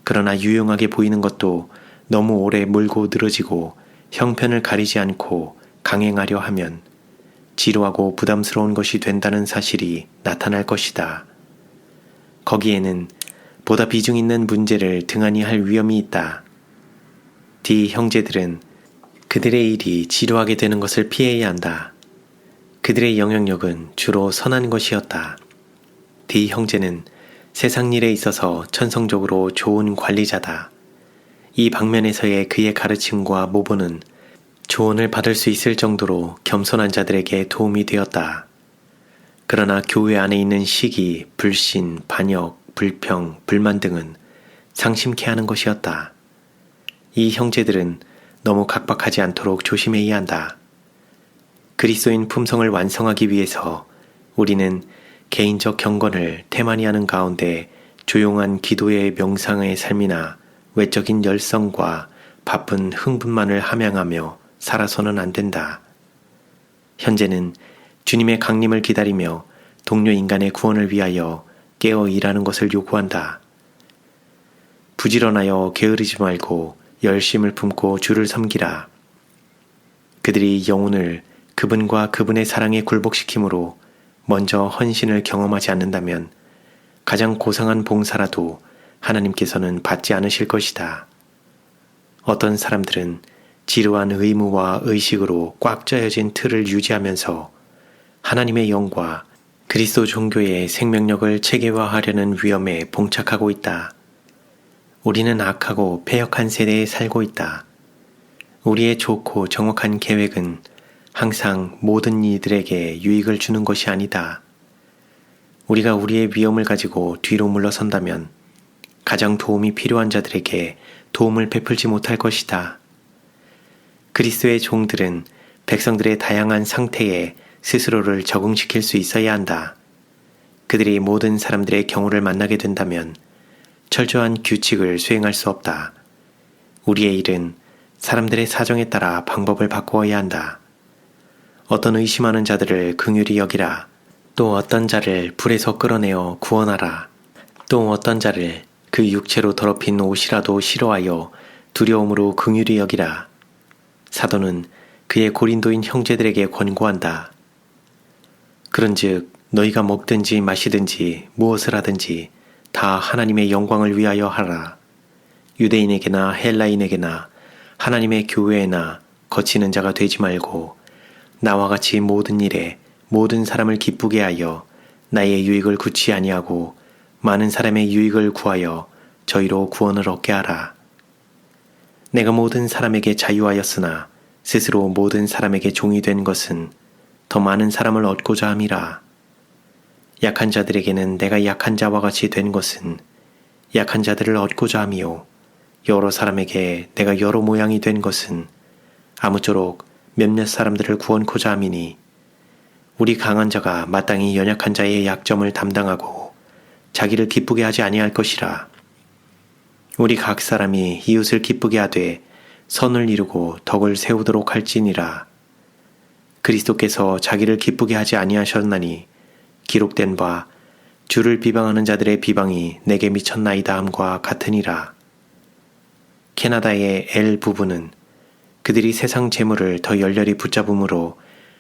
그러나 유용하게 보이는 것도 너무 오래 물고 늘어지고 형편을 가리지 않고 강행하려 하면 지루하고 부담스러운 것이 된다는 사실이 나타날 것이다. 거기에는 보다 비중 있는 문제를 등한히 할 위험이 있다. D 형제들은 그들의 일이 지루하게 되는 것을 피해야 한다. 그들의 영향력은 주로 선한 것이었다. D 형제는 세상 일에 있어서 천성적으로 좋은 관리자다. 이 방면에서의 그의 가르침과 모본은 조언을 받을 수 있을 정도로 겸손한 자들에게 도움이 되었다. 그러나 교회 안에 있는 시기, 불신, 반역, 불평, 불만 등은 상심케 하는 것이었다. 이 형제들은 너무 각박하지 않도록 조심해야 한다. 그리스도인 품성을 완성하기 위해서 우리는 개인적 경건을 태만히 하는 가운데 조용한 기도의 명상의 삶이나 외적인 열성과 바쁜 흥분만을 함양하며 살아서는 안 된다. 현재는 주님의 강림을 기다리며 동료 인간의 구원을 위하여 깨어 일하는 것을 요구한다. 부지런하여 게으르지 말고 열심을 품고 주를 섬기라. 그들이 영혼을 그분과 그분의 사랑에 굴복시킴으로 먼저 헌신을 경험하지 않는다면 가장 고상한 봉사라도 하나님께서는 받지 않으실 것이다. 어떤 사람들은 지루한 의무와 의식으로 꽉 짜여진 틀을 유지하면서 하나님의 영과 그리스도 종교의 생명력을 체계화하려는 위험에 봉착하고 있다. 우리는 악하고 패역한 세대에 살고 있다. 우리의 좋고 정확한 계획은 항상 모든 이들에게 유익을 주는 것이 아니다. 우리가 우리의 위험을 가지고 뒤로 물러선다면 가장 도움이 필요한 자들에게 도움을 베풀지 못할 것이다. 그리스도의 종들은 백성들의 다양한 상태에 스스로를 적응시킬 수 있어야 한다. 그들이 모든 사람들의 경우를 만나게 된다면 철저한 규칙을 수행할 수 없다. 우리의 일은 사람들의 사정에 따라 방법을 바꾸어야 한다. 어떤 의심하는 자들을 긍휼히 여기라. 또 어떤 자를 불에서 끌어내어 구원하라. 또 어떤 자를 그 육체로 더럽힌 옷이라도 싫어하여 두려움으로 긍휼히 여기라. 사도는 그의 고린도인 형제들에게 권고한다. 그런즉 너희가 먹든지 마시든지 무엇을 하든지 다 하나님의 영광을 위하여 하라. 유대인에게나 헬라인에게나 하나님의 교회에나 거치는 자가 되지 말고 나와 같이 모든 일에 모든 사람을 기쁘게 하여 나의 유익을 굳이 아니하고 많은 사람의 유익을 구하여 저희로 구원을 얻게 하라. 내가 모든 사람에게 자유하였으나 스스로 모든 사람에게 종이 된 것은 더 많은 사람을 얻고자 함이라. 약한 자들에게는 내가 약한 자와 같이 된 것은 약한 자들을 얻고자 함이요 여러 사람에게 내가 여러 모양이 된 것은 아무쪼록 몇몇 사람들을 구원코자 함이니 우리 강한 자가 마땅히 연약한 자의 약점을 담당하고 자기를 기쁘게 하지 아니할 것이라. 우리 각 사람이 이웃을 기쁘게 하되 선을 이루고 덕을 세우도록 할지니라. 그리스도께서 자기를 기쁘게 하지 아니하셨나니 기록된 바 주를 비방하는 자들의 비방이 내게 미쳤나이다 함과 같으니라. 캐나다의 L 부부는 그들이 세상 재물을 더 열렬히 붙잡음으로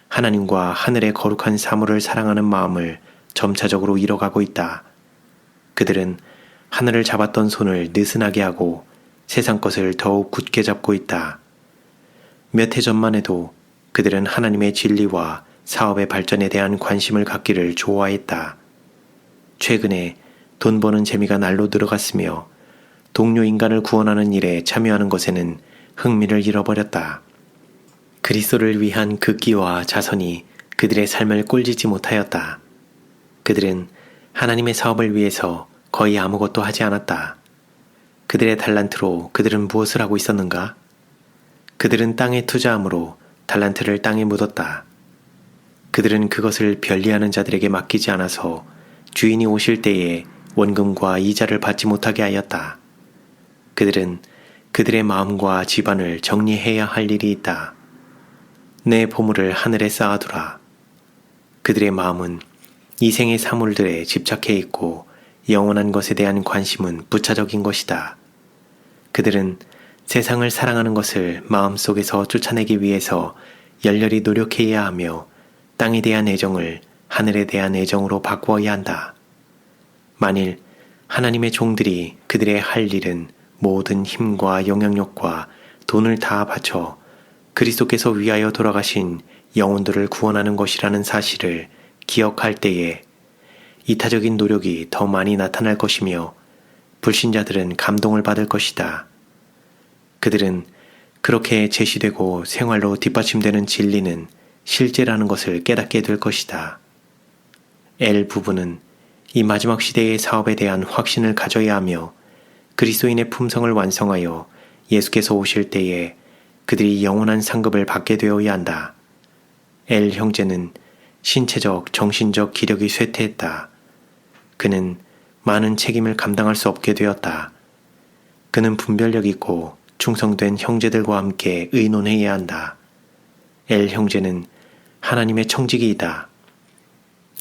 하나님과 하늘의 거룩한 사물을 사랑하는 마음을 점차적으로 잃어가고 있다. 그들은 하늘을 잡았던 손을 느슨하게 하고 세상 것을 더욱 굳게 잡고 있다. 몇 해 전만 해도 그들은 하나님의 진리와 사업의 발전에 대한 관심을 갖기를 좋아했다. 최근에 돈 버는 재미가 날로 늘어갔으며 동료 인간을 구원하는 일에 참여하는 것에는 흥미를 잃어버렸다. 그리스도를 위한 극기와 자선이 그들의 삶을 꼴지지 못하였다. 그들은 하나님의 사업을 위해서 거의 아무것도 하지 않았다. 그들의 달란트로 그들은 무엇을 하고 있었는가? 그들은 땅에 투자함으로 달란트를 땅에 묻었다. 그들은 그것을 변리하는 자들에게 맡기지 않아서 주인이 오실 때에 원금과 이자를 받지 못하게 하였다. 그들은 그들의 마음과 집안을 정리해야 할 일이 있다. 내 보물을 하늘에 쌓아두라. 그들의 마음은 이 생의 사물들에 집착해 있고 영원한 것에 대한 관심은 부차적인 것이다. 그들은 세상을 사랑하는 것을 마음속에서 쫓아내기 위해서 열렬히 노력해야 하며 땅에 대한 애정을 하늘에 대한 애정으로 바꾸어야 한다. 만일 하나님의 종들이 그들의 할 일은 모든 힘과 영향력과 돈을 다 바쳐 그리스도께서 위하여 돌아가신 영혼들을 구원하는 것이라는 사실을 기억할 때에 이타적인 노력이 더 많이 나타날 것이며 불신자들은 감동을 받을 것이다. 그들은 그렇게 제시되고 생활로 뒷받침되는 진리는 실제라는 것을 깨닫게 될 것이다. L 부부는 이 마지막 시대의 사업에 대한 확신을 가져야 하며 그리스도인의 품성을 완성하여 예수께서 오실 때에 그들이 영원한 상급을 받게 되어야 한다. L 형제는 신체적, 정신적 기력이 쇠퇴했다. 그는 많은 책임을 감당할 수 없게 되었다. 그는 분별력 있고 충성된 형제들과 함께 의논해야 한다. L 형제는 하나님의 청지기이다.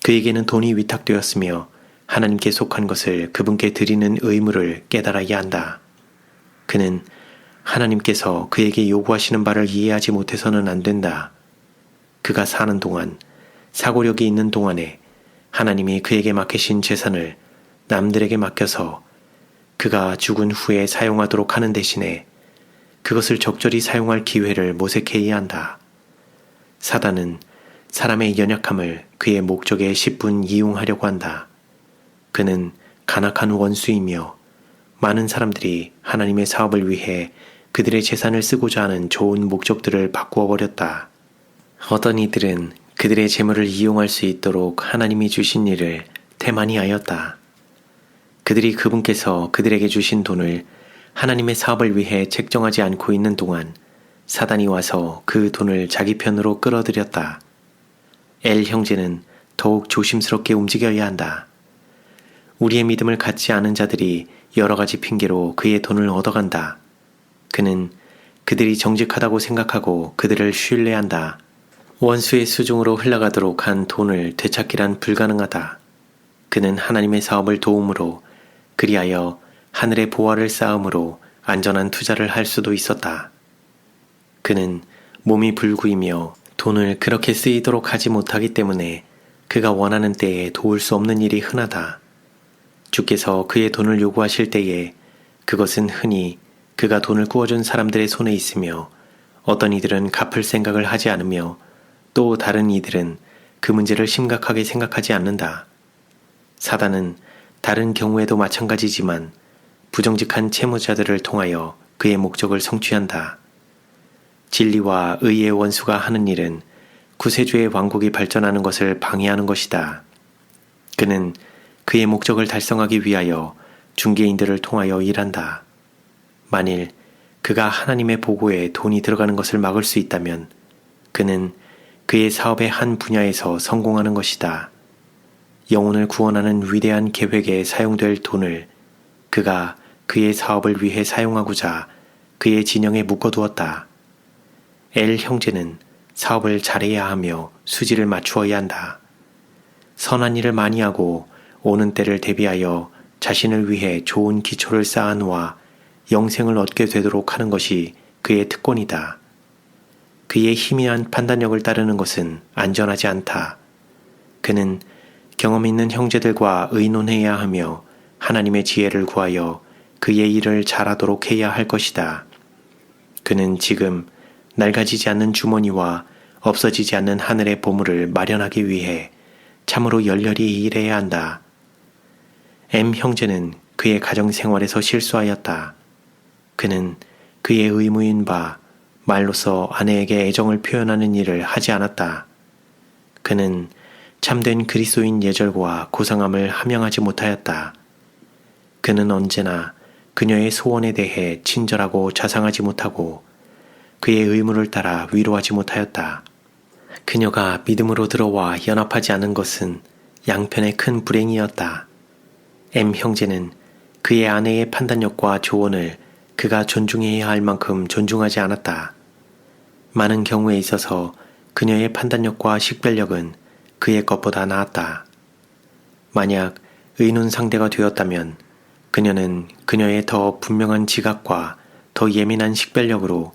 그에게는 돈이 위탁되었으며 하나님께 속한 것을 그분께 드리는 의무를 깨달아야 한다. 그는 하나님께서 그에게 요구하시는 바를 이해하지 못해서는 안 된다. 그가 사는 동안, 사고력이 있는 동안에 하나님이 그에게 맡기신 재산을 남들에게 맡겨서 그가 죽은 후에 사용하도록 하는 대신에 그것을 적절히 사용할 기회를 모색해야 한다. 사단은 사람의 연약함을 그의 목적에 10분 이용하려고 한다. 그는 간악한 원수이며 많은 사람들이 하나님의 사업을 위해 그들의 재산을 쓰고자 하는 좋은 목적들을 바꾸어 버렸다. 어떤 이들은 그들의 재물을 이용할 수 있도록 하나님이 주신 일을 태만히 하였다. 그들이 그분께서 그들에게 주신 돈을 하나님의 사업을 위해 책정하지 않고 있는 동안 사단이 와서 그 돈을 자기 편으로 끌어들였다. L 형제는 더욱 조심스럽게 움직여야 한다. 우리의 믿음을 갖지 않은 자들이 여러 가지 핑계로 그의 돈을 얻어간다. 그는 그들이 정직하다고 생각하고 그들을 신뢰한다. 원수의 수중으로 흘러가도록 한 돈을 되찾기란 불가능하다. 그는 하나님의 사업을 도움으로 그리하여 하늘의 보화를 쌓음으로 안전한 투자를 할 수도 있었다. 그는 몸이 불구이며 돈을 그렇게 쓰이도록 하지 못하기 때문에 그가 원하는 때에 도울 수 없는 일이 흔하다. 주께서 그의 돈을 요구하실 때에 그것은 흔히 그가 돈을 꾸어준 사람들의 손에 있으며 어떤 이들은 갚을 생각을 하지 않으며 또 다른 이들은 그 문제를 심각하게 생각하지 않는다. 사단은 다른 경우에도 마찬가지지만 부정직한 채무자들을 통하여 그의 목적을 성취한다. 진리와 의의 원수가 하는 일은 구세주의 왕국이 발전하는 것을 방해하는 것이다. 그는 그의 목적을 달성하기 위하여 중개인들을 통하여 일한다. 만일 그가 하나님의 보고에 돈이 들어가는 것을 막을 수 있다면 그는 그의 사업의 한 분야에서 성공하는 것이다. 영혼을 구원하는 위대한 계획에 사용될 돈을 그가 그의 사업을 위해 사용하고자 그의 진영에 묶어두었다. 엘 형제는 사업을 잘해야 하며 수지를 맞추어야 한다. 선한 일을 많이 하고 오는 때를 대비하여 자신을 위해 좋은 기초를 쌓아놓아 영생을 얻게 되도록 하는 것이 그의 특권이다. 그의 희미한 판단력을 따르는 것은 안전하지 않다. 그는 경험 있는 형제들과 의논해야 하며 하나님의 지혜를 구하여 그의 일을 잘하도록 해야 할 것이다. 그는 지금 낡아지지 않는 주머니와 없어지지 않는 하늘의 보물을 마련하기 위해 참으로 열렬히 일해야 한다. M 형제는 그의 가정생활에서 실수하였다. 그는 그의 의무인 바 말로서 아내에게 애정을 표현하는 일을 하지 않았다. 그는 참된 그리스도인 예절과 고상함을 함양하지 못하였다. 그는 언제나 그녀의 소원에 대해 친절하고 자상하지 못하고 그의 의무를 따라 위로하지 못하였다. 그녀가 믿음으로 들어와 연합하지 않은 것은 양편의 큰 불행이었다. M 형제는 그의 아내의 판단력과 조언을 그가 존중해야 할 만큼 존중하지 않았다. 많은 경우에 있어서 그녀의 판단력과 식별력은 그의 것보다 나았다. 만약 의논 상대가 되었다면 그녀는 그녀의 더 분명한 지각과 더 예민한 식별력으로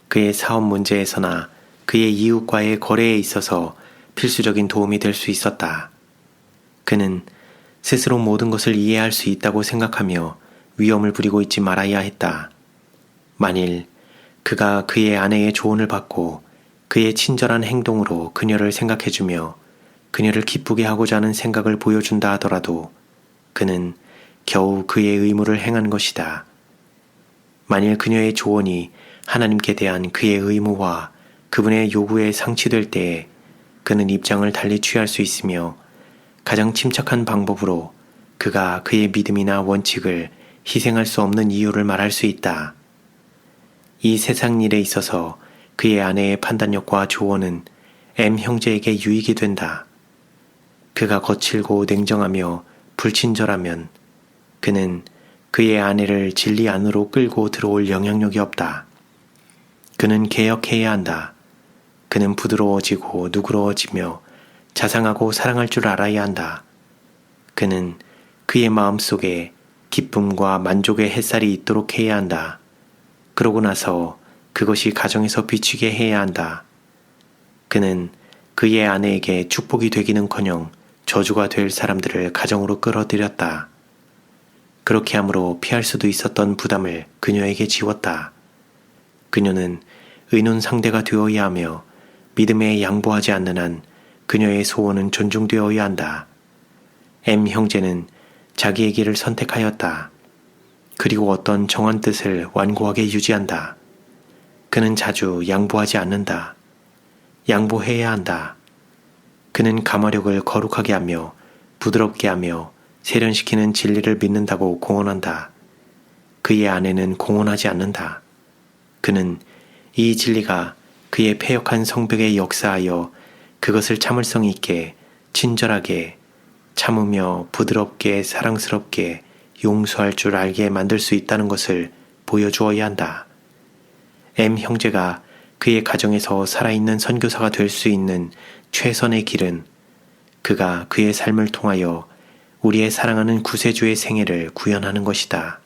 그의 사업 문제에서나 그의 이웃과의 거래에 있어서 필수적인 도움이 될 수 있었다. 그는 스스로 모든 것을 이해할 수 있다고 생각하며 위험을 부리고 있지 말아야 했다. 만일 그가 그의 아내의 조언을 받고 그의 친절한 행동으로 그녀를 생각해주며 그녀를 기쁘게 하고자 하는 생각을 보여준다 하더라도 그는 겨우 그의 의무를 행한 것이다. 만일 그녀의 조언이 하나님께 대한 그의 의무와 그분의 요구에 상치될 때에 그는 입장을 달리 취할 수 있으며 가장 침착한 방법으로 그가 그의 믿음이나 원칙을 희생할 수 없는 이유를 말할 수 있다. 이 세상 일에 있어서 그의 아내의 판단력과 조언은 M 형제에게 유익이 된다. 그가 거칠고 냉정하며 불친절하면 그는 그의 아내를 진리 안으로 끌고 들어올 영향력이 없다. 그는 개혁해야 한다. 그는 부드러워지고 누그러워지며 자상하고 사랑할 줄 알아야 한다. 그는 그의 마음속에 기쁨과 만족의 햇살이 있도록 해야 한다. 그러고 나서 그것이 가정에서 비추게 해야 한다. 그는 그의 아내에게 축복이 되기는커녕 저주가 될 사람들을 가정으로 끌어들였다. 그렇게 함으로 피할 수도 있었던 부담을 그녀에게 지웠다. 그녀는 의논 상대가 되어야 하며 믿음에 양보하지 않는 한 그녀의 소원은 존중되어야 한다. M 형제는 자기의 길을 선택하였다. 그리고 어떤 정한 뜻을 완고하게 유지한다. 그는 자주 양보하지 않는다. 양보해야 한다. 그는 감화력을 거룩하게 하며 부드럽게 하며 세련시키는 진리를 믿는다고 공언한다. 그의 아내는 공언하지 않는다. 그는 이 진리가 그의 패역한 성벽에 역사하여 그것을 참을성 있게 친절하게 참으며 부드럽게 사랑스럽게 용서할 줄 알게 만들 수 있다는 것을 보여주어야 한다. M 형제가 그의 가정에서 살아있는 선교사가 될 수 있는 최선의 길은 그가 그의 삶을 통하여 우리의 사랑하는 구세주의 생애를 구현하는 것이다.